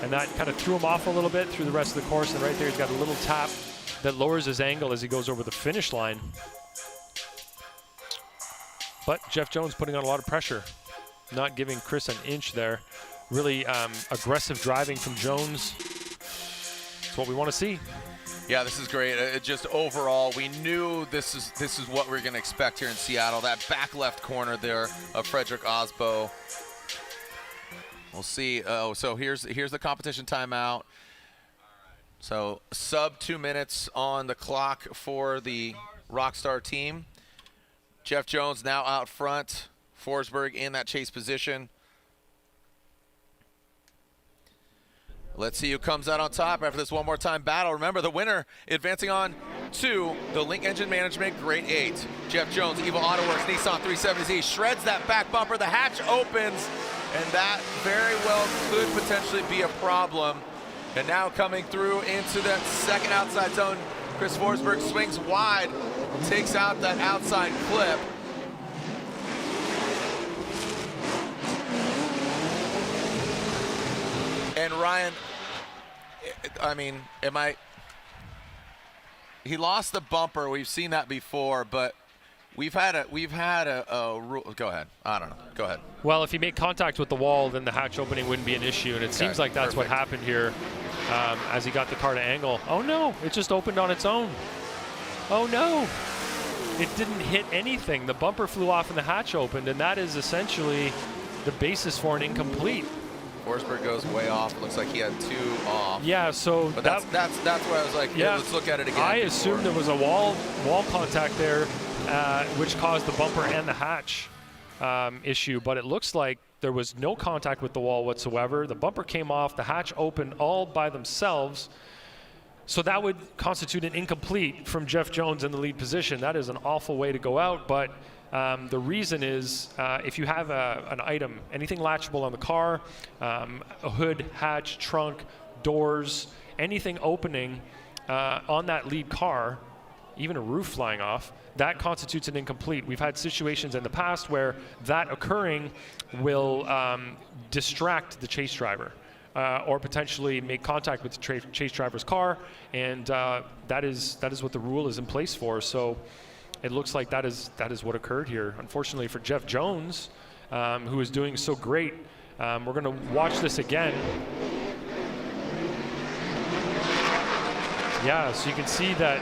And that kind of threw him off a little bit through the rest of the course. And right there, he's got a little tap that lowers his angle as he goes over the finish line. But Jeff Jones putting on a lot of pressure, not giving Chris an inch there. Really aggressive driving from Jones. That's what we want to see. Yeah, this is great. Just overall, we knew this is what we're going to expect here in Seattle. That back left corner there of Frederick Aasbo. We'll see. Oh, so here's the competition timeout. So sub 2 minutes on the clock for the Rockstar team. Jeff Jones now out front. Forsberg in that chase position. Let's see who comes out on top after this one more time battle. Remember, the winner advancing on to the Link Engine Management Grade 8. Jeff Jones, Evo AutoWorks, Nissan 370Z, shreds that back bumper. The hatch opens, and that very well could potentially be a problem. And now coming through into that second outside zone, Chris Forsberg swings wide, takes out that outside clip. And Ryan, I mean, he lost the bumper. We've seen that before, but we've had a rule. Go ahead. I don't know. Go ahead. Well, if he made contact with the wall, then the hatch opening wouldn't be an issue, and it seems like that's what happened here as he got the car to angle. Oh no, it just opened on its own. Oh no, it didn't hit anything. The bumper flew off and the hatch opened, and that is essentially the basis for an incomplete. Forsberg goes way off. It looks like he had 2 off. Yeah, so but that's where I was like, yeah, let's look at it again. I assumed there was a wall contact there, which caused the bumper and the hatch issue. But it looks like there was no contact with the wall whatsoever. The bumper came off. The hatch opened all by themselves. So that would constitute an incomplete from Jeff Jones in the lead position. That is an awful way to go out, but the reason is if you have an item, anything latchable on the car, a hood, hatch, trunk, doors, anything opening on that lead car, even a roof flying off, that constitutes an incomplete. We've had situations in the past where that occurring will distract the chase driver. Or potentially make contact with the chase driver's car, and that is what the rule is in place for. So it looks like that is what occurred here. Unfortunately for Jeff Jones, who is doing so great, we're going to watch this again. Yeah, so you can see that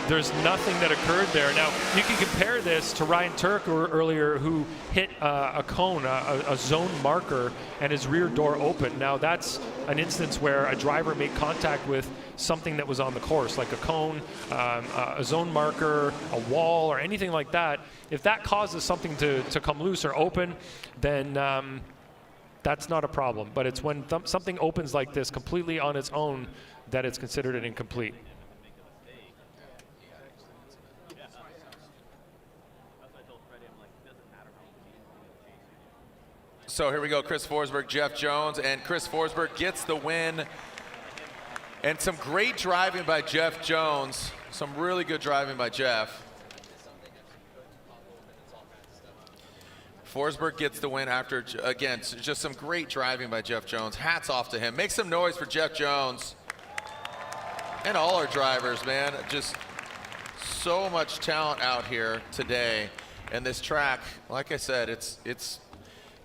there's nothing that occurred there. Now, you can compare this to Ryan Tuerck earlier, who hit a cone, a zone marker, and his rear door opened. Now, that's an instance where a driver made contact with something that was on the course, like a cone, a zone marker, a wall, or anything like that. If that causes something to come loose or open, then that's not a problem. But it's when something opens like this completely on its own that it's considered an incomplete. So here we go, Chris Forsberg, Jeff Jones, and Chris Forsberg gets the win. And some great driving by Jeff Jones. Some really good driving by Jeff. Forsberg gets the win after, again, just some great driving by Jeff Jones. Hats off to him. Make some noise for Jeff Jones. And all our drivers, man. Just so much talent out here today. And this track, like I said, it's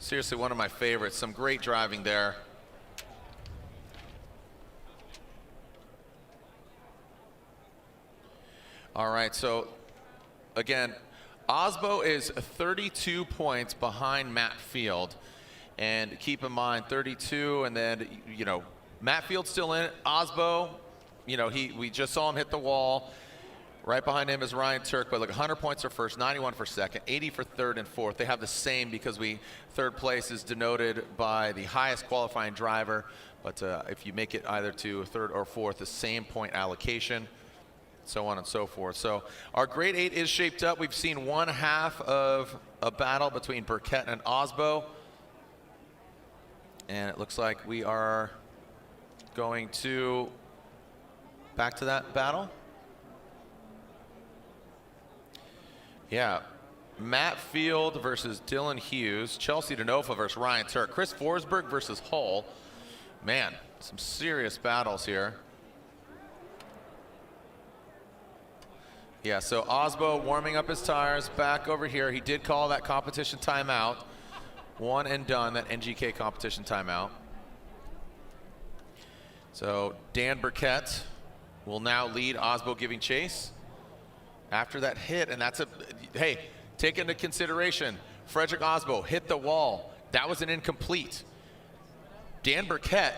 seriously one of my favorites. Some great driving there. All right, so again, Aasbo is 32 points behind Matt Field. And keep in mind, 32, and then, you know, Matt Field's still in it. Aasbo, you know, we just saw him hit the wall. Right behind him is Ryan Tuerck, but like 100 points for first, 91 for second, 80 for third and fourth. They have the same because third place is denoted by the highest qualifying driver. But if you make it either to third or fourth, the same point allocation, so on and so forth. So our grade 8 is shaped up. We've seen one half of a battle between Burkett and Aasbo. And it looks like we are going to back to that battle. Yeah, Matt Field versus Dylan Hughes, Chelsea Denofa versus Ryan Tuerck, Chris Forsberg versus Hull. Man, some serious battles here. Yeah, so Aasbo warming up his tires back over here. He did call that competition timeout. One and done, that NGK competition timeout. So Dan Burkett will now lead Aasbo giving chase. After that hit, and that's hey, take into consideration, Frederick Aasbo hit the wall. That was an incomplete. Dan Burkett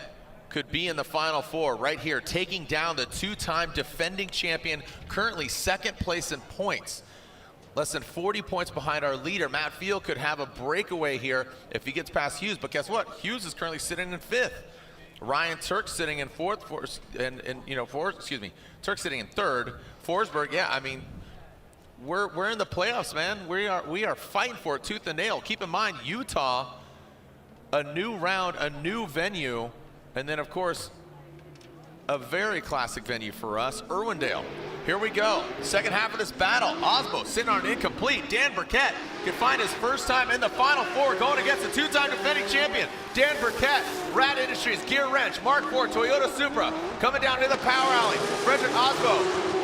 could be in the Final Four right here, taking down the two-time defending champion, currently second place in points. less than 40 points behind our leader. Matt Field could have a breakaway here if he gets past Hughes, but guess what? Hughes is currently sitting in 5th. Ryan Tuerck sitting in 4th, Tuerck sitting in 3rd. Forsberg, yeah, I mean, we're in the playoffs, man. We are fighting for it tooth and nail. Keep in mind, Utah, a new round, a new venue, and then of course, a very classic venue for us, Irwindale. Here we go, second half of this battle. Aasbo sitting on an incomplete. Dan Burkett can find his first time in the Final Four going against the 2-time defending champion. Dan Burkett, Rad Industries, Gear Wrench, Mark IV, Toyota Supra, coming down to the power alley. Frederick Aasbo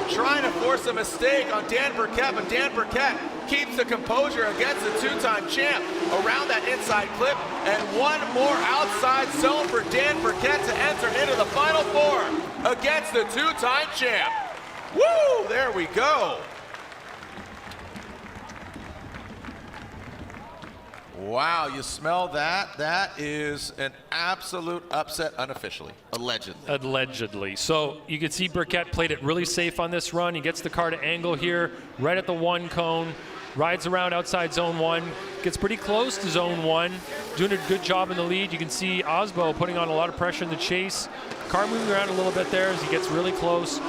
trying to force a mistake on Dan Burkett, but Dan Burkett keeps the composure against the 2-time champ around that inside clip, and one more outside zone for Dan Burkett to enter into the Final Four against the 2-time champ. Woo! There we go. Wow, you smell that? That is an absolute upset unofficially, allegedly. Allegedly. So you can see Burkett played it really safe on this run. He gets the car to angle here, right at the 1 cone, rides around outside zone 1, gets pretty close to zone 1, doing a good job in the lead. You can see Aasbo putting on a lot of pressure in the chase. Car moving around a little bit there as he gets really close.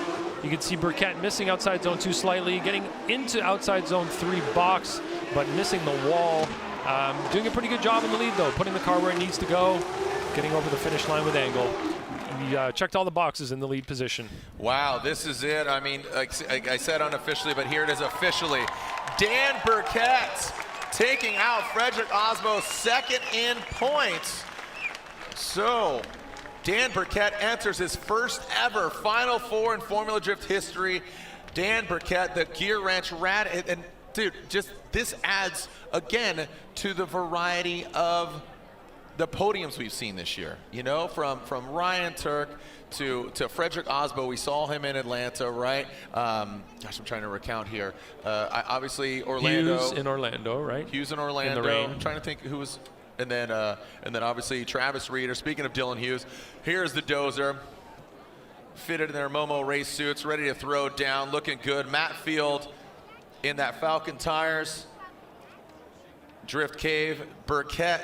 You can see Burkett missing outside zone 2 slightly, getting into outside zone 3 box, but missing the wall. Doing a pretty good job in the lead though, putting the car where it needs to go, getting over the finish line with angle. He checked all the boxes in the lead position. Wow, this is it. I mean, like I said unofficially, but here it is officially. Dan Burkett taking out Frederick Aasbo, second in points. So Dan Burkett enters his first ever Final Four in Formula Drift history. Dan Burkett, the Gear Wrench Rad, and dude, just this adds again to the variety of the podiums we've seen this year. You know, from Ryan Tuerck to Frederick Aasbo. We saw him in Atlanta, right? Gosh, I'm trying to recount here. Obviously Orlando. Hughes in Orlando, right? Hughes in Orlando. In the rain. I'm trying to think who was, and then obviously Travis Reeder. Speaking of Dylan Hughes, here's the dozer. Fitted in their Momo race suits, ready to throw down, looking good. Matt Field in that Falcon tires. Drift Cave. Burkett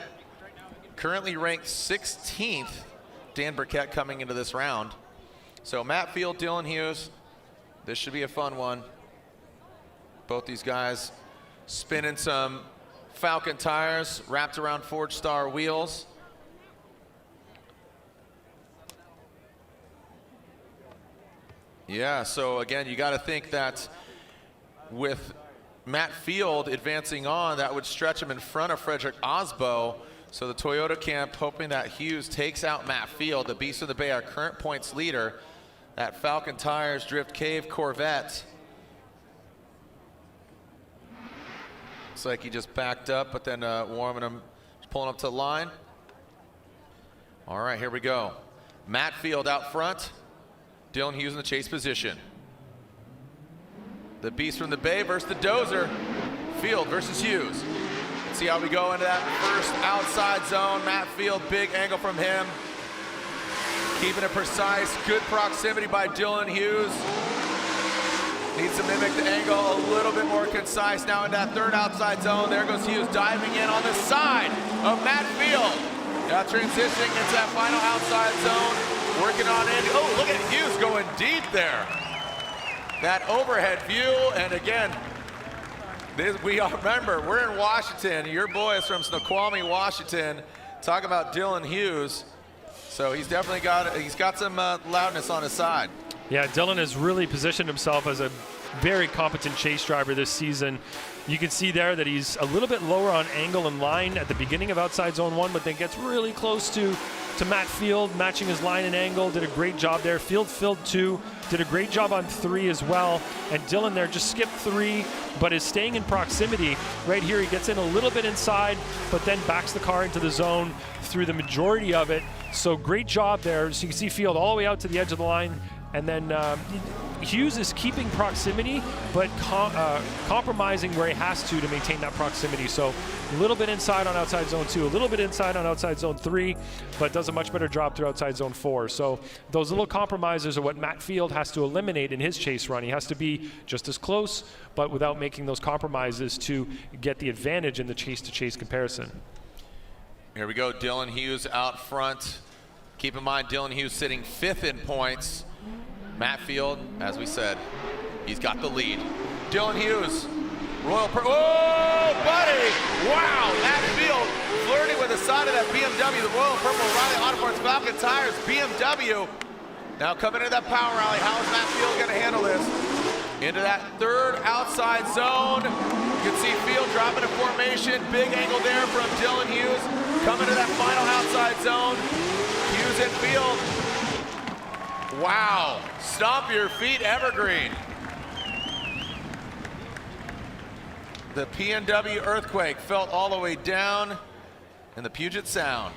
currently ranked 16th. Dan Burkett coming into this round. So Matt Field, Dylan Hughes. This should be a fun one. Both these guys spinning some Falcon tires wrapped around Forge Star wheels. Yeah, so again, you got to think that with Matt Field advancing on, that would stretch him in front of Frederick Aasbo. So the Toyota camp hoping that Hughes takes out Matt Field, the Beast of the Bay, our current points leader. That Falcon Tires Drift Cave Corvette. Looks like he just backed up, but then warming him, pulling up to the line. All right, here we go. Matt Field out front. Dylan Hughes in the chase position. The Beast from the Bay versus the Dozer. Field versus Hughes. Let's see how we go into that first outside zone. Matt Field, big angle from him. Keeping it precise, good proximity by Dylan Hughes. Needs to mimic the angle a little bit more concise now in that third outside zone. There goes Hughes diving in on the side of Matt Field. Now transitioning into that final outside zone. Working on it. Oh, look at Hughes going deep there. That overhead view, and again, we all remember, we're in Washington. Your boy is from Snoqualmie, Washington. Talk about Dylan Hughes. So he's definitely got some loudness on his side. Yeah, Dylan has really positioned himself as a very competent chase driver this season. You can see there that he's a little bit lower on angle and line at the beginning of outside zone 1, but then gets really close to Matt Field, matching his line and angle. Did a great job there. Field filled 2, did a great job on 3 as well. And Dylan there just skipped 3, but is staying in proximity. Right here, he gets in a little bit inside, but then backs the car into the zone through the majority of it. So great job there. So you can see Field all the way out to the edge of the line. And then Hughes is keeping proximity, but compromising where he has to maintain that proximity. So a little bit inside on outside zone 2, a little bit inside on outside zone 3, but does a much better job through outside zone 4. So those little compromises are what Matt Field has to eliminate in his chase run. He has to be just as close, but without making those compromises to get the advantage in the chase-to-chase comparison. Here we go, Dylan Hughes out front. Keep in mind, Dylan Hughes sitting 5th in points. Matt Field, as we said, he's got the lead. Dylan Hughes, Royal oh, buddy! Wow, Matt Field flirting with the side of that BMW, the Royal Purple Riley Autosports Falcon Tires BMW. Now coming into that power rally, how is Matt Field going to handle this? Into that 3rd outside zone. You can see Field dropping a formation. Big angle there from Dylan Hughes. Coming to that final outside zone. Hughes and Field. Wow, stomp your feet evergreen. The PNW earthquake felt all the way down in the Puget Sound.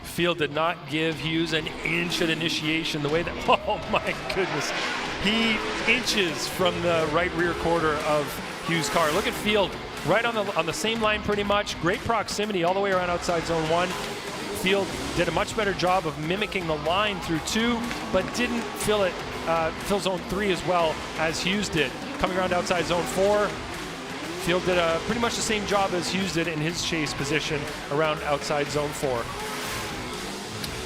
Field did not give Hughes an inch at initiation the way that, oh my goodness. He inches from the right rear quarter of Hughes' car. Look at Field, right on the same line pretty much. Great proximity all the way around outside zone 1. Field did a much better job of mimicking the line through 2, but didn't fill zone 3 as well as Hughes did. Coming around outside zone 4, Field did pretty much the same job as Hughes did in his chase position around outside zone 4.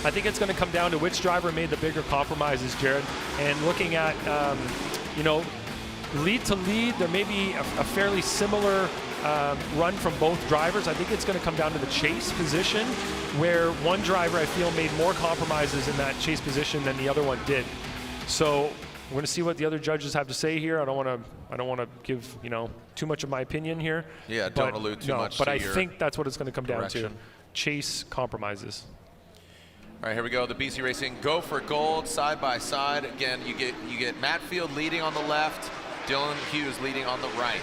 I think it's going to come down to which driver made the bigger compromises, Jared. And looking at, you know, lead to lead, there may be a fairly similar run from both drivers. I think it's going to come down to the chase position, where one driver I feel made more compromises in that chase position than the other one did. So we're going to see what the other judges have to say here. I don't want to give, you know, too much of my opinion here. Yeah, don't allude too much. But to I your think that's what it's going to come down to. correction. Chase compromises. All right, here we go. The BC Racing go for gold side by side. Again, you get Matt Field leading on the left, Dylan Hughes leading on the right.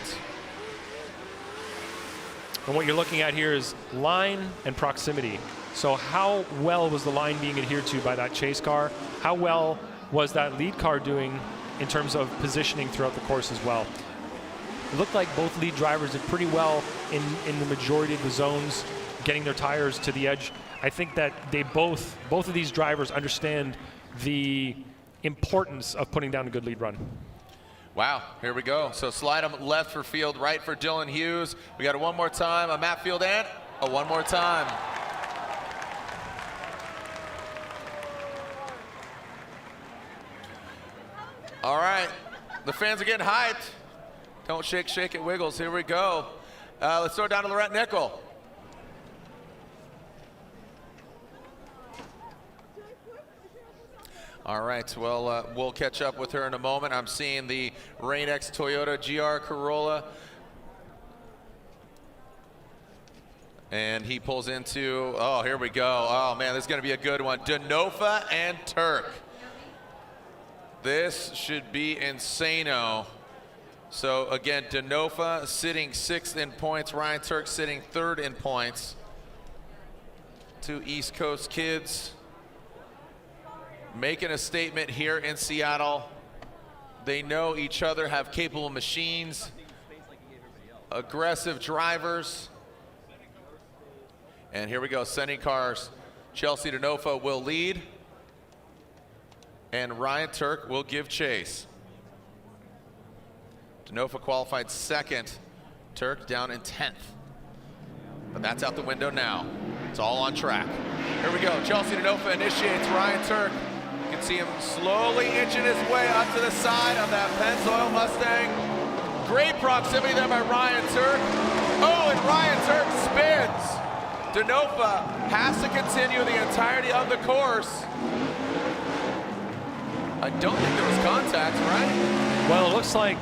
And what you're looking at here is line and proximity. So how well was the line being adhered to by that chase car? How well was that lead car doing in terms of positioning throughout the course as well? It looked like both lead drivers did pretty well in the majority of the zones, getting their tires to the edge. I think that they both of these drivers understand the importance of putting down a good lead run. Wow, here we go. So slide them left for Field, right for Dylan Hughes. We got a one more time, a Matt Field and a one more time. All right, the fans are getting hyped. Don't shake, shake it, wiggles. Here we go. Let's throw it down to Lorette Nickel. All right, well, we'll catch up with her in a moment. I'm seeing the Rain-X Toyota GR Corolla. And he pulls into, oh, here we go. Oh, man, this is going to be a good one. Denofa and Tuerck. This should be insano. So, again, Denofa sitting 6th in points. Ryan Tuerck sitting 3rd in points. Two East Coast kids making a statement here in Seattle. They know each other, have capable machines, aggressive drivers. And here we go, sending cars. Chelsea Denofa will lead, and Ryan Tuerck will give chase. Denofa qualified 2nd, Tuerck down in 10th. But that's out the window now. It's all on track. Here we go, Chelsea Denofa initiates Ryan Tuerck. You can see him slowly inching his way up to the side of that Pennzoil Mustang. Great proximity there by Ryan Tuerck. Oh, and Ryan Tuerck spins. Denofa has to continue the entirety of the course. I don't think there was contact, right? Well, it looks like,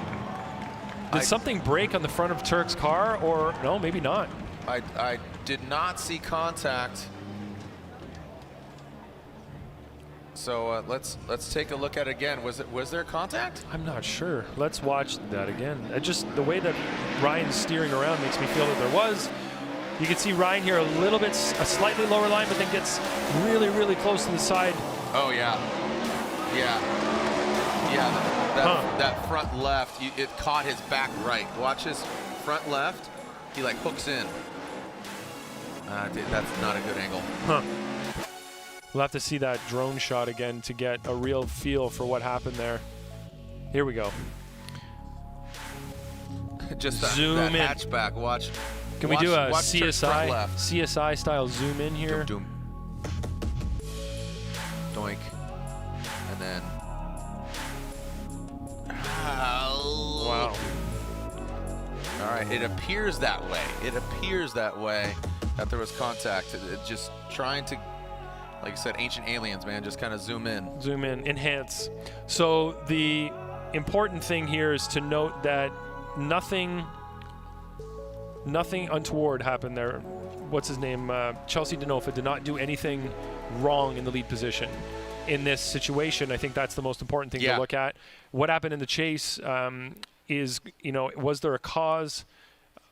did something break on the front of Tuerck's car, or no, maybe not. I did not see contact. So let's take a look at it again. Was there contact? I'm not sure. Let's watch that again. Just the way that Ryan's steering around makes me feel that there was. You can see Ryan here a little bit, a slightly lower line, but then gets really, really close to the side. Oh yeah, yeah, yeah. that front left, it caught his back right. Watch his front left. He like hooks in. That's not a good angle. Huh. We'll have to see that drone shot again to get a real feel for what happened there. Here we go. Just that, zoom in. Hatchback. Watch. Can we do a CSI style zoom in here? Doom, doink. And then. Wow. All right. It appears that way. It appears that way that there was contact. It just trying to, like I said, ancient aliens, man. Just kind of zoom in. Zoom in. Enhance. So the important thing here is to note that nothing untoward happened there. What's his name? Chelsea Denofa did not do anything wrong in the lead position. In this situation, I think that's the most important thing to look at. What happened in the chase is, was there a cause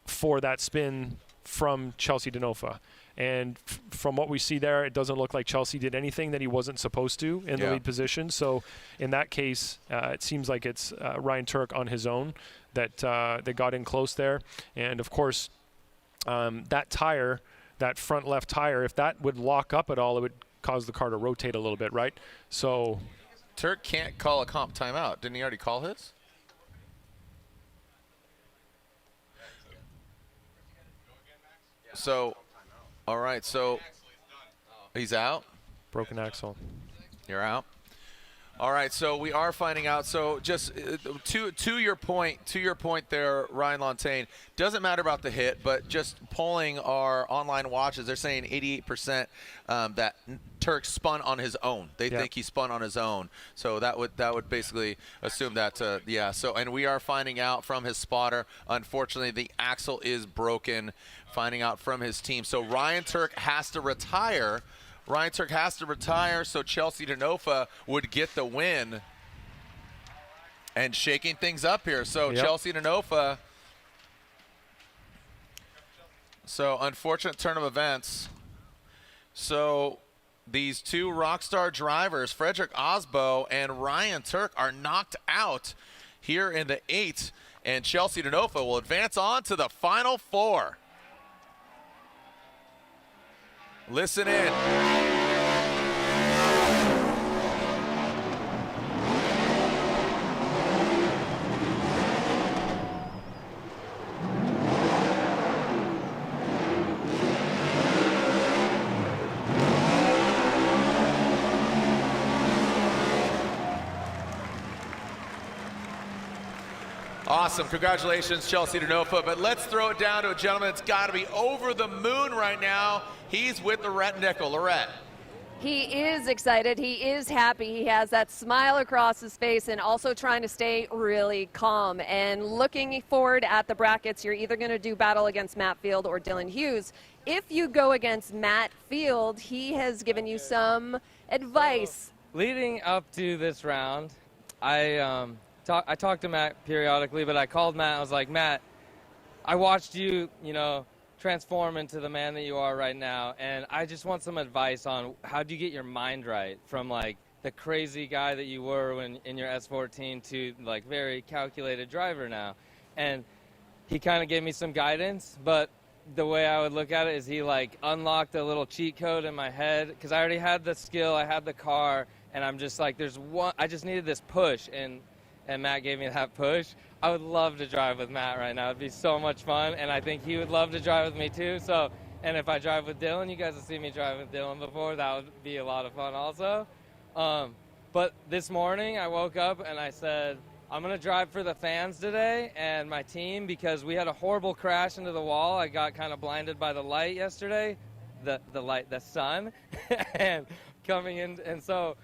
for that spin from Chelsea Denofa? And from what we see there, it doesn't look like Chelsea did anything that he wasn't supposed to in the lead position. So in that case, it seems like it's Ryan Tuerck on his own that got in close there. And of course, that tire, that front left tire, if that would lock up at all, it would cause the car to rotate a little bit, right? So Tuerck can't call a comp timeout. Didn't he already call his? So, all right, so he's out. Broken axle. You're out. All right, so we are finding out. So just to your point there, Ryan Lontaine, doesn't matter about the hit, but just polling our online watches, they're saying 88% that Tuerck spun on his own. They think he spun on his own. So that would basically assume that, yeah. So, and we are finding out from his spotter, unfortunately, the axle is broken, finding out from his team. So Ryan Tuerck has to retire. Ryan Tuerck has to retire, so Chelsea Denofa would get the win. And shaking things up here. So Chelsea Denofa. So unfortunate turn of events. So these two Rockstar drivers, Frederick Aasbo and Ryan Tuerck, are knocked out here in the 8th. And Chelsea Denofa will advance on to the Final Four. Listen in. Awesome. Congratulations, Chelsea Denofa. But let's throw it down to a gentleman that's got to be over the moon right now. He's with Lorette Nickel. Lorette. He is excited. He is happy. He has that smile across his face and also trying to stay really calm. And looking forward at the brackets, you're either going to do battle against Matt Field or Dylan Hughes. If you go against Matt Field, he has given you some advice. Leading up to this round, I talked to Matt periodically, but I called Matt. I was like, Matt, I watched you, transform into the man that you are right now, and I just want some advice on how do you get your mind right from like the crazy guy that you were when in your S14 to like very calculated driver now. And he kind of gave me some guidance, but the way I would look at it is he like unlocked a little cheat code in my head because I already had the skill, I had the car, and I'm just like, I just needed this push, and Matt gave me that push. I would love to drive with Matt right now. It'd be so much fun, and I think he would love to drive with me too. So, and if I drive with Dylan, you guys have seen me drive with Dylan before. That would be a lot of fun also. But this morning I woke up and I said, I'm going to drive for the fans today and my team because we had a horrible crash into the wall. I got kind of blinded by the light yesterday, the sun, and coming in, and so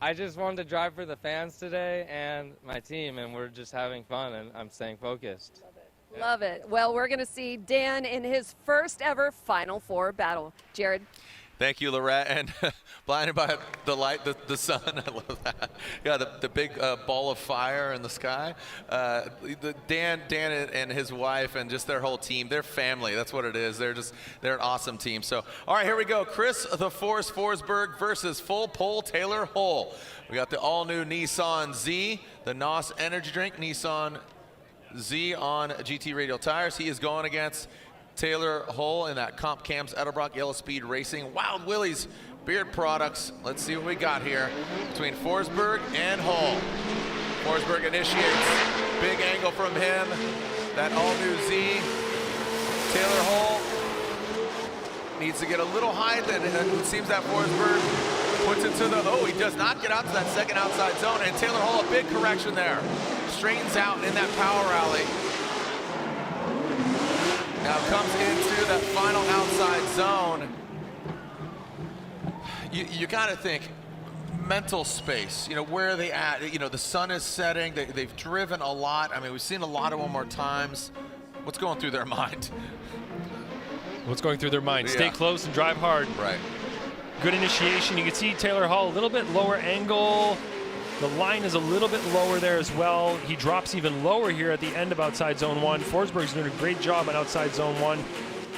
I just wanted to drive for the fans today and my team, and we're just having fun, and I'm staying focused. Love it. Love it. Well, we're going to see Dan in his first ever Final Four battle. Jared? Thank you, Lorette. And blinded by the light, the sun. I love that. Yeah, the big ball of fire in the sky. Dan and his wife and just their whole team, their family. That's what it is. They're an awesome team. So, all right, here we go. Chris the Force Forsberg versus full pole Taylor Hull. We got the all-new Nissan Z, the NOS energy drink, Nissan Z on GT Radial tires. He is going against Taylor Hull in that Comp Cams Edelbrock Yellow Speed Racing Wild Willie's beard products. Let's see what we got here between Forsberg and Hull. Forsberg initiates, big angle from him, that all-new Z. Taylor Hull needs to get a little height, and it seems that Forsberg puts it to the, oh, he does not get out to that second outside zone, and Taylor Hull, a big correction there. Straightens out in that power rally. Now comes into that final outside zone. You got to think mental space. You know, where are they at? You know, the sun is setting. They've driven a lot. I mean, we've seen a lot of them more times. What's going through their mind? What's going through their mind? Yeah. Stay close and drive hard. Right. Good initiation. You can see Taylor Hull a little bit lower angle. The line is a little bit lower there as well. He drops even lower here at the end of outside zone 1. Forsberg's doing a great job on outside zone 1.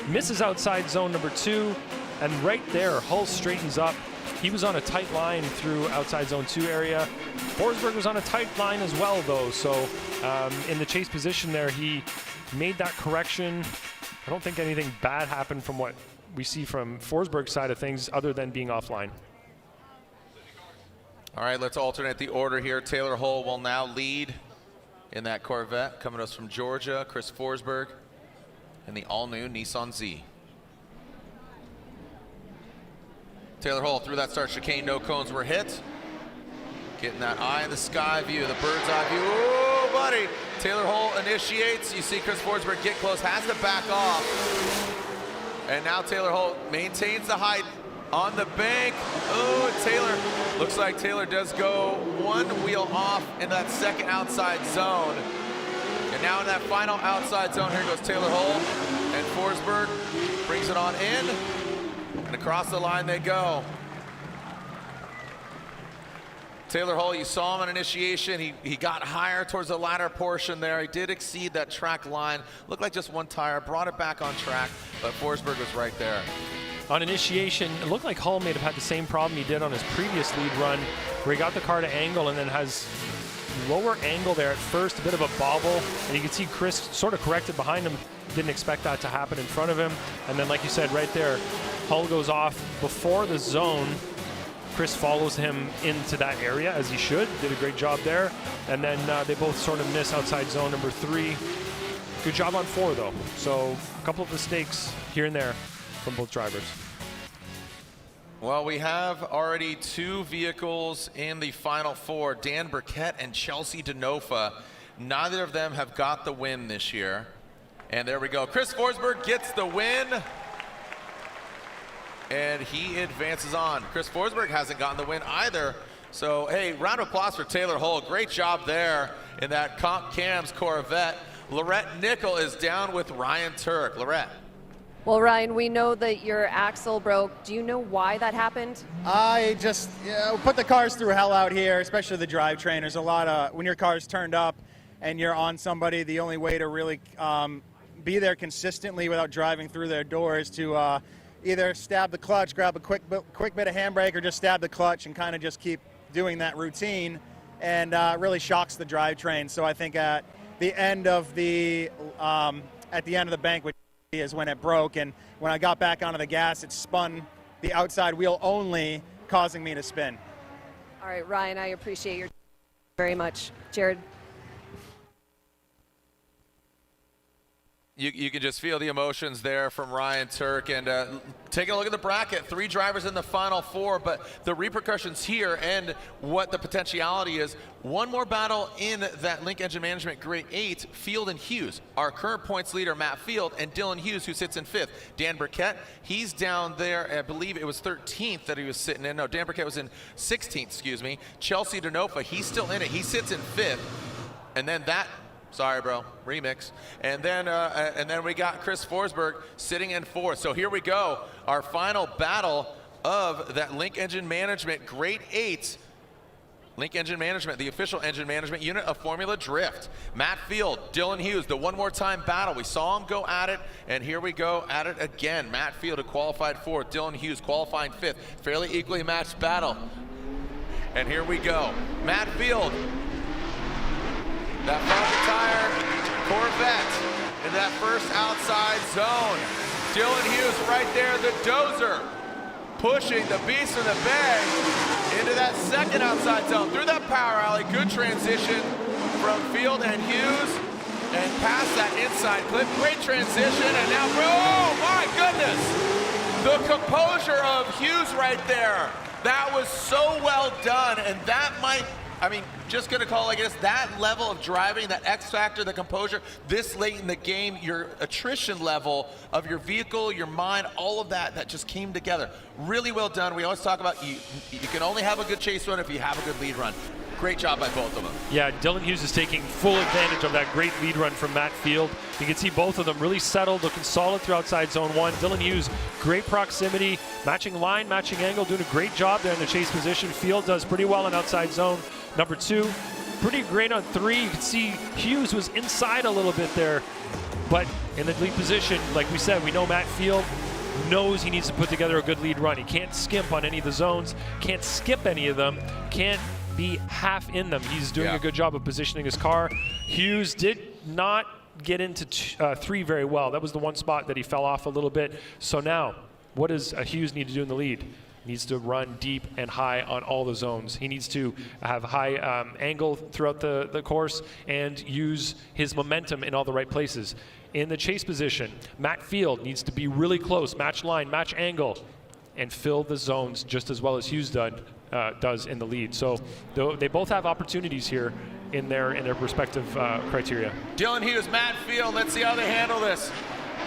Misses outside zone number 2. And right there, Hull straightens up. He was on a tight line through outside zone 2 area. Forsberg was on a tight line as well, though. So in the chase position there, he made that correction. I don't think anything bad happened from what we see from Forsberg's side of things other than being offline. All right, let's alternate the order here. Taylor Hull will now lead in that Corvette, coming to us from Georgia. Chris Forsberg in the all-new Nissan Z. Taylor Hull through that start chicane, no cones were hit. Getting that eye in the sky view, the bird's eye view. Oh, buddy. Taylor Hull initiates. You see Chris Forsberg get close, has to back off. And now Taylor Hull maintains the height on the bank. Oh, and Taylor, looks like Taylor does go one wheel off in that second outside zone. And now in that final outside zone, here goes Taylor Hull. And Forsberg brings it on in. And across the line they go. Taylor Hull, you saw him on initiation. He got higher towards the latter portion there. He did exceed that track line. Looked like just one tire, brought it back on track, but Forsberg was right there. On initiation, it looked like Hull may have had the same problem he did on his previous lead run, where he got the car to angle and then has lower angle there at first, a bit of a bobble, and you can see Chris sort of corrected behind him. Didn't expect that to happen in front of him. And then, like you said, right there, Hull goes off before the zone. Chris follows him into that area, as he should. Did a great job there. And then they both sort of miss outside zone number 3. Good job on 4, though. So a couple of mistakes here and there from both drivers. Well, we have already 2 vehicles in the final 4, Dan Burkett and Chelsea Denofa. Neither of them have got the win this year. And there we go. Chris Forsberg gets the win. And he advances on. Chris Forsberg hasn't gotten the win either. So, hey, round of applause for Taylor Hull. Great job there in that Comp Cams Corvette. Lorette Nickel is down with Ryan Tuerck. Lorette. Well, Ryan, we know that your axle broke. Do you know why that happened? I just put the cars through hell out here, especially the drivetrain. There's a lot of, when your car's turned up and you're on somebody, the only way to really be there consistently without driving through their door is to either stab the clutch, grab a quick bit of handbrake, or just stab the clutch and kind of just keep doing that routine, and really shocks the drivetrain. So I think at the end of the bank, which is when it broke, and when I got back onto the gas, it spun the outside wheel only, causing me to spin. All right, Ryan, I appreciate your very much. Jared. You can just feel the emotions there from Ryan Tuerck. And taking a look at the bracket, 3 drivers in the final 4, but the repercussions here and what the potentiality is. One more battle in that Link Engine Management Grade 8, Field and Hughes. Our current points leader, Matt Field, and Dylan Hughes, who sits in 5th. Dan Burkett, he's down there, I believe it was 13th that he was sitting in. No, Dan Burkett was in 16th, excuse me. Chelsea Denofa, he's still in it. He sits in 5th. And then that, sorry, bro, remix. And then we got Chris Forsberg sitting in 4th. So here we go, our final battle of that Link Engine Management Grade 8 Link Engine Management, the official engine management unit of Formula Drift. Matt Field, Dylan Hughes, the one more time battle. We saw him go at it, and here we go at it again. Matt Field had qualified 4th, Dylan Hughes qualifying 5th. Fairly equally matched battle. And here we go. Matt Field, that front tire, Corvette, in that first outside zone. Dylan Hughes right there, the dozer, pushing the beast in the bag into that second outside zone. Through that power alley, good transition from Field and Hughes, and past that inside clip. Great transition, and now, oh my goodness! The composure of Hughes right there. That was so well done, and that might, I mean, just gonna call it like this, that level of driving, that X factor, the composure, this late in the game, your attrition level of your vehicle, your mind, all of that, that just came together. Really well done. We always talk about you can only have a good chase run if you have a good lead run. Great job by both of them. Yeah, Dylan Hughes is taking full advantage of that great lead run from Matt Field. You can see both of them really settled, looking solid through outside zone 1. Dylan Hughes, great proximity, matching line, matching angle, doing a great job there in the chase position. Field does pretty well in outside zone number 2. Pretty great on 3. You can see Hughes was inside a little bit there, but in the lead position, like we said, we know Matt Field knows he needs to put together a good lead run. He can't skimp on any of the zones, can't skip any of them, can't be half in them. He's doing a good job of positioning his car. Hughes did not get into 3 very well. That was the one spot that he fell off a little bit. So now, what does Hughes need to do in the lead? He needs to run deep and high on all the zones. He needs to have high angle throughout the course and use his momentum in all the right places. In the chase position, Matt Field needs to be really close, match line, match angle, and fill the zones just as well as Hughes does in the lead. So they both have opportunities here in their respective criteria. Dylan Hughes, Matt Field, let's see how they handle this.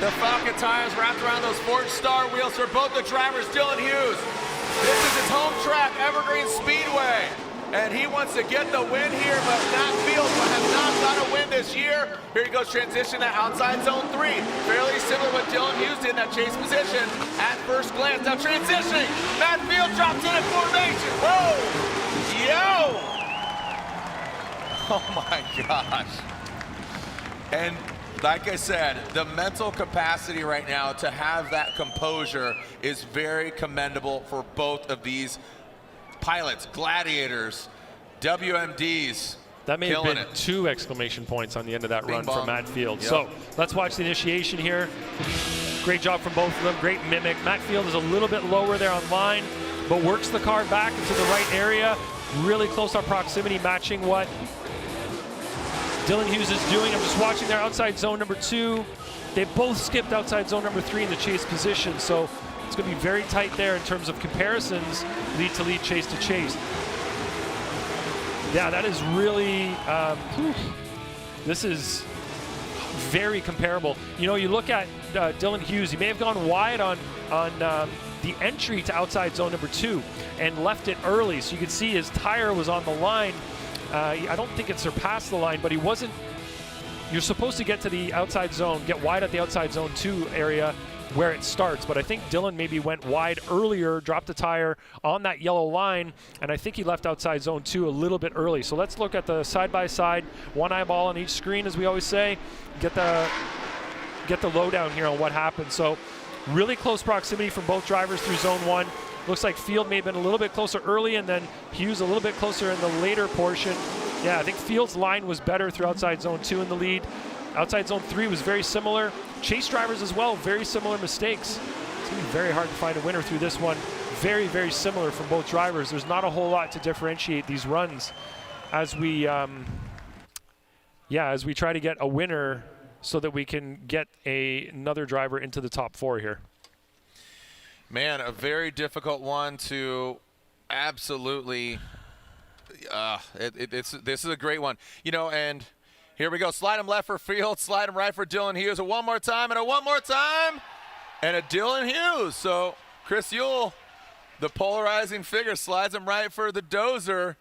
The Falcon tires wrapped around those Forge Star wheels for both the drivers. Dylan Hughes, this is his home track, Evergreen Speedway, and he wants to get the win here, but Matt Field has not got a win this year. Here he goes, transition to outside zone 3. Fairly similar to what Dylan Hughes did in that chase position at first glance. Now transitioning, Matt Field drops in at formation. Whoa! Yo! Oh my gosh. And like I said, the mental capacity right now to have that composure is very commendable for both of these pilots, gladiators, WMDs. That may have been 2 exclamation points on the end of that run from Matt Field. Yep. So let's watch the initiation here. Great job from both of them, great mimic. Matt Field is a little bit lower there on line, but works the car back into the right area. Really close on proximity, matching what Dylan Hughes is doing. I'm just watching their outside zone number 2. They both skipped outside zone number 3 in the chase position, so it's going to be very tight there in terms of comparisons, lead to lead, chase to chase. Yeah, that is really, this is very comparable. You know, you look at Dylan Hughes, he may have gone wide on the entry to outside zone number 2 and left it early, so you could see his tire was on the line. I don't think it surpassed the line, but he wasn't. You're supposed to get to the outside zone, get wide at the outside zone 2 area where it starts, but I think Dylan maybe went wide earlier, dropped the tire on that yellow line, and I think he left outside zone 2 a little bit early. So let's look at the side-by-side, one eyeball on each screen, as we always say, get the lowdown here on what happened. So really close proximity from both drivers through zone 1. Looks like Field may have been a little bit closer early, and then Hughes a little bit closer in the later portion. Yeah, I think Field's line was better through outside zone 2 in the lead. Outside zone 3 was very similar. Chase drivers as well, very similar mistakes. It's going to be very hard to find a winner through this one. Very, very similar from both drivers. There's not a whole lot to differentiate these runs as we, as we try to get a winner so that we can get another driver into the top 4 here. Man, a very difficult one to absolutely. This is a great one, you know. And here we go. Slide him left for Field, slide him right for Dylan Hughes. A one more time and a one more time, and a Dylan Hughes. So Chris Yule, the polarizing figure, slides him right for the dozer.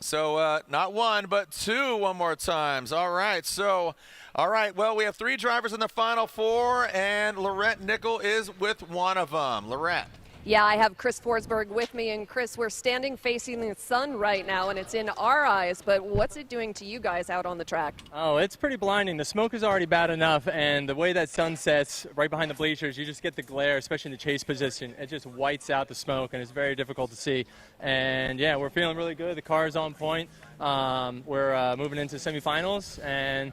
So not one, but 2 one more times. All right. So. All right, well, we have 3 drivers in the Final 4, and Laurette Nickel is with one of them. Laurette. Yeah, I have Chris Forsberg with me, and Chris, we're standing facing the sun right now, and it's in our eyes, but what's it doing to you guys out on the track? Oh, it's pretty blinding. The smoke is already bad enough, and the way that sun sets right behind the bleachers, you just get the glare, especially in the chase position. It just whites out the smoke, and it's very difficult to see. And yeah, we're feeling really good. The car is on point. We're moving into semifinals, and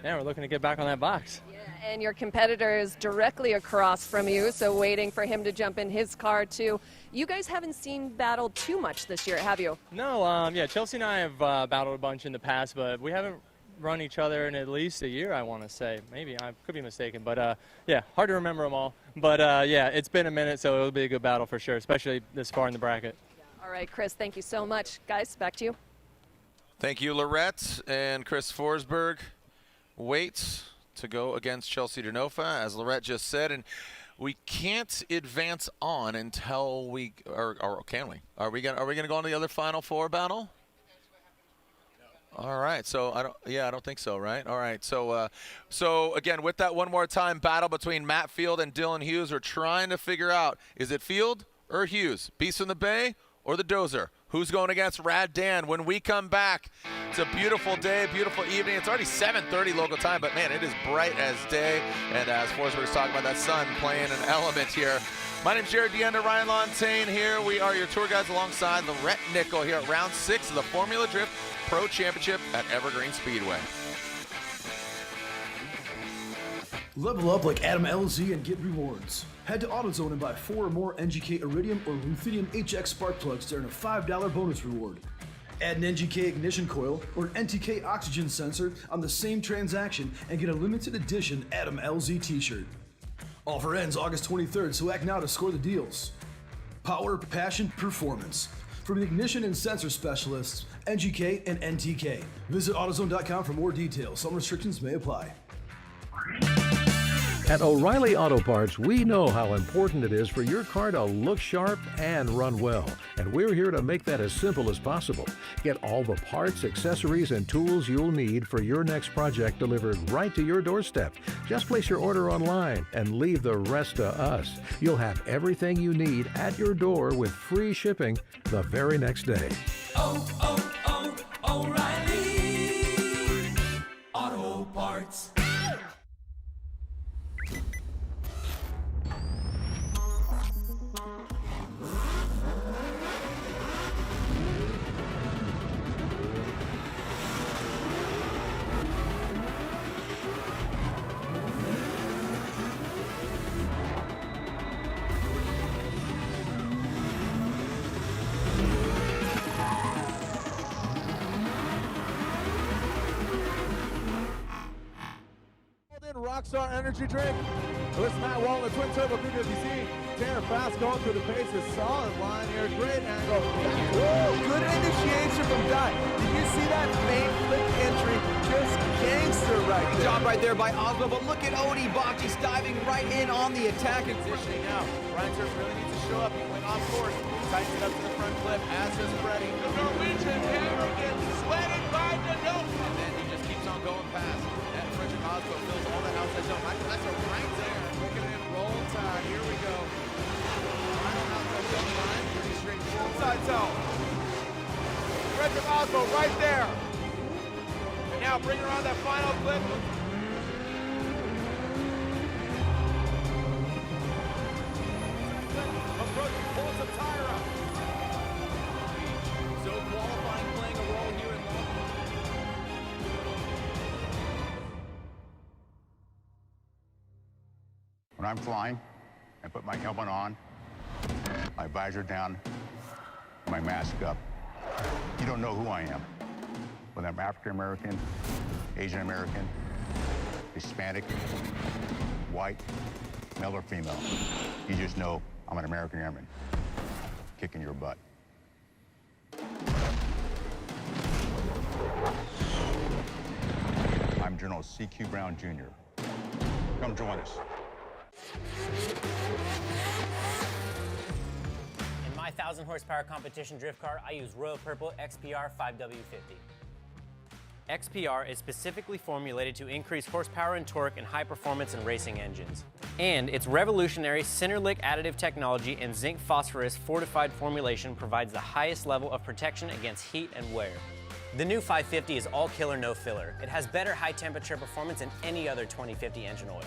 yeah, we're looking to get back on that box. And your competitor is directly across from you, so waiting for him to jump in his car too. You guys haven't seen battle too much this year, have you? No, yeah, Chelsea and I have battled a bunch in the past, but we haven't run each other in at least a year, I want to say. Maybe, I could be mistaken, but yeah, hard to remember them all. But yeah, it's been a minute, so it'll be a good battle for sure, especially this far in the bracket. All right, Chris, thank you so much. Guys, back to you. Thank you, Lorette, and Chris Forsberg waits to go against Chelsea Denofa, as Lorette just said, and we can't advance on until we, or can we? Are we gonna go on to the other Final Four battle? All right, so I don't think so, right? All right, so so again, with that one more time, battle between Matt Field and Dylan Hughes. We're trying to figure out, is it Field or Hughes? Beast in the Bay or the Dozer? Who's going against Rad Dan? When we come back, it's a beautiful day, beautiful evening. It's already 7:30 local time, but man, it is bright as day. And as Forsberg's talking about, that sun playing an element here. My name's Jared DeAnder, Ryan Lontaine here. We are your tour guides alongside Lorette Nickel here at round 6 of the Formula Drift Pro Championship at Evergreen Speedway. Level up like Adam LZ and get rewards. Head to Autozone and buy 4 or more NGK Iridium or Ruthenium HX spark plugs to earn a $5 bonus reward. Add an NGK ignition coil or an NTK oxygen sensor on the same transaction and get a limited edition Adam LZ t-shirt. Offer ends August 23rd, so act now to score the deals. Power, passion, performance. From the ignition and sensor specialists, NGK and NTK. Visit AutoZone.com for more details. Some restrictions may apply. At O'Reilly Auto Parts, we know how important it is for your car to look sharp and run well. And we're here to make that as simple as possible. Get all the parts, accessories, and tools you'll need for your next project delivered right to your doorstep. Just place your order online and leave the rest to us. You'll have everything you need at your door with free shipping the very next day. O'Reilly Auto Parts. Rockstar Energy Drink. Listen, Matt Walton, twin turbo PWC. Tanner fast going through the paces. Solid line here. Great angle. Woo! Good initiation from Dye. Did you see that main flick entry? Just gangster right there. Good job right there by Aasbo, but look at Odie Bakchi's diving right in on the attack and positioning now. Ryan Tuerck really needs to show up. He went off course. Tightens it up to the front clip. Essa spreading. The Norwegian hammer gets sweated by Denofa. And then he just keeps on going past. Aasbo fills all that outside zone. That's a right there. Look at him roll tide. Here we go. Final outside zone line. Pretty straightforward. Outside zone. Frederick Aasbo right there. And now bring her on that final clip. Approaching, pulls the tire up. So qualifying playing a role here in Long. When I'm flying, I put my helmet on, my visor down, my mask up. You don't know who I am. Whether I'm African American, Asian American, Hispanic, white, male or female. You just know I'm an American airman kicking your butt. I'm General C.Q. Brown Jr. Come join us. In my 1,000 horsepower competition drift car, I use Royal Purple XPR 5W50. XPR is specifically formulated to increase horsepower and torque in high performance and racing engines. And its revolutionary Cinderlick additive technology and zinc phosphorus fortified formulation provides the highest level of protection against heat and wear. The new 550 is all killer, no filler. It has better high temperature performance than any other 2050 engine oil.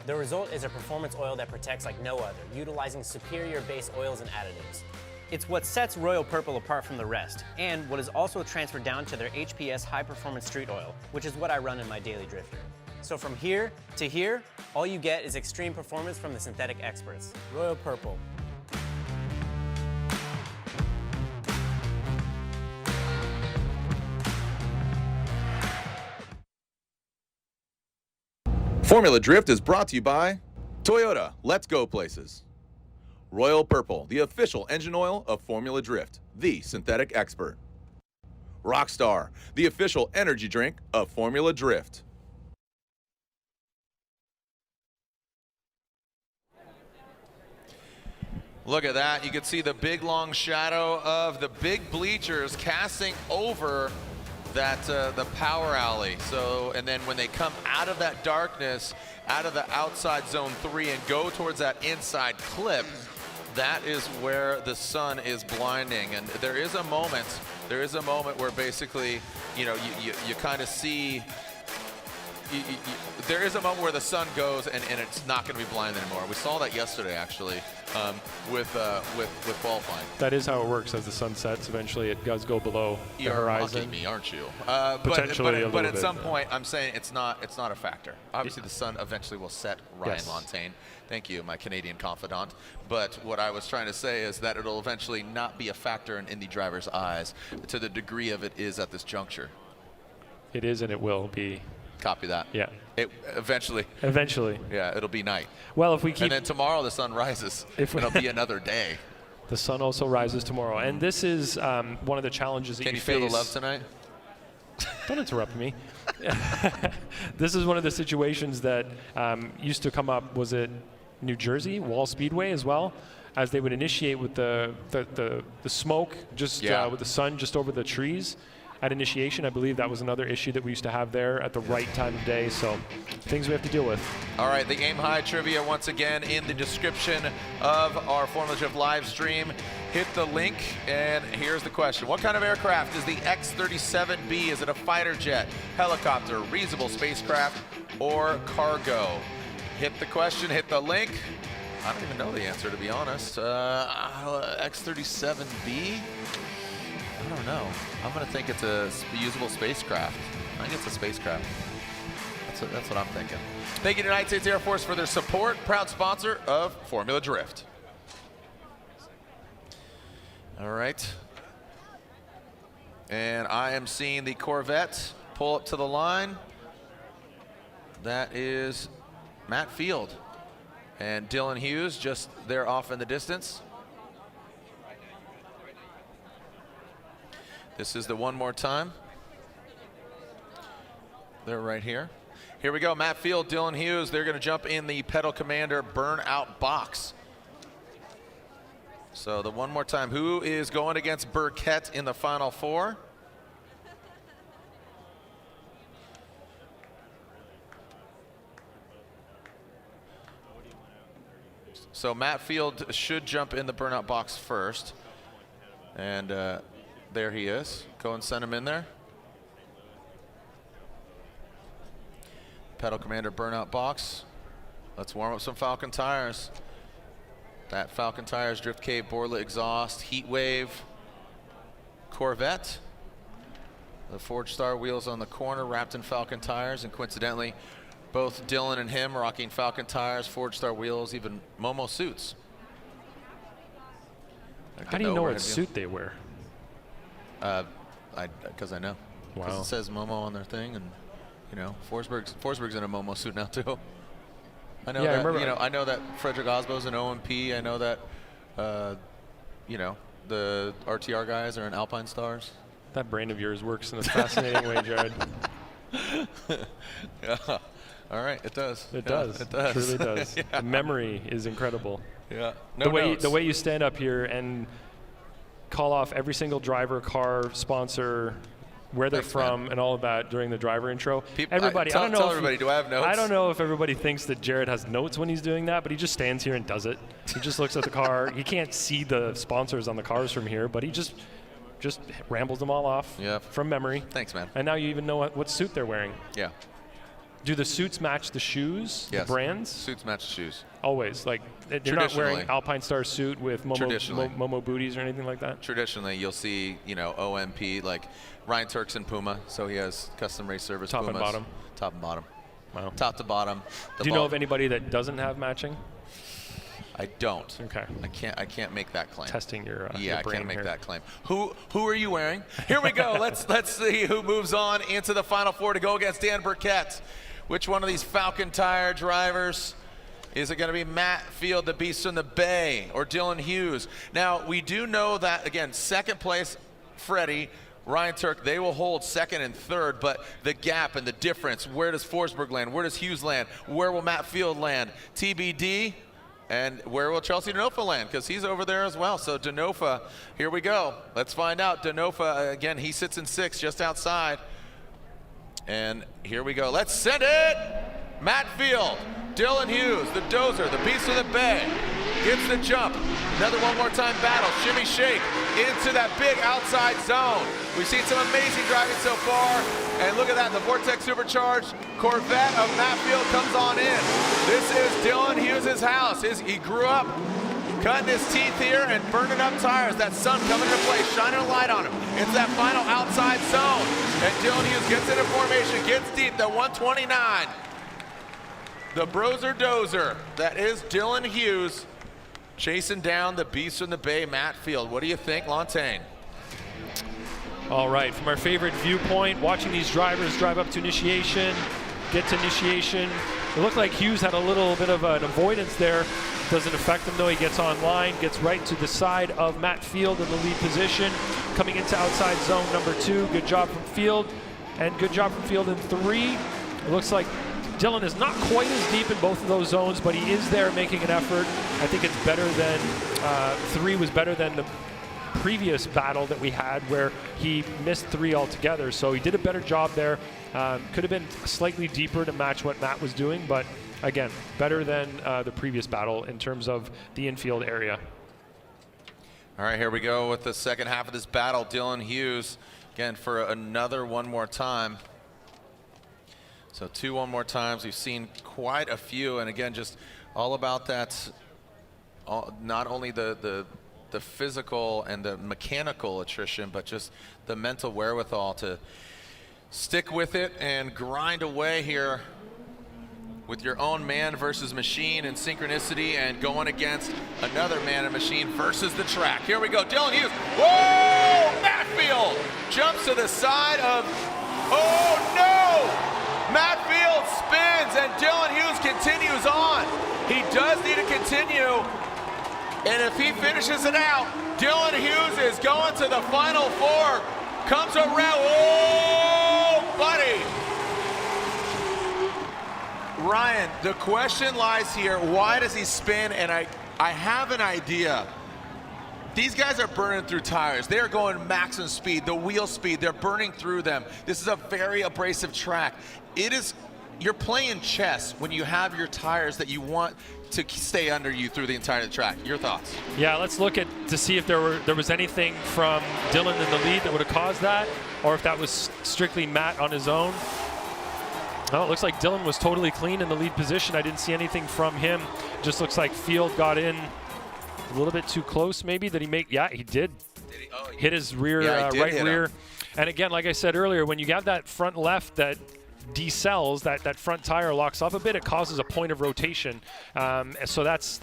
The result is a performance oil that protects like no other, utilizing superior base oils and additives. It's what sets Royal Purple apart from the rest, and what is also transferred down to their HPS high performance street oil, which is what I run in my daily drifter. So from here to here, all you get is extreme performance from the synthetic experts. Royal Purple. Formula Drift is brought to you by Toyota, let's go places. Royal Purple, the official engine oil of Formula Drift, the synthetic expert. Rockstar, the official energy drink of Formula Drift. Look at that. You can see the big long shadow of the big bleachers casting over that the power alley. So, and then when they come out of that darkness, out of the outside zone 3 and go towards that inside clip, that is where the sun is blinding. And there is a moment where basically, you know, you kind of see, there is a moment where the sun goes and it's not going to be blind anymore. We saw that yesterday, actually, with qualifying. That is how it works. As the sun sets, eventually it does go below the horizon. You're mocking me, aren't you? Potentially but at some point, I'm saying it's not a factor. Obviously, the sun eventually will set. Ryan Montagne. Thank you, my Canadian confidant. But what I was trying to say is that it'll eventually not be a factor in the driver's eyes to the degree of it is at this juncture. It is, and it will be. Copy that. Yeah. It eventually. Eventually. Yeah, it'll be night. Well, if we keep. And then tomorrow the sun rises. It'll be another day. The sun also rises tomorrow, and this is one of the challenges that Can you feel face. the love tonight? Don't interrupt me. This is one of the situations that used to come up. Was it New Jersey Wall Speedway as well? As they would initiate with the smoke, just with the sun just over the trees. At initiation, I believe that was another issue that we used to have there at the right time of day. So things we have to deal with. All right, the Aim High trivia once again in the description of our Formula Drift live stream. Hit the link, and here's the question. What kind of aircraft is the X-37B? Is it a fighter jet, helicopter, reusable spacecraft, or cargo? Hit the question, hit the link. I don't even know the answer, to be honest. X-37B? I don't know. I'm going to think it's a reusable spacecraft. I think it's a spacecraft. That's what I'm thinking. Thank you to United States Air Force for their support. Proud sponsor of Formula Drift. All right. And I am seeing the Corvette pull up to the line. That is Matt Field. And Dylan Hughes just there off in the distance. This is the one more time. They're right here. Here we go, Matt Field, Dylan Hughes. They're going to jump in the Pedal Commander burnout box. So the one more time. Who is going against Burkett in the Final Four? So Matt Field should jump in the burnout box first. And there he is. Go and send him in there. Pedal Commander burnout box. Let's warm up some Falcon tires. That Falcon tires, Drift Cave, Borla exhaust, Heat Wave, Corvette. The Forged Star wheels on the corner wrapped in Falcon tires, and coincidentally, both Dylan and him rocking Falcon tires, Forged Star wheels, even Momo suits. How do you know what suit they wear? Because I know. Wow. Because it says Momo on their thing, and you know, Forsberg's in a Momo suit now too. I know that. I know that Frederick Aasbo's an OMP. I know that. You know, the RTR guys are in Alpine Stars. That brain of yours works in a fascinating way, Jared. Yeah. All right, it does. It does. It does. It truly does. Yeah. The memory is incredible. Yeah. The way you stand up here and call off every single driver, car, sponsor, where they're from, and all of that during the driver intro. Everybody, I don't know. Tell everybody, do I have notes? I don't know if everybody thinks that Jared has notes when he's doing that, but he just stands here and does it. He just looks at the car. He can't see the sponsors on the cars from here, but he just rambles them all off from memory. Thanks, man. And now you even know what suit they're wearing. Yeah. Do the suits match the shoes, Yes. the brands? Suits match the shoes. Always. Like, you're not wearing Alpine Star suit with Momo booties or anything like that? Traditionally, you'll see, OMP, like Ryan Tuerck's in Puma, so he has custom race service Top Pumas. and bottom? Top and bottom. Wow. Top to bottom. Do you know of anybody that doesn't have matching? I don't. Okay. I can't make that claim. Testing your yeah, your brain I can't make here. that claim. Who are you wearing? Here we go. let's see who moves on into the Final Four to go against Dan Burkett. Which one of these Falcon Tire drivers? Is it going to be Matt Field, the Beast from the Bay, or Dylan Hughes? Now, we do know that, again, second place, Freddie, Ryan Tuerck, they will hold second and third, but the gap and the difference, where does Forsberg land? Where does Hughes land? Where will Matt Field land? TBD. And where will Chelsea Denofa land? Because he's over there as well. So Denofa, here we go. Let's find out. Denofa, again, he sits in 6th, just outside. And here we go. Let's send it. Matt Field, Dylan Hughes, the dozer, the Beast of the Bay, gets the jump. Another one more time battle. Shimmy shake into that big outside zone. We've seen some amazing driving so far. And look at that, the Vortex Supercharged Corvette of Matt Field comes on in. This is Dylan Hughes' house. He grew up cutting his teeth here and burning up tires. That sun coming into play, shining a light on him. It's that final outside zone. And Dylan Hughes gets into formation, gets deep, the 129. The Brozer Dozer, that is Dylan Hughes, chasing down the Beast from the Bay, Matt Field. What do you think, Lantagne? All right, from our favorite viewpoint, watching these drivers drive up to initiation, get to initiation. It looked like Hughes had a little bit of an avoidance there. Doesn't affect him though. He gets online, gets right to the side of Matt Field in the lead position. Coming into outside zone number 2. Good job from Field, and good job from Field in 3. It looks like Dylan is not quite as deep in both of those zones, but he is there making an effort. I think it's better than 3 was better than the previous battle that we had where he missed 3 altogether. So he did a better job there. Could have been slightly deeper to match what Matt was doing, but again, better than the previous battle in terms of the infield area. All right, here we go with the second half of this battle. Dylan Hughes, again, for another one more time. So 2 one more times. We've seen quite a few, and again, just all about that, not only the physical and the mechanical attrition, but just the mental wherewithal to stick with it and grind away here with your own man versus machine and synchronicity, and going against another man and machine versus the track. Here we go, Dylan Hughes. Whoa! Matt Field jumps to the side of, oh no! Matt Field spins and Dylan Hughes continues on. He does need to continue. And if he finishes it out, Dylan Hughes is going to the Final Four. Comes around, oh, buddy. Ryan, the question lies here, why does he spin? And I have an idea. These guys are burning through tires. They are going maximum speed, the wheel speed, they're burning through them. This is a very abrasive track. You're playing chess when you have your tires that you want to stay under you through the entire track. Your thoughts? Yeah, let's look to see if there was anything from Dylan in the lead that would have caused that, or if that was strictly Matt on his own. Oh, it looks like Dylan was totally clean in the lead position. I didn't see anything from him. Just looks like Field got in a little bit too close, maybe. Did he make? Yeah, he did. Hit his rear, right rear. And again, like I said earlier, when you have that front left that decells, that front tire locks off a bit, it causes a point of rotation. So that's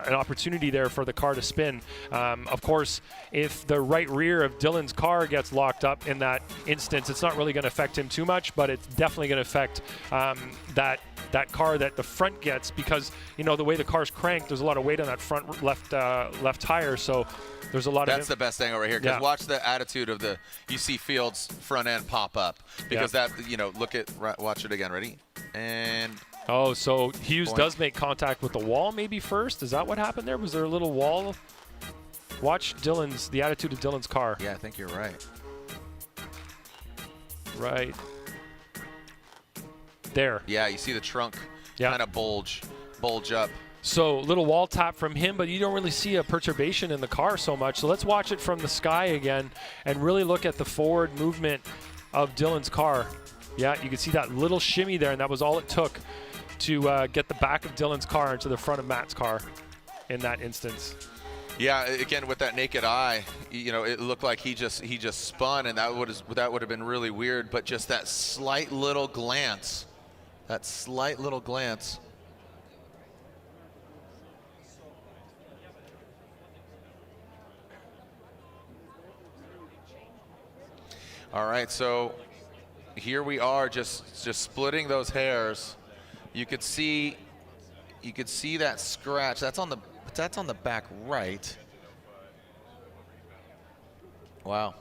an opportunity there for the car to spin. Of course, if the right rear of Dylan's car gets locked up in that instance, it's not really going to affect him too much, but it's definitely going to affect that car that the front gets, because the way the car's cranked, there's a lot of weight on that front left tire. So there's a lot That's the best thing over here, because watch the attitude of you see Field's front end pop up, because watch it again, ready? And oh, so Hughes does make contact with the wall maybe first. Is that what happened there? Was there a little wall? Watch the attitude of Dylan's car. Yeah, I think you're right. right there. Yeah, you see the trunk kind of bulge up. So little wall tap from him, but you don't really see a perturbation in the car so much. So let's watch it from the sky again and really look at the forward movement of Dylan's car. Yeah, you can see that little shimmy there, and that was all it took to get the back of Dylan's car into the front of Matt's car in that instance. Yeah, again, with that naked eye, you know, it looked like he just spun, and that would have been really weird. But just that slight little glance, All right, so here we are, just splitting those hairs. You could see that scratch. That's on the back right. Wow.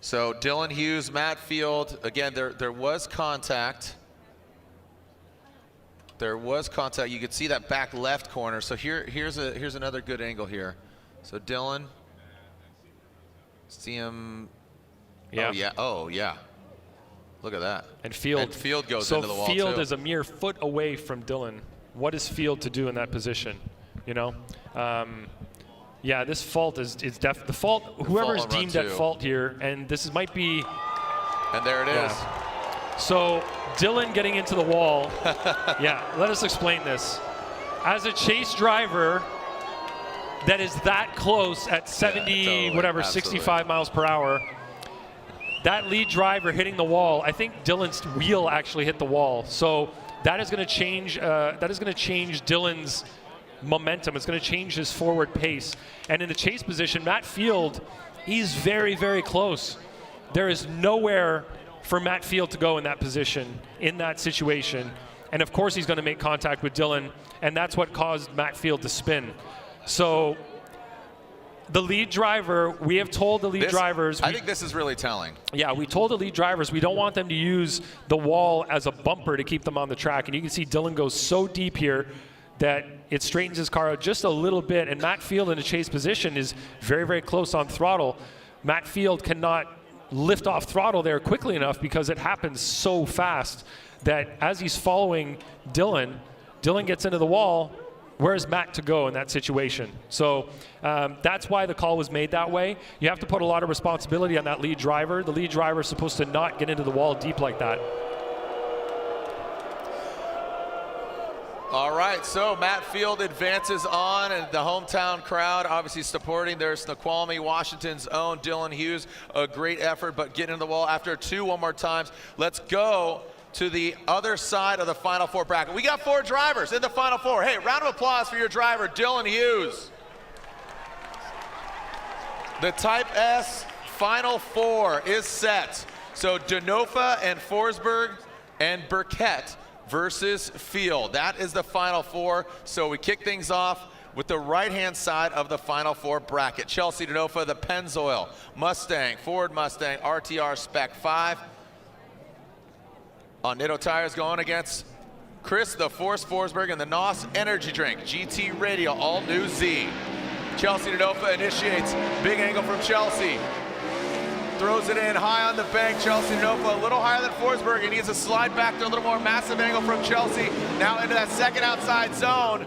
So Dylan Hughes, Matt Field. Again, there was contact. There was contact. You could see that back left corner. So here's another good angle here. So Dylan. See him. Yeah. Oh yeah. Oh yeah. Look at that. And Field goes into the wall So Field too. is a mere foot away from Dylan. What is Field to do in that position? You know. Yeah, this fault is the fault. Whoever's deemed at fault here, and this might be. And there it is. So Dylan getting into the wall. Yeah. Let us explain this. As a chase driver that is that close at 70, whatever, 65 miles per hour, that lead driver hitting the wall, I think Dylan's wheel actually hit the wall. So that is going to change. Dylan's momentum. It's going to change his forward pace. And in the chase position, Matt Field, he's very, very close. There is nowhere for Matt Field to go in that position, in that situation. And of course, he's going to make contact with Dylan, and that's what caused Matt Field to spin. So the lead driver, we have told the lead drivers. I think this is really telling. Yeah, we told the lead drivers we don't want them to use the wall as a bumper to keep them on the track. And you can see Dylan goes so deep here that it straightens his car out just a little bit. And Matt Field in a chase position is very, very close on throttle. Matt Field cannot lift off throttle there quickly enough because it happens so fast that as he's following Dylan gets into the wall. Where's Matt to go in that situation? So that's why the call was made that way. You have to put a lot of responsibility on that lead driver. The lead driver is supposed to not get into the wall deep like that. All right, so Matt Field advances on, and the hometown crowd obviously supporting. There's Snoqualmie, Washington's own Dylan Hughes. A great effort, but getting in the wall after two one more times. Let's go to the other side of the Final Four bracket. We got 4 drivers in the Final Four. Hey, round of applause for your driver, Dylan Hughes. The Type S Final Four is set. So Denofa and Forsberg and Burkett versus Field. That is the Final Four. So we kick things off with the right-hand side of the Final Four bracket. Chelsea Denofa, the Pennzoil Mustang, Ford Mustang, RTR Spec 5. On Nitto Tires going against Chris the Force Forsberg and the NOS Energy Drink GT Radial All New Z. Chelsea Denofa initiates. Big angle from Chelsea. Throws it in high on the bank. Chelsea Denofa a little higher than Forsberg. He needs to slide back to a little more massive angle from Chelsea. Now into that second outside zone.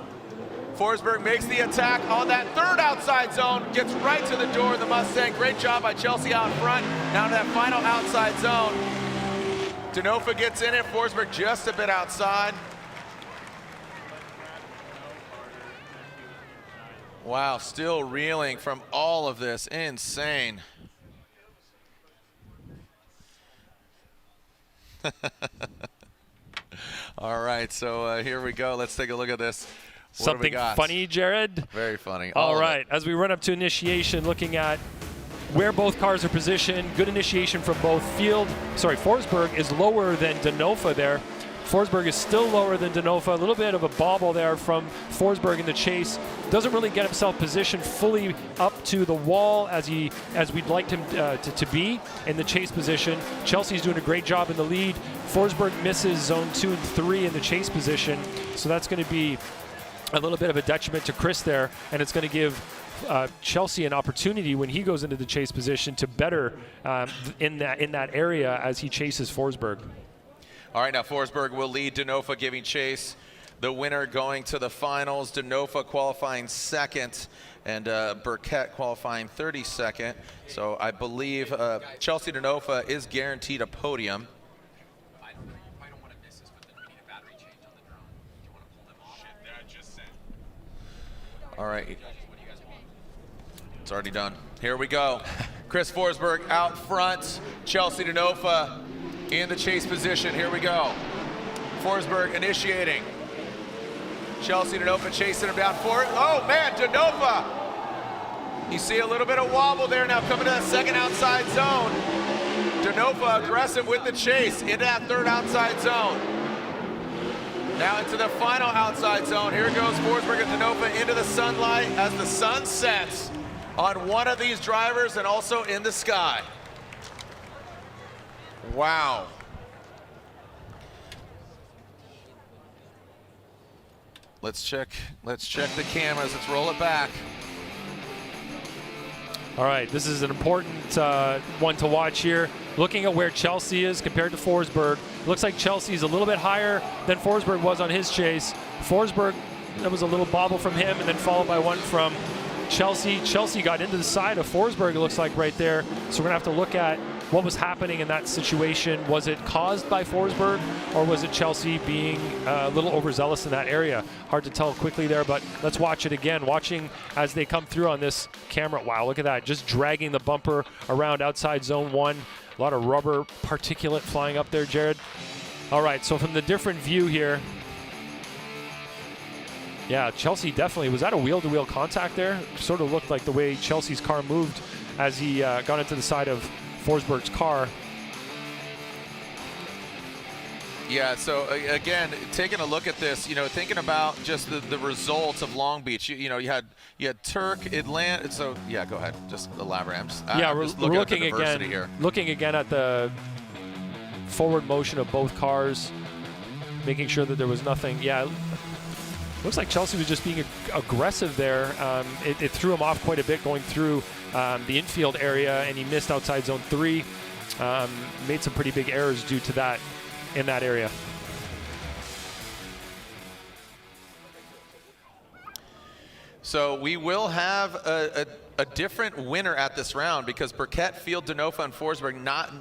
Forsberg makes the attack on that third outside zone. Gets right to the door of the Mustang. Great job by Chelsea out front. Now to that final outside zone. Denofa gets in it, Forsberg just a bit outside. Wow, still reeling from all of this, insane. All right, so here we go. Let's take a look at this. What do we Something got? funny, Jared? Very funny. All right, as we run up to initiation, looking at where both cars are positioned, good initiation from both Forsberg is lower than Denofa there. Forsberg is still lower than Denofa. A little bit of a bobble there from Forsberg in the chase. Doesn't really get himself positioned fully up to the wall as we'd like him to be in the chase position. Chelsea's doing a great job in the lead. Forsberg misses zone 2 and 3 in the chase position. So that's going to be a little bit of a detriment to Chris there, and it's going to give Chelsea an opportunity when he goes into the chase position to better in that area as he chases Forsberg. All right, now Forsberg will lead Denofa, giving chase. The winner going to the finals. Denofa qualifying second, and Burkett qualifying 32nd. So I believe Chelsea Denofa is guaranteed a podium. All right. It's already done. Here we go. Chris Forsberg out front. Chelsea Denofa in the chase position. Here we go. Forsberg initiating. Chelsea Denofa chasing him down for it. Oh man, Denofa! You see a little bit of wobble there now coming to that second outside zone. Denofa aggressive with the chase into that third outside zone. Now into the final outside zone. Here goes Forsberg and Denofa into the sunlight as the sun sets on one of these drivers and also in the sky. Wow. Let's check the cameras. Let's roll it back. All right, this is an important one to watch here. Looking at where Chelsea is compared to Forsberg, looks like Chelsea's a little bit higher than Forsberg was on his chase. Forsberg, that was a little bobble from him, and then followed by one from Chelsea. Chelsea got into the side of Forsberg, it looks like right there. So we're gonna have to look at what was happening in that situation. Was it caused by Forsberg, or was it Chelsea being a little overzealous in that area? Hard to tell quickly there, but let's watch it again. Watching as they come through on this camera. Wow, look at that, just dragging the bumper around outside zone 1. A lot of rubber particulate flying up there, Jared. All right, so from the different view here, yeah, Chelsea definitely, was that a wheel-to-wheel contact there? Sort of looked like the way Chelsea's car moved as he got into the side of Forsberg's car. Yeah, so again, taking a look at this, you know, thinking about just the results of Long Beach, you know, you had Tuerck, Atlanta, so yeah, go ahead, just elaborate. We're looking again here. Looking again at the forward motion of both cars, making sure that there was nothing. Yeah, looks like Chelsea was just being aggressive there. It threw him off quite a bit going through the infield area, and he missed outside zone 3. Made some pretty big errors due to that in that area. So we will have a different winner at this round because Burkett, Field, Denofa, and Forsberg,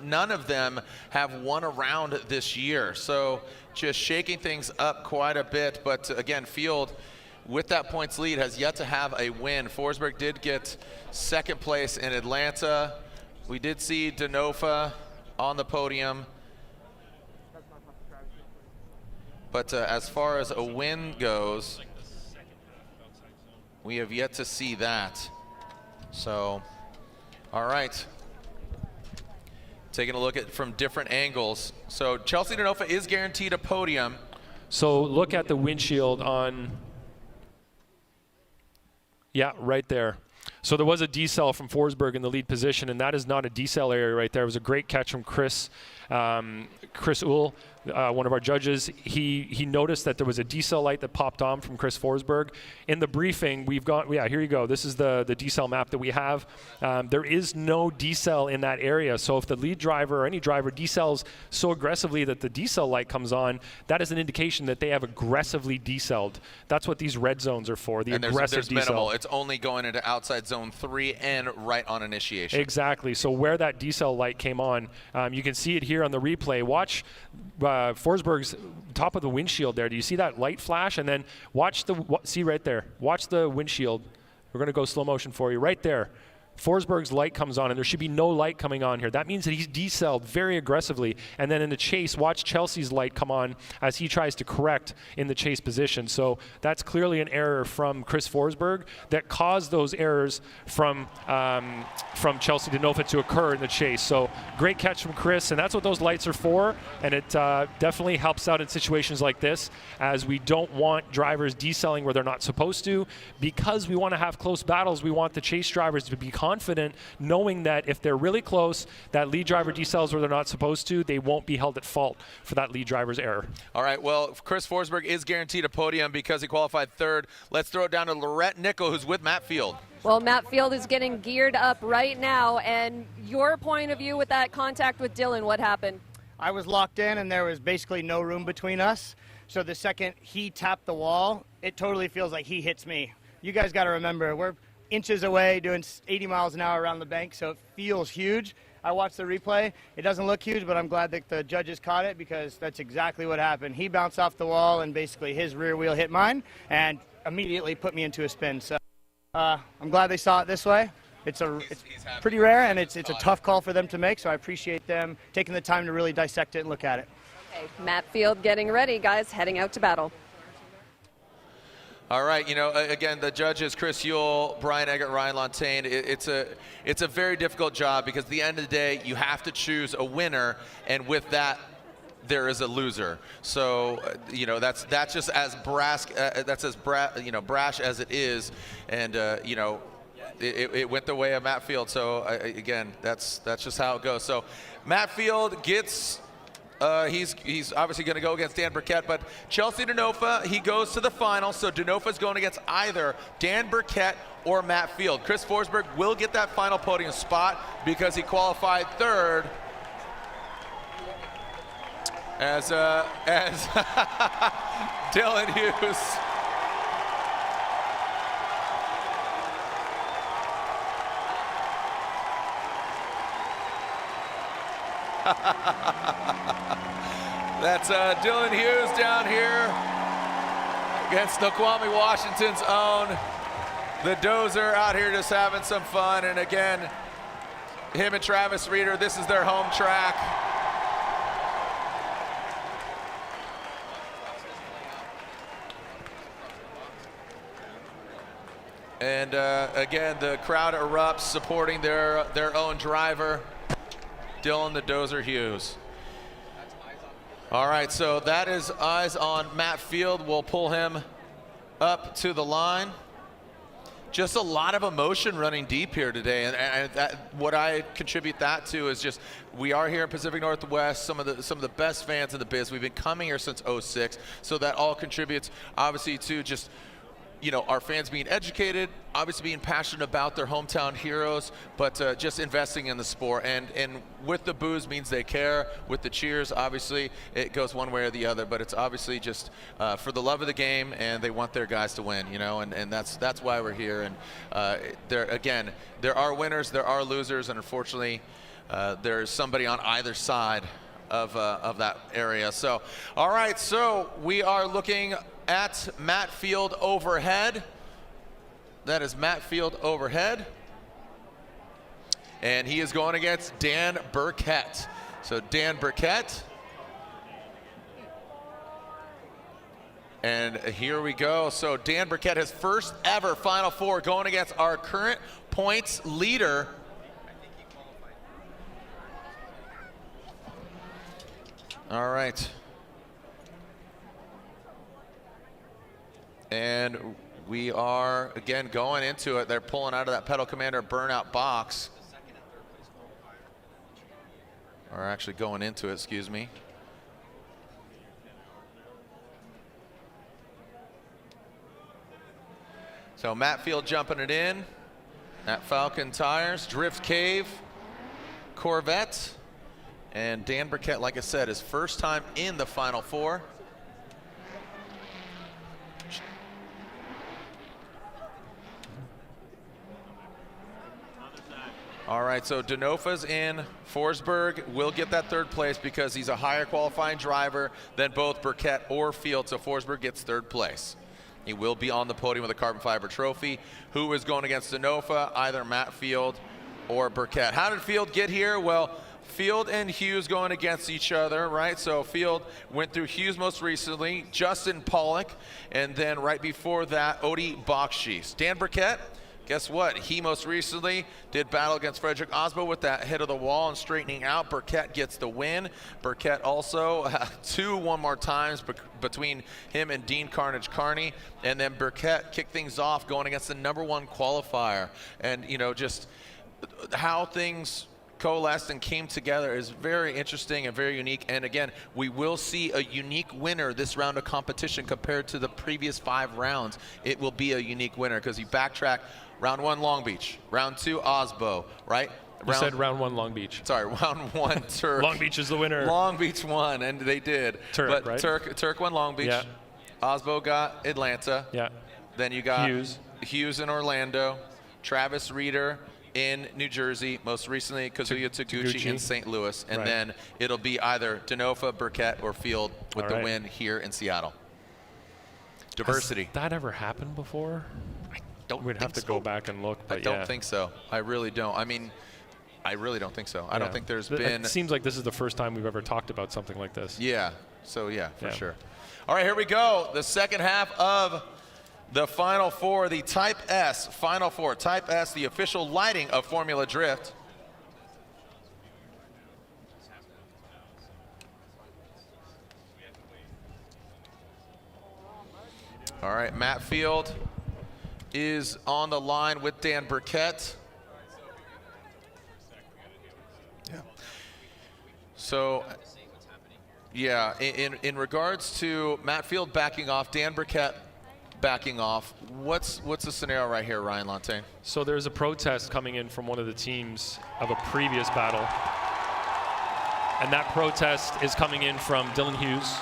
none of them have won a round this year. So just shaking things up quite a bit. But again, Field, with that points lead, has yet to have a win. Forsberg did get second place in Atlanta. We did see Denofa on the podium. But as far as a win goes, we have yet to see that. So, all right. Taking a look at from different angles. So Chelsea Denofa is guaranteed a podium. So look at the windshield on, yeah, right there. So there was a decel from Forsberg in the lead position, and that is not a decel area right there. It was a great catch from Chris Uhl, one of our judges. He noticed that there was a decel light that popped on from Chris Forsberg. In the briefing, we've got, yeah, here you go. This is the decel map that we have. There is no decel in that area. So if the lead driver or any driver decels so aggressively that the decel light comes on, that is an indication that they have aggressively deceled. That's what these red zones are for, the aggressive there's decel. Minimal. It's only going into outside zone 3 and right on initiation. Exactly. So where that decel light came on, you can see it here on the replay. Watch Forsberg's top of the windshield there. Do you see that light flash? And then watch see right there. Watch the windshield. We're going to go slow motion for you. Right there. Forsberg's light comes on, and there should be no light coming on here. That means that he's decelled very aggressively. And then in the chase, watch Chelsea's light come on as he tries to correct in the chase position. So that's clearly an error from Chris Forsberg that caused those errors from Chelsea Denofa to occur in the chase. So great catch from Chris, and that's what those lights are for. And it definitely helps out in situations like this, as we don't want drivers decelling where they're not supposed to. Because we want to have close battles, we want the chase drivers to be confident confident knowing that if they're really close, that lead driver decels where they're not supposed to, they won't be held at fault for that lead driver's error. All right, well, Chris Forsberg is guaranteed a podium because he qualified third. Let's throw it down to Lorette Nickel, who's with Matt Field. Well, Matt Field is getting geared up right now, and your point of view with that contact with Dylan, what happened? I was locked in, and there was basically no room between us. So the second he tapped the wall, it totally feels like he hits me. You guys got to remember, we're inches away doing 80 miles an hour around the bank, so it feels huge. I watched the replay. It doesn't look huge, but I'm glad that the judges caught it because that's exactly what happened. He bounced off the wall, and basically his rear wheel hit mine and immediately put me into a spin. So I'm glad they saw it this way. It's pretty rare, and it's a tough call for them to make, so I appreciate them taking the time to really dissect it and look at it. Okay, Matt Field getting ready, guys, heading out to battle. All right, you know, again, the judges, Chris Yule, Brian Eggert, Ryan Lontaine, it's a very difficult job because at the end of the day, you have to choose a winner, and with that, there is a loser. So, you know, that's just as brash as it is, and you know, it went the way of Matt Field. So again, that's just how it goes. So, Matt Field gets. He's obviously going to go against Dan Burkett, but Chelsea Denofa, he goes to the final, so Denofa's going against either Dan Burkett or Matt Field. Chris Forsberg will get that final podium spot because he qualified third as Dylan Hughes. That's Dylan Hughes down here against Snoqualmie, Washington's own. The Dozer out here just having some fun. And again, him and Travis Reeder, this is their home track. And again, the crowd erupts supporting their own driver, Dylan the Dozer Hughes. All right, so that is eyes on Matt Field. We'll pull him up to the line. Just a lot of emotion running deep here today, and what I contribute that to is just we are here in Pacific Northwest, some of the best fans in the biz. We've been coming here since '06, so that all contributes obviously to just, you know, our fans being educated, obviously being passionate about their hometown heroes, but just investing in the sport. And with the boos means they care. With the cheers, obviously, it goes one way or the other, but it's obviously just for the love of the game, and they want their guys to win, you know, and that's why we're here. And there are winners, there are losers, and unfortunately, there's somebody on either side of that area. So, all right, so we are looking at Matt Field overhead. That is Matt Field overhead. And he is going against Dan Burkett. So Dan Burkett. And here we go. So Dan Burkett, his first ever Final Four, going against our current points leader. All right. And we are, again, going into it. They're pulling out of that Pedal Commander burnout box. Or actually going into it, excuse me. So Matt Field jumping it in. At Falcon Tires, Drift Cave, Corvette. And Dan Burkett, like I said, his first time in the Final Four. All right, so Denofa's in. Forsberg will get that third place because he's a higher qualifying driver than both Burkett or Field, so Forsberg gets third place. He will be on the podium with a carbon fiber trophy. Who is going against Denofa? Either Matt Field or Burkett. How did Field get here? Well, Field and Hughes going against each other, right? So Field went through Hughes most recently, Justin Pawlak, and then right before that, Odi Bakshi's. Dan Burkett, guess what? He most recently did battle against Frederick Aasbo with that hit of the wall and straightening out. Burkett gets the win. Burkett also one more times between him and Dean Carnage Kearney. And then Burkett kicked things off going against the #1 qualifier. And, you know, just how things coalesced and came together is very interesting and very unique. And again, we will see a unique winner this round of competition compared to the previous 5 rounds. It will be a unique winner because you backtrack. Round 1, Long Beach. Round 2, Aasbo, right? You said round 1, Long Beach. Sorry, round 1, Tuerck. Long Beach is the winner. Long Beach won, and they did. Tuerck, but right? Tuerck won Long Beach. Yeah. Aasbo got Atlanta. Yeah. Then you got Hughes in Orlando. Travis Reeder in New Jersey, most recently Kazuya Taguchi in St. Louis, and then it'll be either Denofa, Burkett, or Field with the win here in Seattle. Diversity. Has that ever happened before? We'd have to go back and look, but I don't think so. I really don't. I mean, I really don't think so. I don't think there's been. It seems like this is the first time we've ever talked about something like this. Yeah. So yeah, for sure. All right, here we go. The second half of the Final Four, the Type S Final Four. Type S, the official lighting of Formula Drift. All right, Matt Field is on the line with Dan Burkett. Yeah. So, yeah, in regards to Matt Field backing off, Dan Burkett backing off, what's the scenario right here, Ryan Lantain? So there's a protest coming in from one of the teams of a previous battle, and that protest is coming in from Dylan Hughes.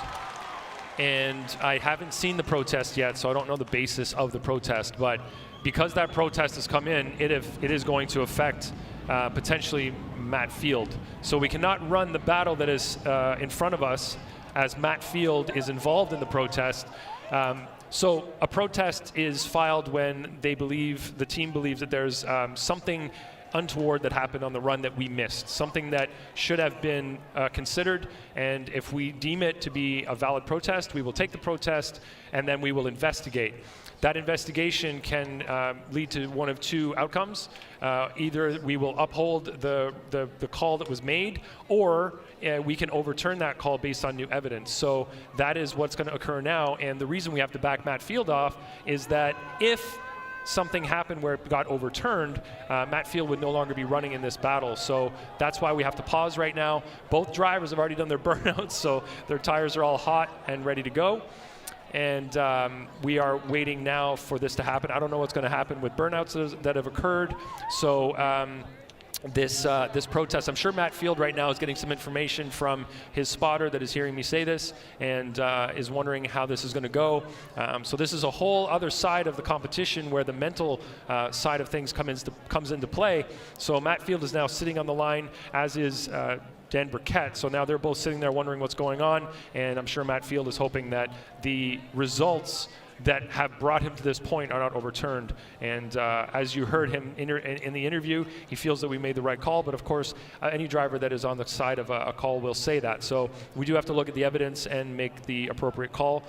And I haven't seen the protest yet, so I don't know the basis of the protest, but because that protest has come in, it is going to affect potentially Matt Field. So we cannot run the battle that is in front of us as Matt Field is involved in the protest. So a protest is filed when the team believes that there's something untoward that happened on the run that we missed, something that should have been considered, and if we deem it to be a valid protest, we will take the protest and then we will investigate. That investigation can lead to one of 2 outcomes. Either we will uphold the call that was made, or we can overturn that call based on new evidence. So that is what's going to occur now, and the reason we have to back Matt Field off is that if something happened where it got overturned, Matt Field would no longer be running in this battle. So that's why we have to pause right now. Both drivers have already done their burnouts, so their tires are all hot and ready to go. And we are waiting now for this to happen. I don't know what's going to happen with burnouts that have occurred. So this protest, I'm sure Matt Field right now is getting some information from his spotter that is hearing me say this and is wondering how this is going to go. So this is a whole other side of the competition where the mental side of things comes into play. So Matt Field is now sitting on the line, as is Dan Burkett. So now they're both sitting there wondering what's going on, and I'm sure Matt Field is hoping that the results that have brought him to this point are not overturned. And as you heard him in the interview, he feels that we made the right call, but of course, any driver that is on the side of a call will say that. So we do have to look at the evidence and make the appropriate call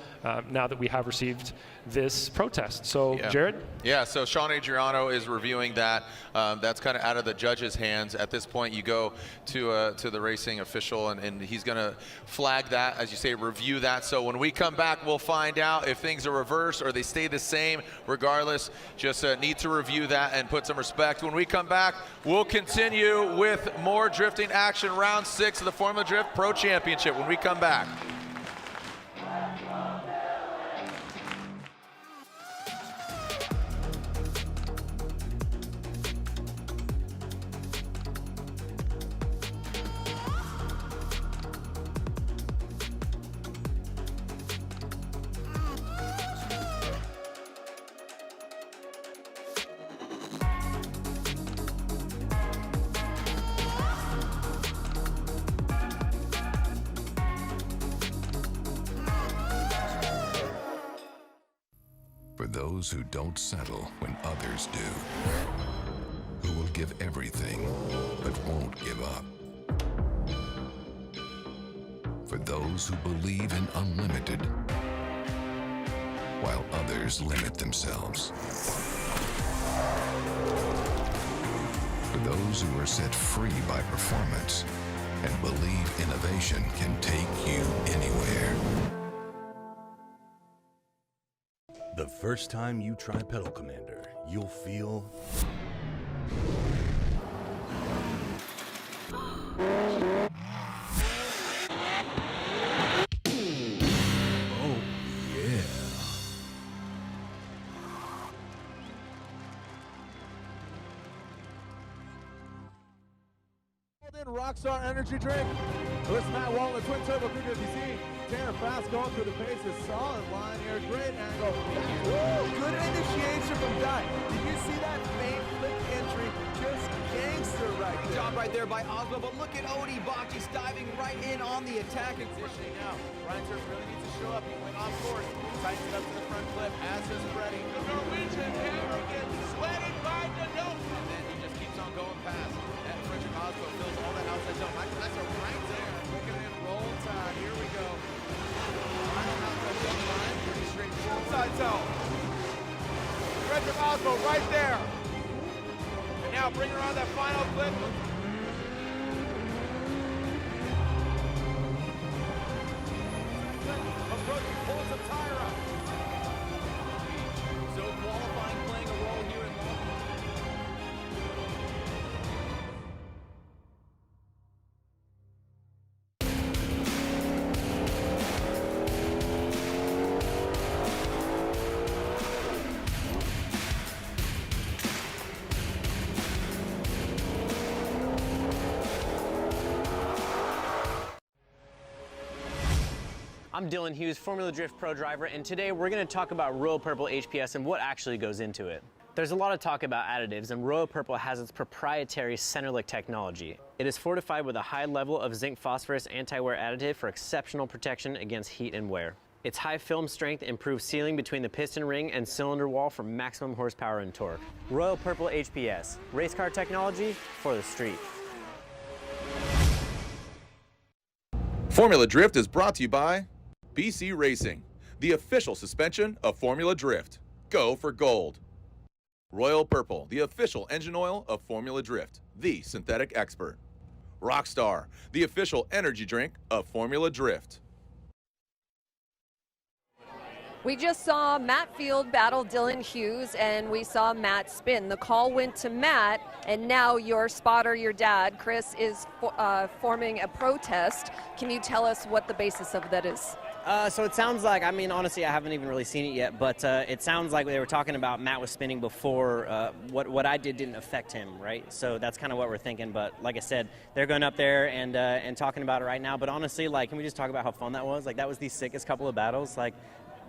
now that we have received this protest. So, Jared? Yeah, so Sean Adriano is reviewing that. That's kind of out of the judge's hands. At this point, you go to the racing official, and he's going to flag that, as you say, review that. So when we come back, we'll find out if things are reversed or they stay the same. Regardless, just need to review that and put some respect. When we come back, we'll continue with more drifting action. Round 6 of the Formula Drift Pro Championship when we come back. For those who don't settle when others do, who will give everything but won't give up. For those who believe in unlimited while others limit themselves. For those who are set free by performance and believe innovation can take you anywhere. The first time you try Pedal Commander, you'll feel Rockstar energy drink. This Matt Wall, the twin turbo 350Z. Tanner fast going through the paces. Solid line here. Great angle. Woo! Good initiation from Dye. Did you see that faint flip entry? Just gangster right there. Job right there by Aasbo, but look at Odie Bachis diving right in on the attack. Positioning now. Ryan Tuerck really needs to show up. He went off course. Tightens it up to the front flip. Assa's ready. The Norwegian hammer gets sweated by Denofa. And then he just keeps on going past. Aasbo fills all that outside zone. Michael Essa right there. Looking at roll tide. Here we go. Final outside zone line. Pretty straightforward. Outside zone. Frederick Aasbo right there. And now bring her on that final flip. Approaching, pulls a tire up. So qualifying, playing a role here in Long Beach. I'm Dylan Hughes, Formula Drift Pro driver, and today we're going to talk about Royal Purple HPS and what actually goes into it. There's a lot of talk about additives, and Royal Purple has its proprietary Centerlick technology. It is fortified with a high level of zinc phosphorus anti-wear additive for exceptional protection against heat and wear. Its high film strength improves sealing between the piston ring and cylinder wall for maximum horsepower and torque. Royal Purple HPS, race car technology for the street. Formula Drift is brought to you by BC Racing, the official suspension of Formula Drift. Go for gold. Royal Purple, the official engine oil of Formula Drift, the synthetic expert. Rockstar, the official energy drink of Formula Drift. We just saw Matt Field battle Dylan Hughes, and we saw Matt spin. The call went to Matt, and now your spotter, your dad, Chris, is forming a protest. Can you tell us what the basis of that is? So it sounds like, I mean, honestly, I haven't even really seen it yet, but it sounds like they were talking about Matt was spinning before what I did didn't affect him, right? So that's kind of what we're thinking. But like I said, they're going up there and talking about it right now. But honestly, like, can we just talk about how fun that was? Like, that was the sickest couple of battles.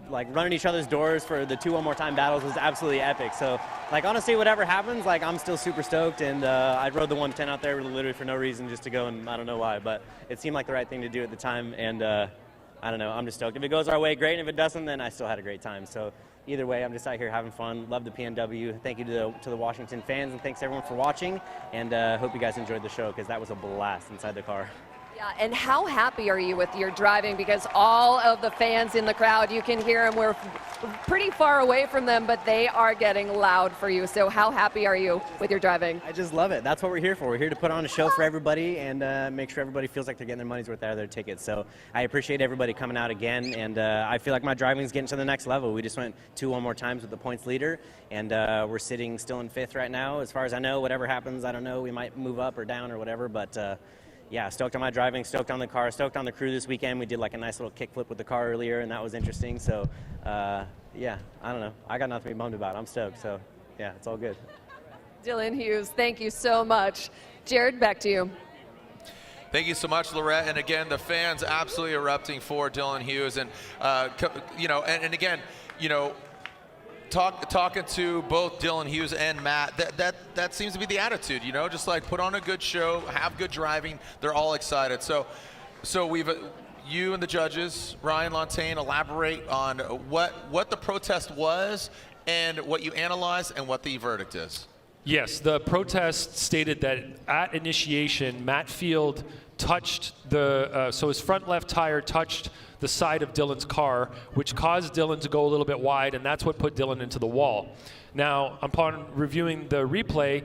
Like running each other's doors for the 2 One More Time battles was absolutely epic. So, like, honestly, whatever happens, like, I'm still super stoked, and I rode the 110 out there literally for no reason, just to go, and I don't know why, but it seemed like the right thing to do at the time, and I don't know, I'm just stoked. If it goes our way, great, and if it doesn't, then I still had a great time. So either way, I'm just out here having fun. Love the PNW. Thank you to the Washington fans, and thanks everyone for watching, and hope you guys enjoyed the show, because that was a blast inside the car. Yeah, and how happy are you with your driving? Because all of the fans in the crowd, you can hear them. We're pretty far away from them, but they are getting loud for you. So how happy are you with your driving? I just love it. That's what we're here for. We're here to put on a show for everybody and make sure everybody feels like they're getting their money's worth out of their tickets. So I appreciate everybody coming out again, and I feel like my driving is getting to the next level. We just went 2 One More Times with the points leader, and we're sitting still in 5th right now. As far as I know, whatever happens, I don't know. We might move up or down or whatever, but yeah, stoked on my driving, stoked on the car, stoked on the crew this weekend. We did like a nice little kickflip with the car earlier, and that was interesting. So, yeah, I don't know. I got nothing to be bummed about. I'm stoked. So, yeah, it's all good. Dylan Hughes, thank you so much. Jared, back to you. Thank you so much, Lorette. And again, the fans absolutely erupting for Dylan Hughes. And, you know, and again, you know, talking to both Dylan Hughes and Matt, that seems to be the attitude, you know, just like put on a good show, have good driving. They're all excited. So you and the judges, Ryan Lontaine, elaborate on what the protest was and what you analyzed and what the verdict is. Yes, the protest stated that at initiation, Matt Field touched the, so his front left tire touched the side of Dylan's car, which caused Dylan to go a little bit wide, and that's what put Dylan into the wall. Now, upon reviewing the replay,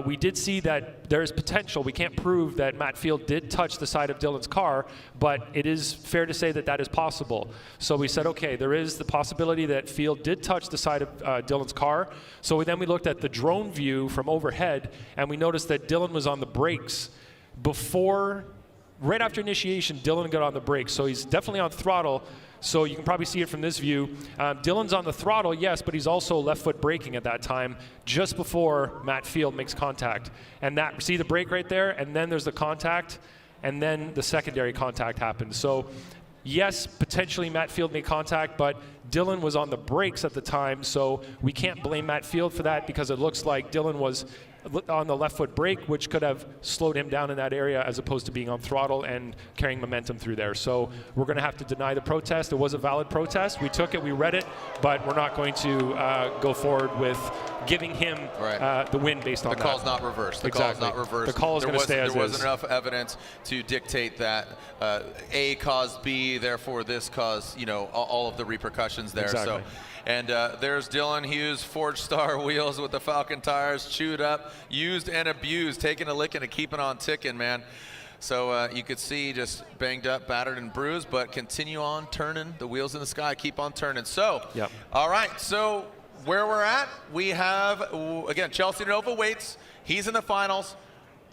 we did see that there is potential. We can't prove that Matt Field did touch the side of Dylan's car, but it is fair to say that that is possible. So we said, okay, there is the possibility that Field did touch the side of Dylan's car. So we looked at the drone view from overhead, and we noticed that Dylan was on the brakes before, right after initiation, Dylan got on the brakes. So he's definitely on throttle. So you can probably see it from this view. Dylan's on the throttle, yes, but he's also left foot braking at that time, just before Matt Field makes contact. And that, see the brake right there? And then there's the contact, and then the secondary contact happens. So yes, potentially Matt Field made contact, but Dylan was on the brakes at the time, so we can't blame Matt Field for that because it looks like Dylan was on the left foot brake, which could have slowed him down in that area as opposed to being on throttle and carrying momentum through there. So we're going to have to deny the protest. It was a valid protest. We took it, we read it, but we're not going to go forward with giving him the win based on that. The call's not reversed. The call's not reversed. The call is going to stay as is. There wasn't enough evidence to dictate that A caused B, therefore this caused, you know, all of the repercussions there. Exactly. So. And there's Dylan Hughes, Forged Star wheels with the Falcon tires, chewed up, used and abused, taking a licking and keeping on ticking, man. So you could see just banged up, battered, and bruised, but continue on turning. The wheels in the sky keep on turning. So, all right, so where we're at, we have, again, Chelsea Denofa waits. He's in the finals.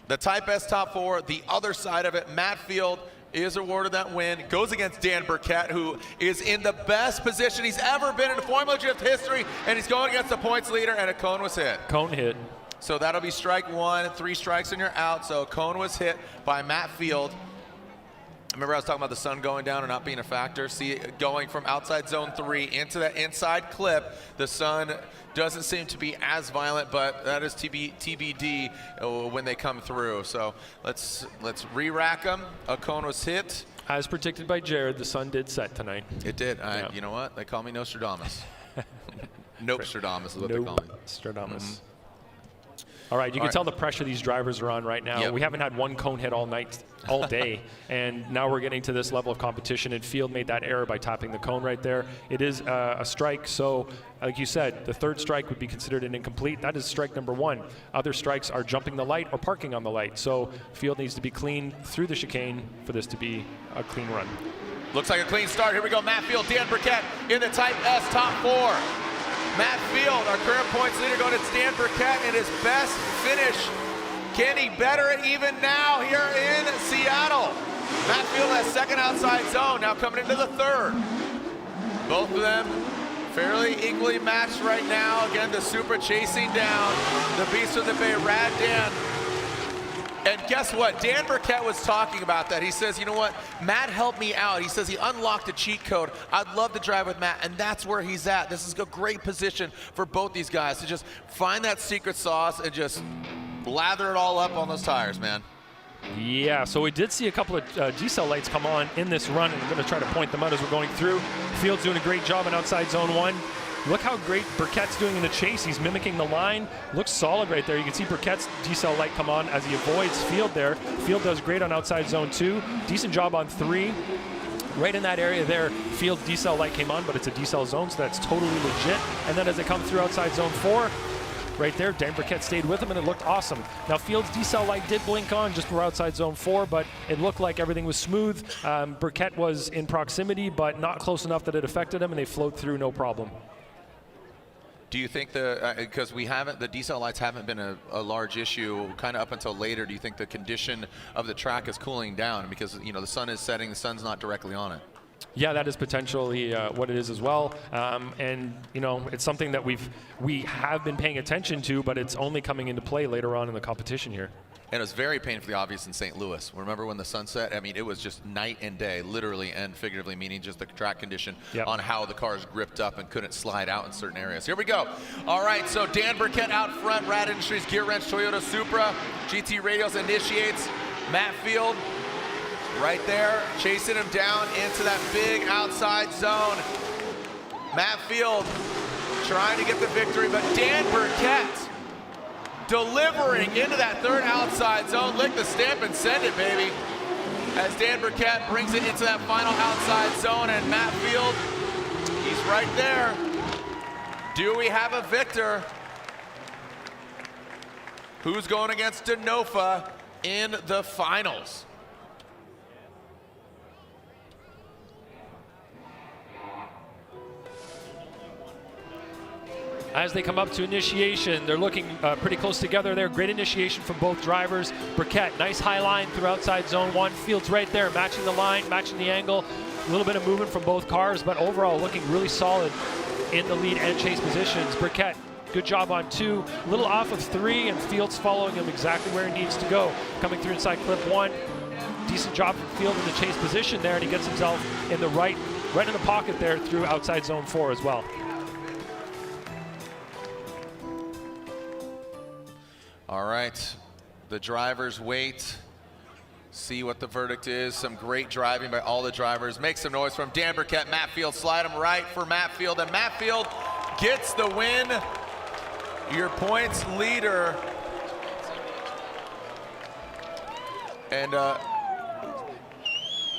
The Type S top four, the other side of it, Matt Field is awarded that win. Goes against Dan Burkett, who is in the best position he's ever been in Formula Drift history, and he's going against the points leader, and a cone was hit. Cone hit. So that'll be strike one, 3 strikes and you're out. So cone was hit by Matt Field. Remember I was talking about the sun going down and not being a factor? See, going from outside zone 3 into that inside clip, the sun doesn't seem to be as violent, but that is TBD when they come through. So let's re-rack them. A cone was hit. As predicted by Jared, the sun did set tonight. It did. You know what? They call me Nostradamus. Nostradamus is what they call me. Nostradamus. All right, you can tell the pressure these drivers are on right now. We haven't had one cone hit all night, all day, and now we're getting to this level of competition, and Field made that error by tapping the cone right there. It is a strike, so like you said, the third strike would be considered an incomplete. That is strike number 1. Other strikes are jumping the light or parking on the light, so Field needs to be clean through the chicane for this to be a clean run. Looks like a clean start. Here we go, Matt Field, Dan Burkett in the Type S top 4. Matt Field, our current points leader, going to Dan Burkett in his best finish. Can he better it even now here in Seattle? Matt Field has second outside zone, now coming into the third. Both of them fairly equally matched right now. Again, the Super chasing down the Beast of the Bay, Rad Dan. And guess what? Dan Burkett was talking about that. He says, you know what? Matt helped me out. He says he unlocked a cheat code. I'd love to drive with Matt, and that's where he's at. This is a great position for both these guys to just find that secret sauce and just lather it all up on those tires, man. Yeah, so we did see a couple of G-cell lights come on in this run, and I'm going to try to point them out as we're going through. Field's doing a great job in outside zone 1. Look how great Burkett's doing in the chase. He's mimicking the line. Looks solid right there. You can see Burkett's G-cell light come on as he avoids Field there. Field does great on outside zone 2. Decent job on 3. Right in that area there, Field D-cell light came on, but it's a D-cell zone, so that's totally legit. And then as they come through outside zone 4, right there, Dan Burkett stayed with him, and it looked awesome. Now, Field's D-cell light did blink on just before outside zone 4, but it looked like everything was smooth. Burkett was in proximity, but not close enough that it affected him, and they flowed through no problem. Do you think because the D-cell lights haven't been a large issue kind of up until later, do you think the condition of the track is cooling down because, you know, the sun is setting, the sun's not directly on it? Yeah, that is potentially what it is as well. And, you know, it's something that we have been paying attention to, but it's only coming into play later on in the competition here. And it was very painfully obvious in St. Louis. Remember when the sun set? I mean, it was just night and day, literally and figuratively, meaning just the track condition on how the cars gripped up and couldn't slide out in certain areas. Here we go. All right, so Dan Burkett out front, Rad Industries, Gear Wrench, Toyota Supra, GT Radials initiates. Matt Field right there, chasing him down into that big outside zone. Matt Field trying to get the victory, but Dan Burkett delivering into that third outside zone. Lick the stamp and send it, baby. as Dan Burkett brings it into that final outside zone, and Matt Field, he's right there. Do we have a victor? Who's going against Denofa in the finals? As they come up to initiation, they're looking pretty close together there. Great initiation from both drivers. Burkett, nice high line through outside zone 1. Fields right there, matching the line, matching the angle. A little bit of movement from both cars, but overall looking really solid in the lead and chase positions. Burkett, good job on 2, a little off of 3, and Fields following him exactly where he needs to go. Coming through inside clip 1, decent job from Field in the chase position there, and he gets himself in the right in the pocket there through outside zone 4 as well. All right, the drivers wait, see what the verdict is. Some great driving by all the drivers. Make some noise from Dan Burkett, Matt Field. Slide him right for Matt Field, and Matt Field gets the win. Your points leader. And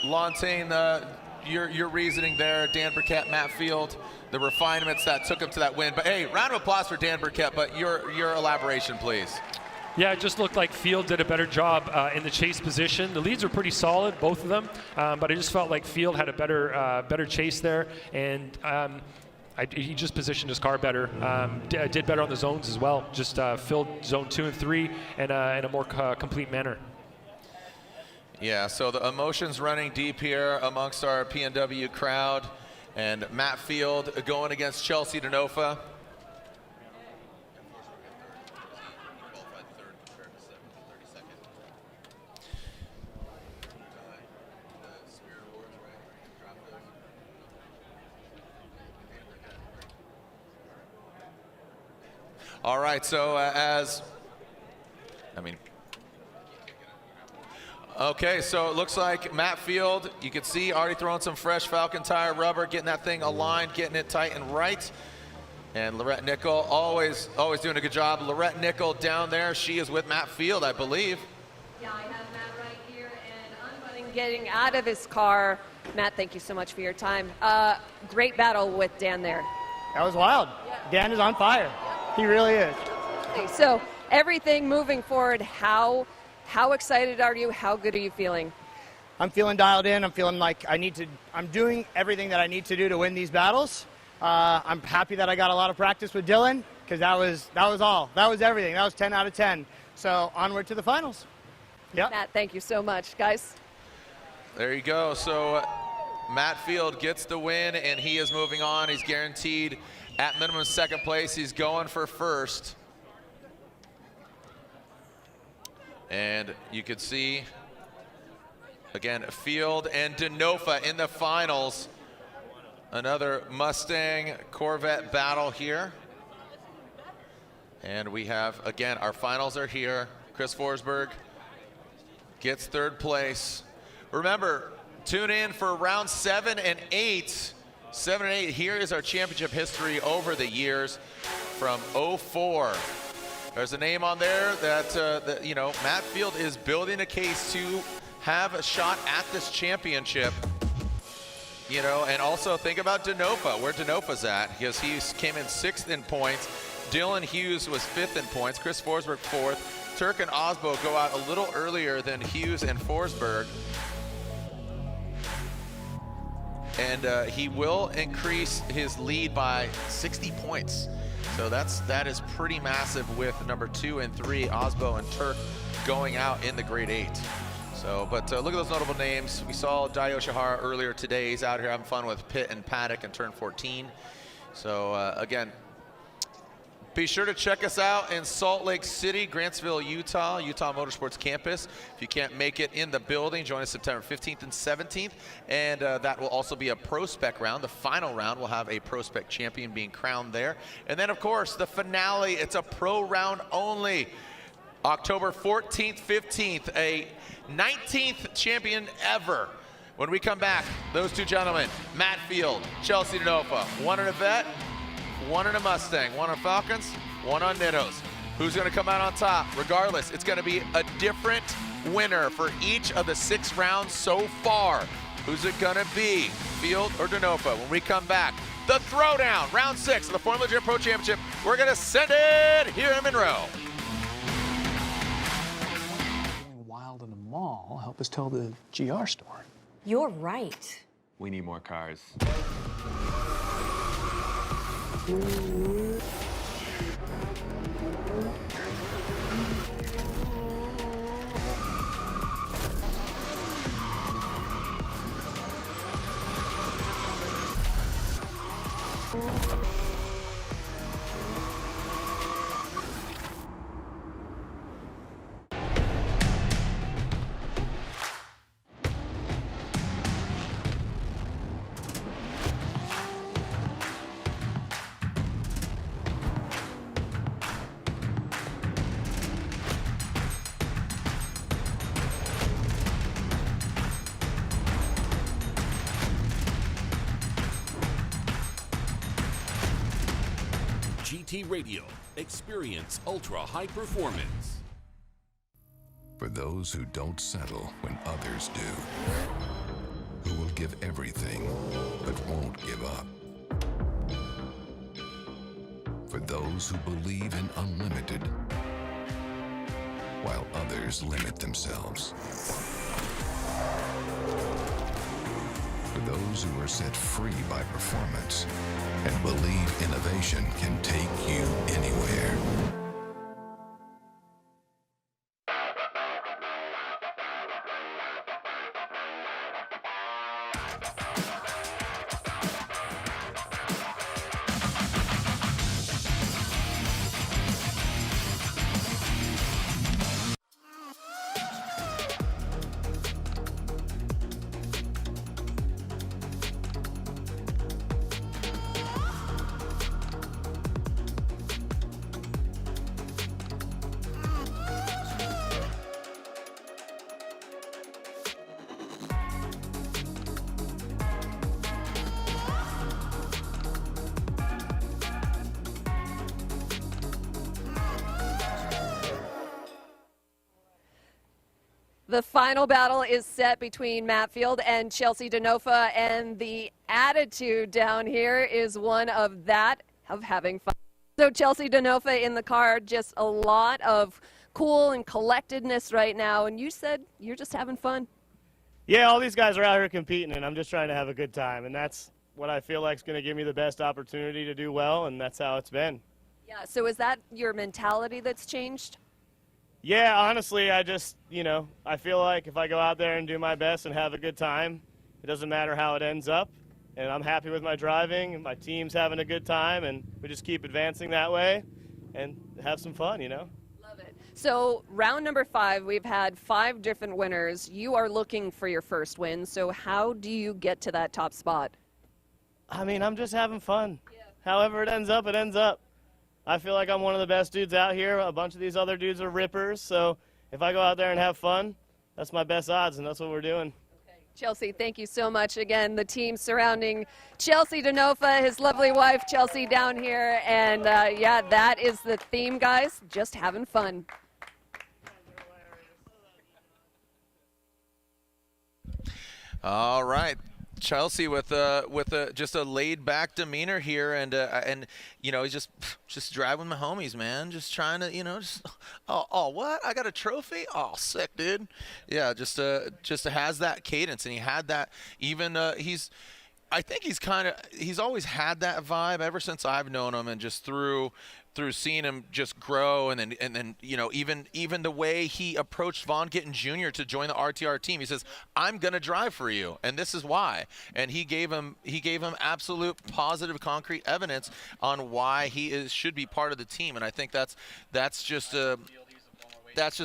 Lontaine, your reasoning there, Dan Burkett, Matt Field, the refinements that took him to that win. But hey, round of applause for Dan Burkett, but your elaboration, please. Yeah, it just looked like Field did a better job in the chase position. The leads were pretty solid, both of them, but I just felt like Field had a better chase there, and he just positioned his car better. Did better on the zones as well. Just filled zone 2 and 3 in a more complete manner. Yeah, so the emotions running deep here amongst our PNW crowd, and Matt Field going against Chelsea Denofa. All right, so okay, so it looks like Matt Field, you can see already throwing some fresh Falcon tire rubber, getting that thing aligned, getting it tight and right. And Lorette Nickel, always doing a good job. Lorette Nickel down there, she is with Matt Field, I believe. Yeah, I have Matt right here, and unbuttoning, getting out of his car. Matt, thank you so much for your time. Great battle with Dan there. That was wild. Yeah. Dan is on fire. He really is. Okay, so everything moving forward, how excited are you? How good are you feeling? I'm feeling dialed in. I'm feeling like I'm doing everything that I need to do to win these battles. I'm happy that I got a lot of practice with Dylan, because that was all. That was everything. That was 10 out of 10. So onward to the finals. Yeah. Matt, thank you so much, guys. There you go. So Matt Field gets the win, and he is moving on. He's guaranteed at minimum second place. He's going for first. And you could see, again, Field and Denofa in the finals. Another Mustang Corvette battle here. And we have, again, our finals are here. Chris Forsberg gets third place. Remember, tune in for round 7 and 8. 7 and 8, here is our championship history over the years from 04. There's a name on there that, you know, Matt Field is building a case to have a shot at this championship. You know, and also think about Denofa, where Denofa's at, because he came in 6th in points. Dylan Hughes was 5th in points. Chris Forsberg 4th. Tuerck and Aasbo go out a little earlier than Hughes and Forsberg. And he will increase his lead by 60 points. So that is pretty massive, with number 2 and 3, Aasbo and Tuerck, going out in the grade 8. So, but look at those notable names. We saw Dio Shihara earlier today. He's out here having fun with Pitt and Paddock and turn 14. So again, be sure to check us out in Salt Lake City, Grantsville, Utah Motorsports campus. If you can't make it in the building, join us September 15th and 17th. And that will also be a Pro Spec round. The final round will have a Pro Spec champion being crowned there. And then, of course, the finale, it's a pro round only. October 14th, 15th, a 19th champion ever. When we come back, those two gentlemen, Matt Field, Chelsea Denofa, one in a vet, one in a Mustang, one on Falcons, one on Nittos. who's going to come out on top. Regardless, it's going to be a different winner for each of the 6 rounds so far. Who's it going to be, Field or Denofa? When we come back, the throwdown, round 6 of the Formula Drift Pro Championship. We're going to send it here in Monroe. Wild in the mall, help us tell the GR story. You're right. We need more cars. GT Radio. Experience ultra high performance. For those who don't settle when others do, who will give everything but won't give up. For those who believe in unlimited while others limit themselves. For those who are set free by performance and believe innovation can take you anywhere. The final battle is set between Matt Field and Chelsea Denofa, and the attitude down here is one of having fun. So Chelsea Denofa in the car, just a lot of cool and collectedness right now, and you said you're just having fun. Yeah, all these guys are out here competing, and I'm just trying to have a good time, and that's what I feel like is going to give me the best opportunity to do well, and that's how it's been. Yeah, so is that your mentality that's changed? Yeah, honestly, I just, I feel like if I go out there and do my best and have a good time, it doesn't matter how it ends up. And I'm happy with my driving, and my team's having a good time, and we just keep advancing that way and have some fun, Love it. So round number 5, we've had 5 different winners. You are looking for your first win, so how do you get to that top spot? I mean, I'm just having fun. Yeah. However it ends up, it ends up. I feel like I'm one of the best dudes out here. A bunch of these other dudes are rippers, so if I go out there and have fun, that's my best odds, and that's what we're doing. Okay. Chelsea, thank you so much. Again, the team surrounding Chelsea Denofa, his lovely wife, Chelsea, down here, and yeah, that is the theme, guys, just having fun. All right. Chelsea with just a laid back demeanor here, and he's just driving with my homies, man, just trying to just what, I got a trophy, sick, dude. Yeah, just has that cadence, and he had that even I think he's always had that vibe ever since I've known him, and just through seeing him just grow, and then even the way he approached Vaughn Gittin Jr. to join the RTR team. He says, "I'm gonna drive for you, and this is why." And he gave him absolute positive, concrete evidence on why he should be part of the team. And I think that's just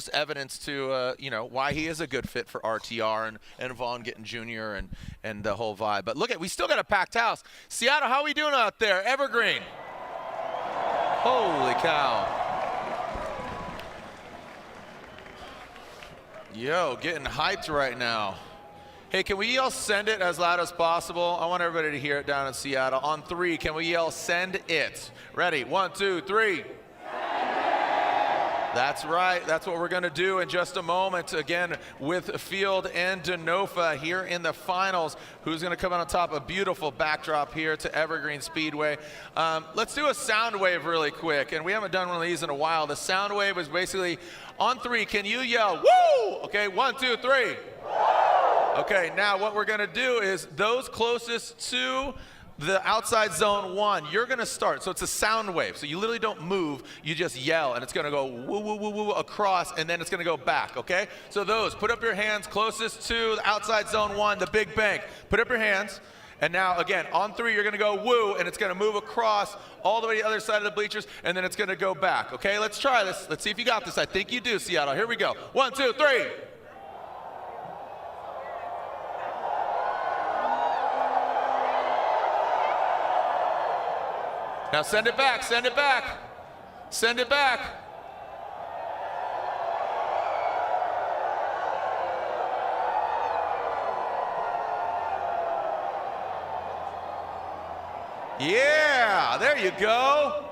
evidence to why he is a good fit for RTR and Vaughn Gittin Jr. and the whole vibe. But look we still got a packed house. Seattle, how we doing out there? Evergreen. Holy cow. Yo, getting hyped right now. Hey, can we yell "send it" as loud as possible? I want everybody to hear it down in Seattle. On 3, can we yell "send it"? Ready? 1, 2, 3. That's right. That's what we're going to do in just a moment. Again, with Field and Denofa here in the finals. Who's going to come out on top? A beautiful backdrop here to Evergreen Speedway. Let's do a sound wave really quick. And we haven't done one of these in a while. The sound wave is basically on 3. Can you yell, woo? Okay, 1, 2, 3. Okay, now what we're going to do is those closest to the outside zone 1, you're going to start. So it's a sound wave. So you literally don't move. You just yell, and it's going to go woo, woo, woo, woo across, and then it's going to go back, okay? So those, put up your hands closest to the outside zone 1, the big bank. Put up your hands. And now, again, on 3, you're going to go woo, and it's going to move across all the way to the other side of the bleachers, and then it's going to go back, okay? Let's try this. Let's see if you got this. I think you do, Seattle. Here we go. 1, 2, 3. Now send it back, send it back, send it back. Yeah, there you go.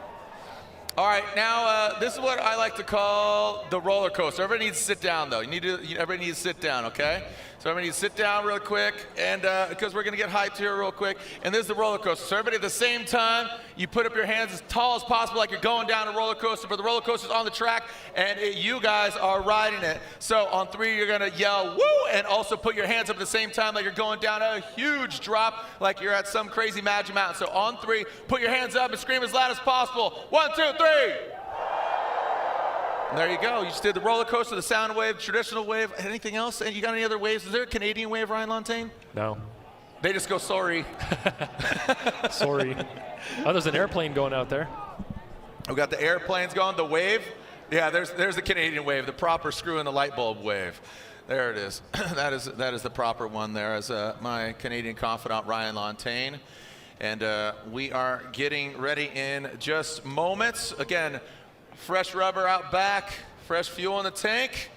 All right, now this is what I like to call the roller coaster. Everybody needs to sit down, though. Everybody needs to sit down, okay? So everybody needs to sit down real quick, and because we're going to get hyped here real quick. And this is the roller coaster. So everybody at the same time, you put up your hands as tall as possible, like you're going down a roller coaster, but the roller coaster's on the track, and you guys are riding it. So on 3, you're going to yell, woo, and also put your hands up at the same time like you're going down a huge drop, like you're at some crazy magic mountain. So on 3, put your hands up and scream as loud as possible. 1, 2, 3. There you go. You just did the roller coaster, the sound wave, traditional wave. Anything else? And you got any other waves? Is there a Canadian wave, Ryan Lantain? No. They just go sorry. Sorry. Oh, there's an airplane going out there. We got the airplanes going. The wave. Yeah, there's the Canadian wave, the proper screw in the light bulb wave. There it is. that is the proper one there, as my Canadian confidant Ryan Lantain. And we are getting ready in just moments. Again, fresh rubber out back, fresh fuel in the tank,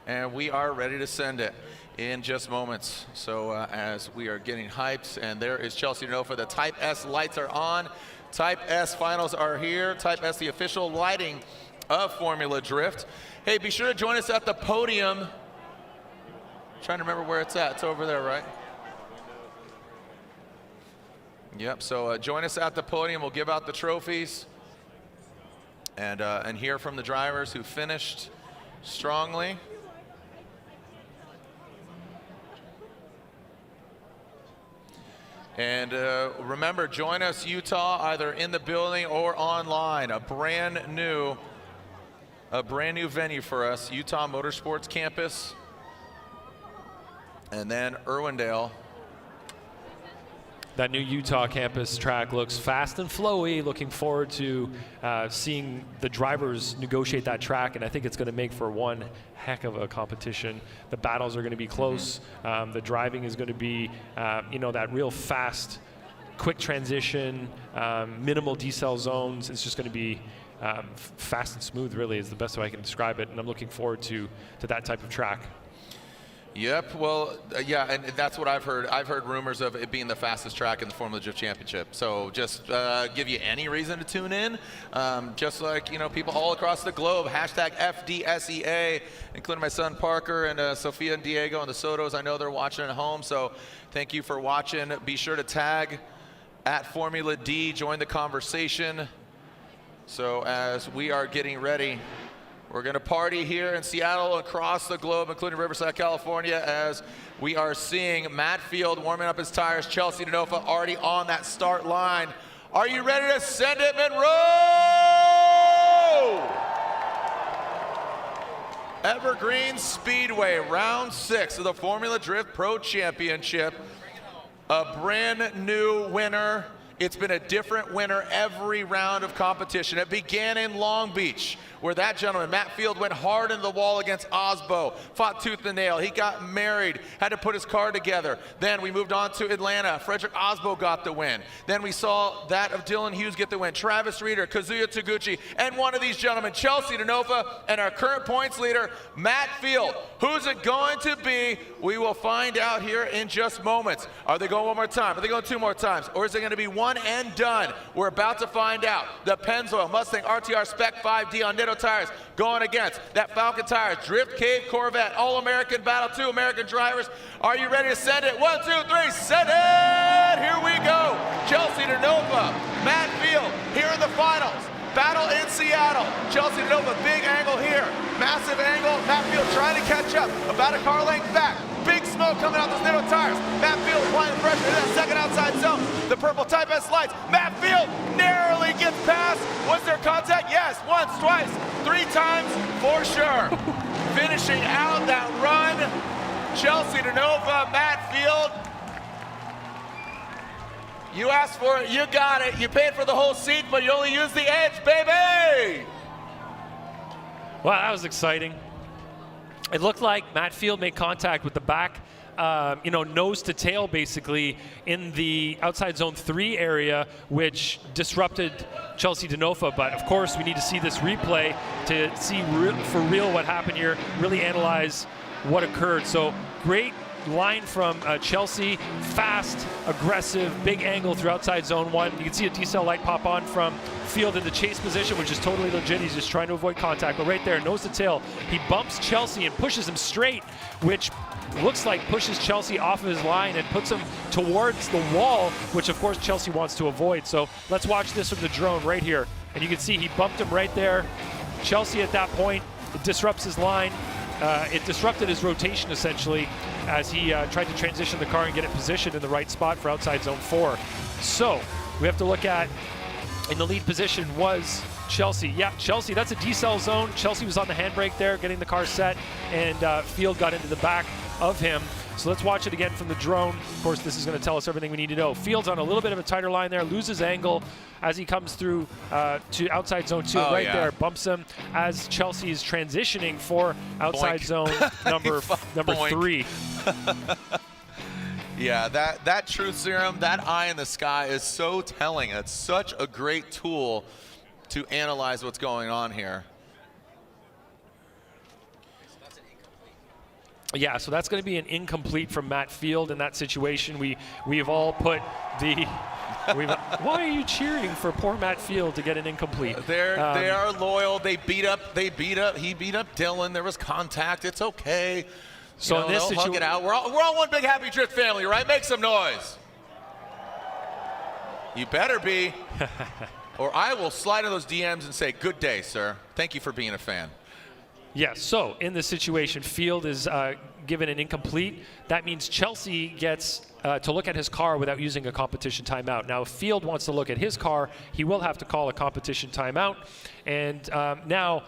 and we are ready to send it in just moments. So as we are getting hyped, and there is Chelsea Denofa. The Type S lights are on. Type S finals are here. Type S, the official lighting of Formula Drift. Hey, be sure to join us at the podium. Trying to remember where it's at. It's over there, right? Yep, so join us at the podium. We'll give out the trophies and hear from the drivers who finished strongly. And remember, join us, Utah, either in the building or online. A brand new venue for us, Utah Motorsports Campus. And then Irwindale. That new Utah campus track looks fast and flowy. Looking forward to seeing the drivers negotiate that track, and I think it's going to make for one heck of a competition. The battles are going to be close. The driving is going to be, that real fast, quick transition, minimal decel zones. It's just going to be fast and smooth, really, is the best way I can describe it, and I'm looking forward to that type of track. Yep, well, yeah, and that's what I've heard. I've heard rumors of it being the fastest track in the Formula Drift Championship. So just give you any reason to tune in. Just like, people all across the globe, hashtag FDSEA, including my son Parker and Sophia and Diego and the Sotos. I know they're watching at home, so thank you for watching. Be sure to tag at Formula D, join the conversation. So as we are getting ready, we're going to party here in Seattle, across the globe, including Riverside, California, as we are seeing Matt Field warming up his tires. Chelsea Denofa already on that start line. Are you ready to send it, Monroe? Evergreen Speedway, round 6 of the Formula Drift Pro Championship. A brand new winner. It's been a different winner every round of competition. It began in Long Beach, where that gentleman, Matt Field, went hard into the wall against Aasbo, fought tooth and nail. He got married, had to put his car together. Then we moved on to Atlanta. Frederick Aasbo got the win. Then we saw that of Dylan Hughes get the win. Travis Reeder, Kazuya Taguchi, and one of these gentlemen, Chelsea Denofa, and our current points leader, Matt Field. Who's it going to be? We will find out here in just moments. Are they going one more time? Are they going 2 more times? Or is it going to be one one and done? We're about to find out. The Pennzoil Mustang RTR Spec 5D on Nitto tires going against that Falcon Tires Drift Cave Corvette All-American Battle. 2 American drivers. Are you ready to send it? 1, 2, 3, send it! Here we go. Chelsea Denofa, Matt Field here in the finals. Battle in Seattle. Chelsea Denofa, big angle here. Massive angle. Matt Field trying to catch up. About a car length back. Big smoke coming out those Nitto tires. Matt Field applying pressure in that second outside zone. The purple Type S lights. Matt Field narrowly gets past. Was there contact? Yes. Once, twice, 3 times for sure. Finishing out that run. Chelsea Denofa, Matt Field. You asked for it, you got it. You paid for the whole seat, but you only used the edge, baby! Wow, that was exciting. It looked like Matt Field made contact with the back, nose to tail, basically, in the outside zone 3 area, which disrupted Chelsea Denofa. But of course, we need to see this replay to see for real what happened here, really analyze what occurred. So great line from Chelsea, fast, aggressive, big angle through outside zone 1. You can see a decel light pop on from Field in the chase position, which is totally legit. He's just trying to avoid contact. But right there, nose to tail, he bumps Chelsea and pushes him straight, which looks like pushes Chelsea off of his line and puts him towards the wall, which of course Chelsea wants to avoid. So let's watch this from the drone right here. And you can see he bumped him right there. Chelsea at that point, it disrupts his line. It disrupted his rotation essentially as he tried to transition the car and get it positioned in the right spot for outside zone 4. So we have to look at, in the lead position was Chelsea. Yeah, Chelsea, that's a decel zone. Chelsea was on the handbrake there, getting the car set, and Field got into the back of him. So let's watch it again from the drone. Of course, this is going to tell us everything we need to know. Field's on a little bit of a tighter line there, loses angle as he comes through to outside zone 2 there, bumps him as Chelsea is transitioning for outside zone number 3. Yeah, that truth serum, that eye in the sky is so telling. It's such a great tool to analyze what's going on here. Yeah, so that's going to be an incomplete from Matt Field in that situation. We've all put the. Why are you cheering for poor Matt Field to get an incomplete? They are loyal. He beat up Dylan. There was contact. It's okay. So in this situation, hug it out. We're all one big happy drift family, right? Make some noise. You better be, or I will slide in those DMs and say, "Good day, sir. Thank you for being a fan." Yes, so in this situation, Field is given an incomplete. That means Chelsea gets to look at his car without using a competition timeout. Now, if Field wants to look at his car, he will have to call a competition timeout. And now,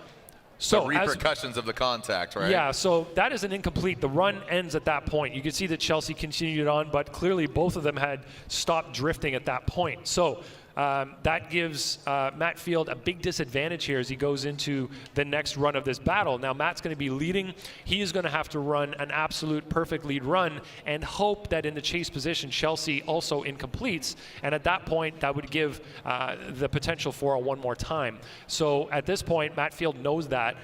so the repercussions of the contact, right? Yeah, so that is an incomplete. The run ends at that point. You can see that Chelsea continued on, but clearly both of them had stopped drifting at that point. So that gives Matt Field a big disadvantage here as he goes into the next run of this battle. Now, Matt's going to be leading. He is going to have to run an absolute perfect lead run and hope that in the chase position, Chelsea also incompletes. And at that point, that would give the potential for a one more time. So at this point, Matt Field knows that.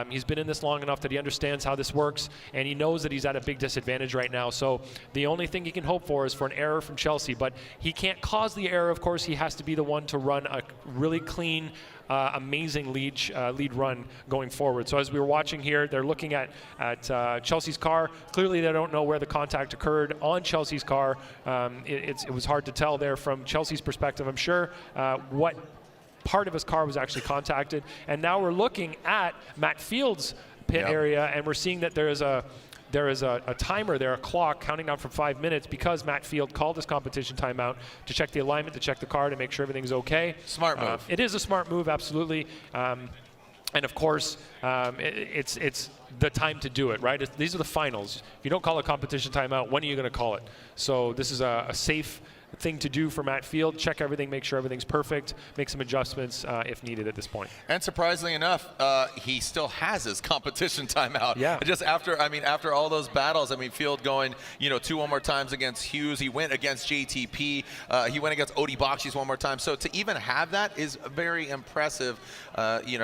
He's been in this long enough that he understands how this works, and he knows that he's at a big disadvantage right now. So the only thing he can hope for is for an error from Chelsea, but he can't cause the error. Of course, he has to be the one to run a really clean, amazing lead run going forward. So as we were watching here, they're looking at Chelsea's car. Clearly, they don't know where the contact occurred on Chelsea's car. It was hard to tell there from Chelsea's perspective, I'm sure, what part of his car was actually contacted. And now we're looking at Matt Field's pit area, and we're seeing that there is a timer there, a clock counting down from 5 minutes, because Matt Field called this competition timeout to check the alignment, to check the car, to make sure everything's okay. Smart move. It is a smart move, absolutely. And of course, it's the time to do it, right? These are the finals. If you don't call a competition timeout, when are you going to call it? So this is a safe thing to do for Matt Field. Check everything, make sure everything's perfect, make some adjustments if needed at this point. And surprisingly enough, he still has his competition timeout. Yeah. Just after all those battles, Field going, 2 one more times against Hughes. He went against JTP. He went against Odi Bakshis one more time. So to even have that is very impressive.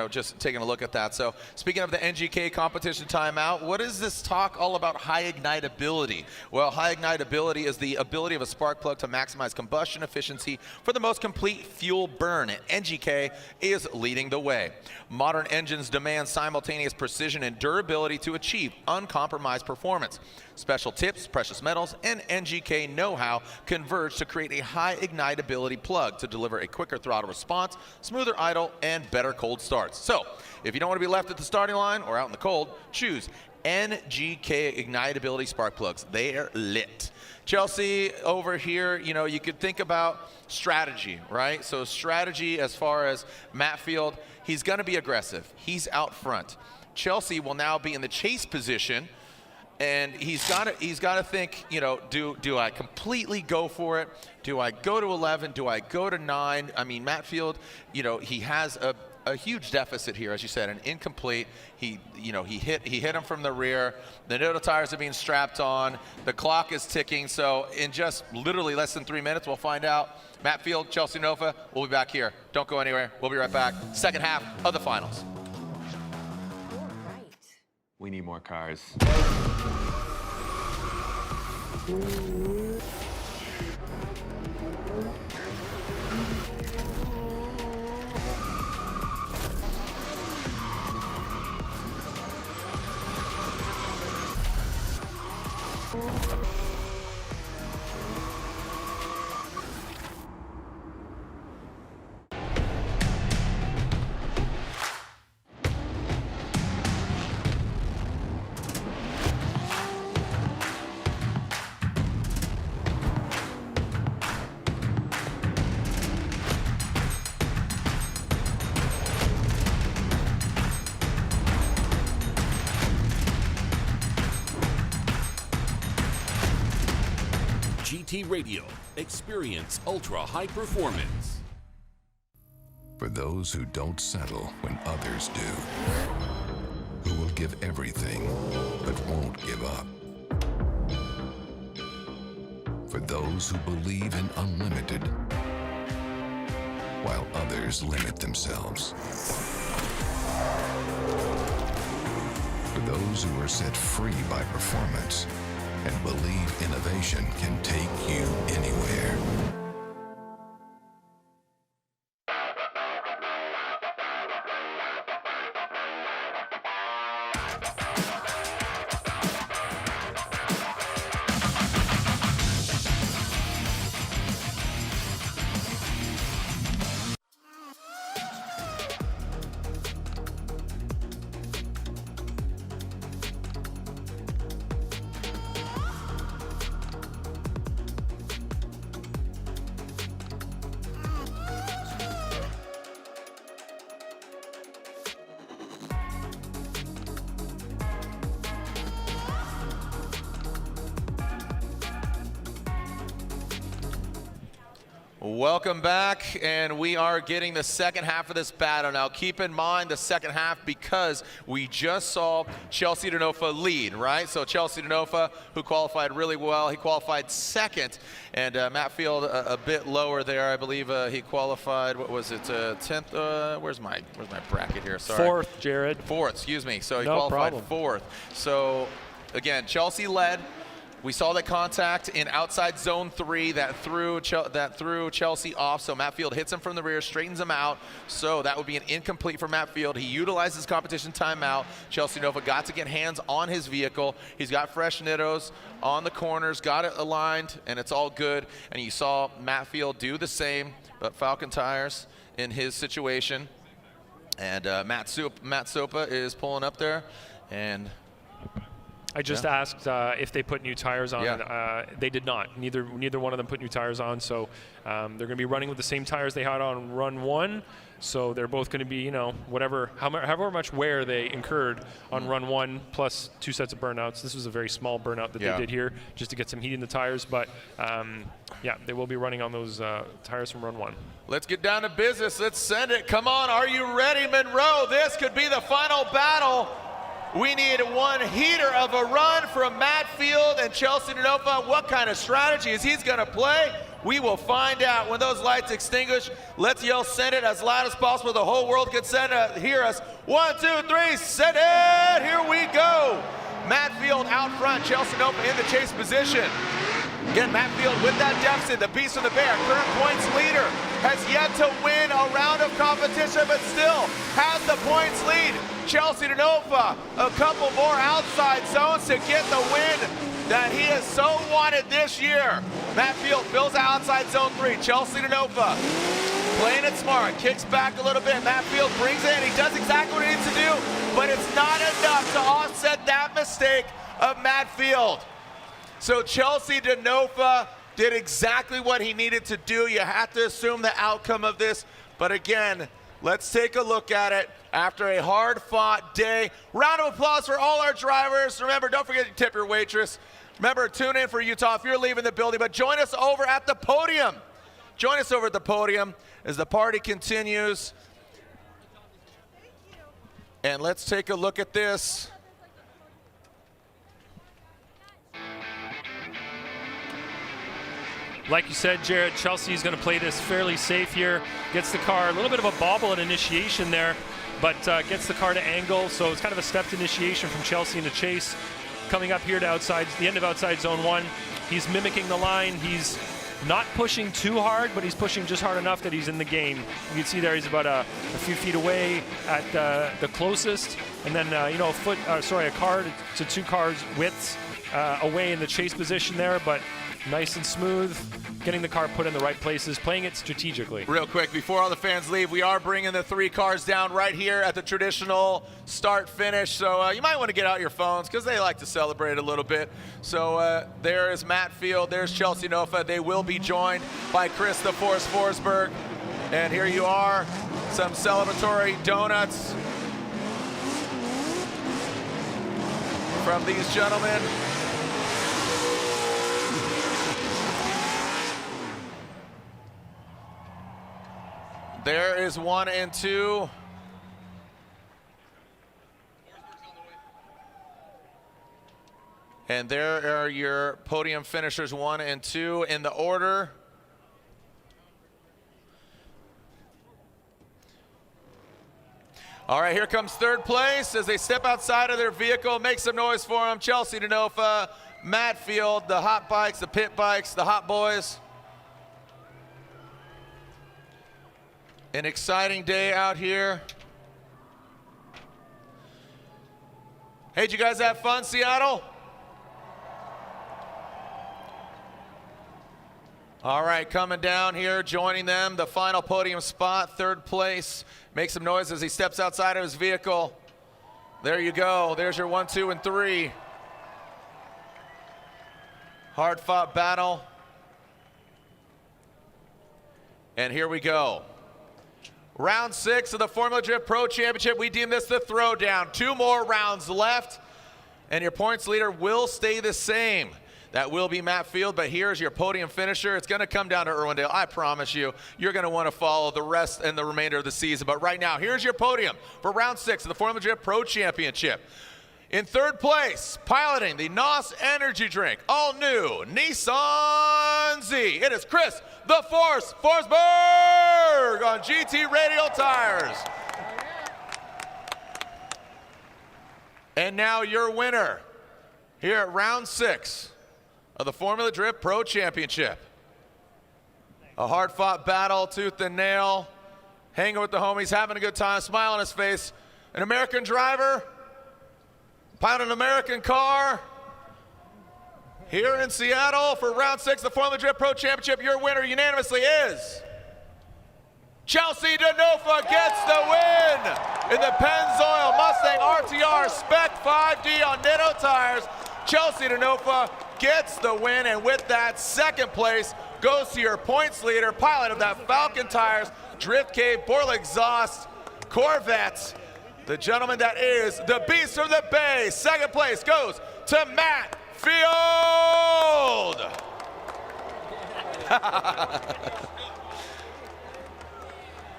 Just taking a look at that. So speaking of the NGK competition timeout, what is this talk all about high ignitability? Well, high ignitability is the ability of a spark plug to maximize maximize combustion efficiency for the most complete fuel burn, and NGK is leading the way. Modern engines demand simultaneous precision and durability to achieve uncompromised performance. Special tips, precious metals, and NGK know-how converge to create a high ignitability plug to deliver a quicker throttle response, smoother idle, and better cold starts. So, if you don't want to be left at the starting line or out in the cold, choose NGK ignitability spark plugs. They are lit. Chelsea over here, you know, you could think about strategy, right? So strategy as far as Matt Field, he's going to be aggressive. He's out front. Chelsea will now be in the chase position, and he's got to think, you know, do I completely go for it? Do I go to 11? Do I go to 9? I mean, Matt Field, you know, he has a huge deficit here, as you said, an incomplete. He hit him from the rear. The Noto tires are being strapped on. The clock is ticking. So in just literally less than 3 minutes, we'll find out. Matt Field, Chelsea Denofa, we'll be back here. Don't go anywhere. We'll be right back. Second half of the finals. We need more cars. GT Radio. Experience ultra high performance. For those who don't settle when others do, who will give everything but won't give up. For those who believe in unlimited while others limit themselves. For those who are set free by performance and believe innovation can take you anywhere. Welcome back, and we are getting the second half of this battle. Now keep in mind the second half because we just saw Chelsea Denofa lead, right? So Chelsea Denofa, who qualified really well, he qualified second, and Matt Field a bit lower there. I believe he qualified, what was it, 10th? Where's my bracket here? Sorry. Fourth, Jared. Fourth, excuse me. So he No qualified problem. fourth. So again, Chelsea led. We saw that contact in outside zone 3 that threw Chelsea off. So Matt Field hits him from the rear, straightens him out. So that would be an incomplete for Matt Field. He utilized his competition timeout. Chelsea Denofa got to get hands on his vehicle. He's got fresh nittos on the corners, got it aligned, and it's all good. And you saw Matt Field do the same, but Falcon tires in his situation. And Matt Sopa is pulling up there, and I just asked if they put new tires on. Yeah. They did not. Neither one of them put new tires on. So they're going to be running with the same tires they had on run 1. So they're both going to be, you know, however much wear they incurred on run 1 plus 2 sets of burnouts. This was a very small burnout that they did here just to get some heat in the tires. But yeah, they will be running on those tires from run 1. Let's get down to business. Let's send it. Come on, are you ready, Monroe? This could be the final battle. We need one heater of a run from Matt Field and Chelsea Denofa. What kind of strategy is he going to play? We will find out when those lights extinguish. Let's yell send it as loud as possible. The whole world can hear us. 1, 2, 3, send it! Here we go. Matt Field out front, Chelsea Denofa in the chase position. Again, Matt Field with that deficit, the beast of the bear, current points leader, has yet to win a round of competition, but still has the points lead. Chelsea Denofa, a couple more outside zones to get the win that he has so wanted this year. Matt Field fills outside zone 3. Chelsea Denofa playing it smart, kicks back a little bit. Matt Field brings it in. He does exactly what he needs to do, but it's not enough to offset that mistake of Matt Field. So Chelsea Denofa did exactly what he needed to do. You have to assume the outcome of this, but again, let's take a look at it after a hard-fought day. Round of applause for all our drivers. Remember, don't forget to tip your waitress. Remember, tune in for Utah if you're leaving the building, but join us over at the podium. Join us over at the podium as the party continues. And let's take a look at this. Like you said, Jared, Chelsea's going to play this fairly safe here. Gets the car, a little bit of a bobble at initiation there, but gets the car to angle, so it's kind of a stepped initiation from Chelsea into chase. Coming up here to outside, the end of outside zone 1, he's mimicking the line. He's not pushing too hard, but he's pushing just hard enough that he's in the game. You can see there he's about a few feet away at the closest, and then a car to 2 cars widths away in the chase position there, but nice and smooth, getting the car put in the right places, playing it strategically. Real quick, before all the fans leave, we are bringing the 3 cars down right here at the traditional start-finish. So you might want to get out your phones because they like to celebrate a little bit. So there is Matt Field, there's Chelsea Denofa. They will be joined by Chris the Force Forsberg. And here you are, some celebratory donuts from these gentlemen. There is 1 and 2. And there are your podium finishers 1 and 2 in the order. All right, here comes 3rd place as they step outside of their vehicle. Make some noise for them. Chelsea Denofa, Matt Field, the hot bikes, the pit bikes, the hot boys. An exciting day out here. Hey, did you guys have fun, Seattle? All right, coming down here, joining them, the final podium spot, 3rd place. Make some noise as he steps outside of his vehicle. There you go. There's your 1, 2, and 3. Hard-fought battle. And here we go. Round 6 of the Formula Drift Pro Championship. We deem this the throwdown. 2 more rounds left, and your points leader will stay the same. That will be Matt Field, but here's your podium finisher. It's going to come down to Irwindale. I promise you, you're going to want to follow the rest and the remainder of the season. But right now, here's your podium for round 6 of the Formula Drift Pro Championship. In 3rd place, piloting the NOS energy drink, all new Nissan Z. It is Chris the Force Forsberg on GT Radial tires. And now your winner here at round 6 of the Formula Drift Pro Championship. A hard-fought battle, tooth and nail, hanging with the homies, having a good time, smile on his face. An American driver, pilot an American car, here in Seattle for round 6 of the Formula Drift Pro Championship. Your winner unanimously is Chelsea Denofa gets the win in the Pennzoil Mustang RTR Spec 5D on Nitto tires. Chelsea Denofa gets the win, and with that, 2nd place goes to your points leader, pilot of that Falcon Tires, Drift Cave, Borla Exhaust, Corvette, the gentleman that is the Beast from the Bay. 2nd place goes to Matt Field.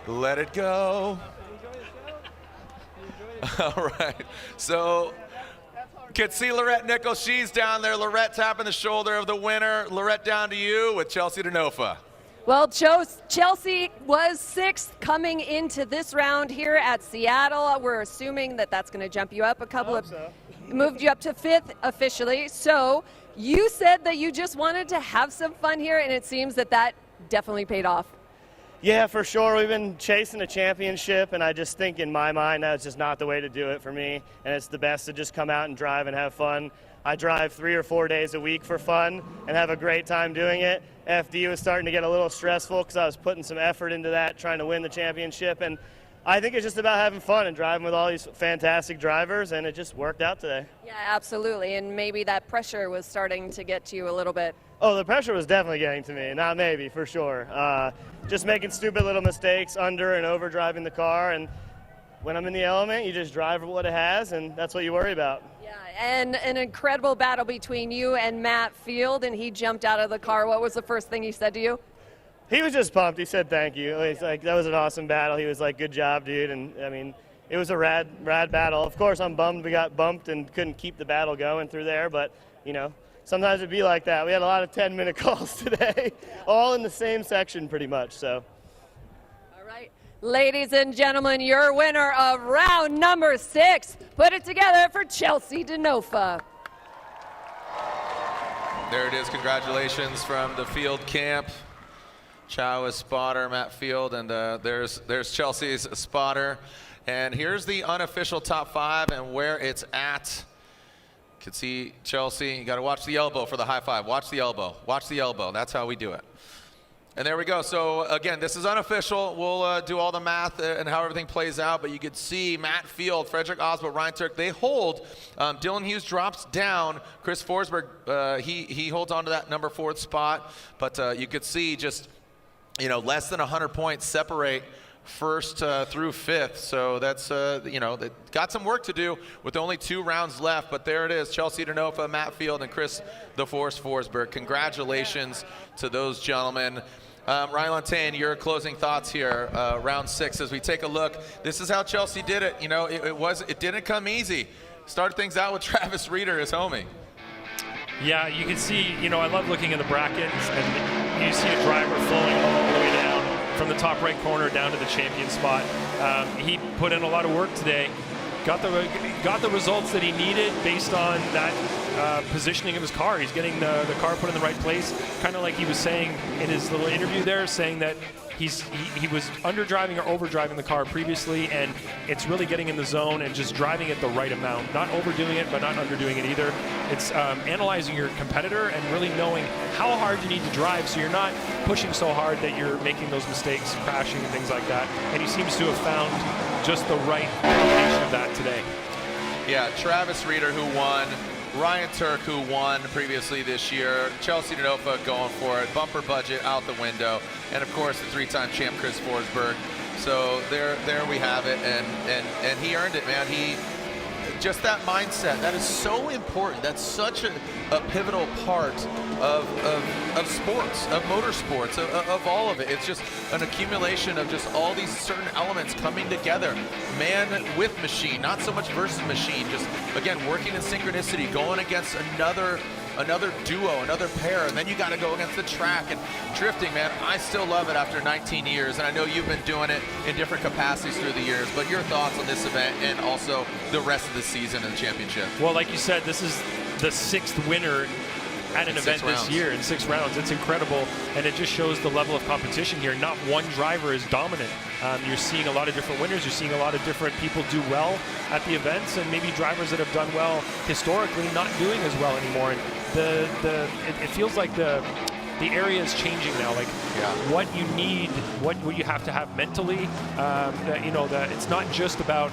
Let it go. All right, so can see Lorette Nichols. She's down there. Lorette tapping the shoulder of the winner. Lorette, down to you with Chelsea Denofa. Well, Chelsea was 6th coming into this round here at Seattle. We're assuming that that's going to jump you up a couple of, moved you up to 5th officially. So You said that you just wanted to have some fun here, and it seems that that definitely paid off. Yeah, for sure. We've been chasing a championship, and I just think in my mind that's just not the way to do it for me. And it's the best to just come out and drive and have fun. I drive 3 or 4 days a week for fun and have a great time doing it. FD was starting to get a little stressful because I was putting some effort into that, trying to win the championship. And I think it's just about having fun and driving with all these fantastic drivers, and it just worked out today. Yeah, absolutely. And maybe that pressure was starting to get to you a little bit. Oh, the pressure was definitely getting to me. Not maybe, for sure. Just making stupid little mistakes under and over driving the car. And when I'm in the element, you just drive what it has, and that's what you worry about. Yeah, and an incredible battle between you and Matt Field, and he jumped out of the car. What was the first thing he said to you? He was just pumped. He said thank you. He's like, that was an awesome battle. He was like, good job, dude. And I mean, it was a rad battle. Of course, I'm bummed we got bumped and couldn't keep the battle going through there, but you know, sometimes it'd be like that. We had a lot of 10-minute calls today, all in the same section pretty much, so. All right, ladies and gentlemen, your winner of round number 6. Put it together for Chelsea Denofa. There it is. Congratulations from the field camp. Chow is spotter, Matt Field, and there's Chelsea's spotter. And here's the unofficial top 5 and where it's at. You can see Chelsea. You got to watch the elbow for the high five. Watch the elbow. Watch the elbow. That's how we do it. And there we go. So again, this is unofficial. We'll do all the math and how everything plays out. But you could see Matt Field, Frederick Aasbo, Ryan Tuerck, they hold. Dylan Hughes drops down. Chris Forsberg, he holds on to that number 4th spot. But you could see just, you know, less than 100 points separate first through 5th. So that's, you know, they got some work to do with only 2 rounds left. But there it is, Chelsea Denofa, Matt Field, and Chris the Force Forsberg. Congratulations to those gentlemen. Ryan Lantain, your closing thoughts here, round 6 as we take a look. This is how Chelsea did it. You know, it didn't come easy. Started things out with Travis Reeder, his homie. Yeah, you can see, you know, I love looking at the brackets, and you see a driver flowing all the way down from the top right corner down to the champion spot. He put in a lot of work today, got the results that he needed based on that positioning of his car. He's getting the car put in the right place, kind of like he was saying in his little interview there, saying that he was underdriving or overdriving the car previously, and it's really getting in the zone and just driving it the right amount, not overdoing it but not underdoing it either. It's analyzing your competitor and really knowing how hard you need to drive so you're not pushing so hard that you're making those mistakes, crashing and things like that. And he seems to have found just the right combination of that today. Yeah, Travis Reeder, who won, Ryan Tuerck, who won previously this year, Chelsea Denofa going for it, bumper budget out the window, and of course the 3-time champ Chris Forsberg. So there we have it, and he earned it, man. Just that mindset, that is so important. That's such a pivotal part of sports, of motorsports, of all of it. It's just an accumulation of just all these certain elements coming together. Man with machine, not so much versus machine, just, again, working in synchronicity, going against another duo, another pair, and then you got to go against the track and drifting, man. I still love it after 19 years, and I know you've been doing it in different capacities through the years, but your thoughts on this event and also the rest of the season and the championship? Well, like you said, this is the 6th winner at an event this year in 6 rounds. It's incredible, and it just shows the level of competition here. Not one driver is dominant. You're seeing a lot of different winners. You're seeing a lot of different people do well at the events, and maybe drivers that have done well historically not doing as well anymore. And it feels like the area is changing now. Like what you need, what you have to have mentally. It's not just about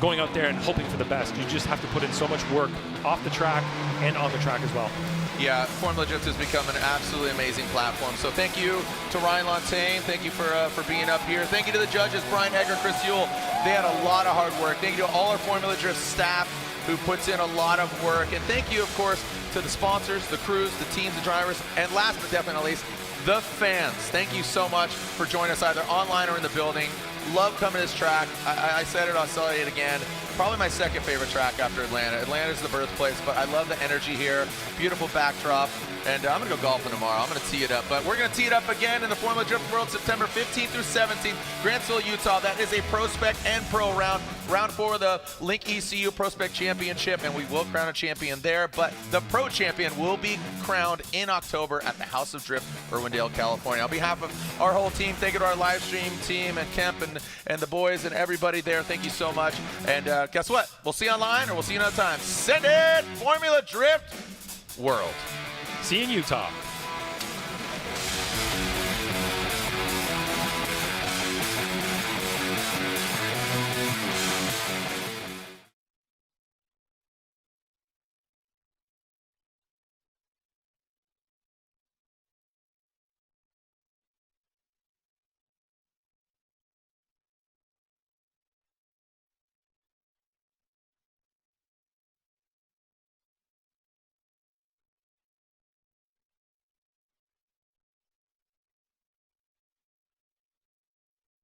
going out there and hoping for the best. You just have to put in so much work off the track and on the track as well. Yeah, Formula Drift has become an absolutely amazing platform. So thank you to Ryan Lantain. Thank you for being up here. Thank you to the judges, Brian Egger, Chris Yule. They had a lot of hard work. Thank you to all our Formula Drift staff who puts in a lot of work. And thank you, of course, to the sponsors, the crews, the teams, the drivers, and last but definitely not least, the fans. Thank you so much for joining us either online or in the building. Love coming to this track. I said it, I'll say it again. probably my second favorite track after Atlanta. Atlanta is the birthplace, but I love the energy here. Beautiful backdrop. And I'm going to go golfing tomorrow. I'm going to tee it up. But we're going to tee it up again in the Formula Drift World September 15th through 17th, Grantsville, Utah. That is a Pro Spec and Pro round. Round 4 of the Link ECU Pro Spec Championship, and we will crown a champion there. But the Pro Champion will be crowned in October at the House of Drift, Irwindale, California. On behalf of our whole team, thank you to our live stream team and Kemp and the boys and everybody there. Thank you so much. And guess what? We'll see you online, or we'll see you another time. Send it! Formula Drift World. See you in Utah.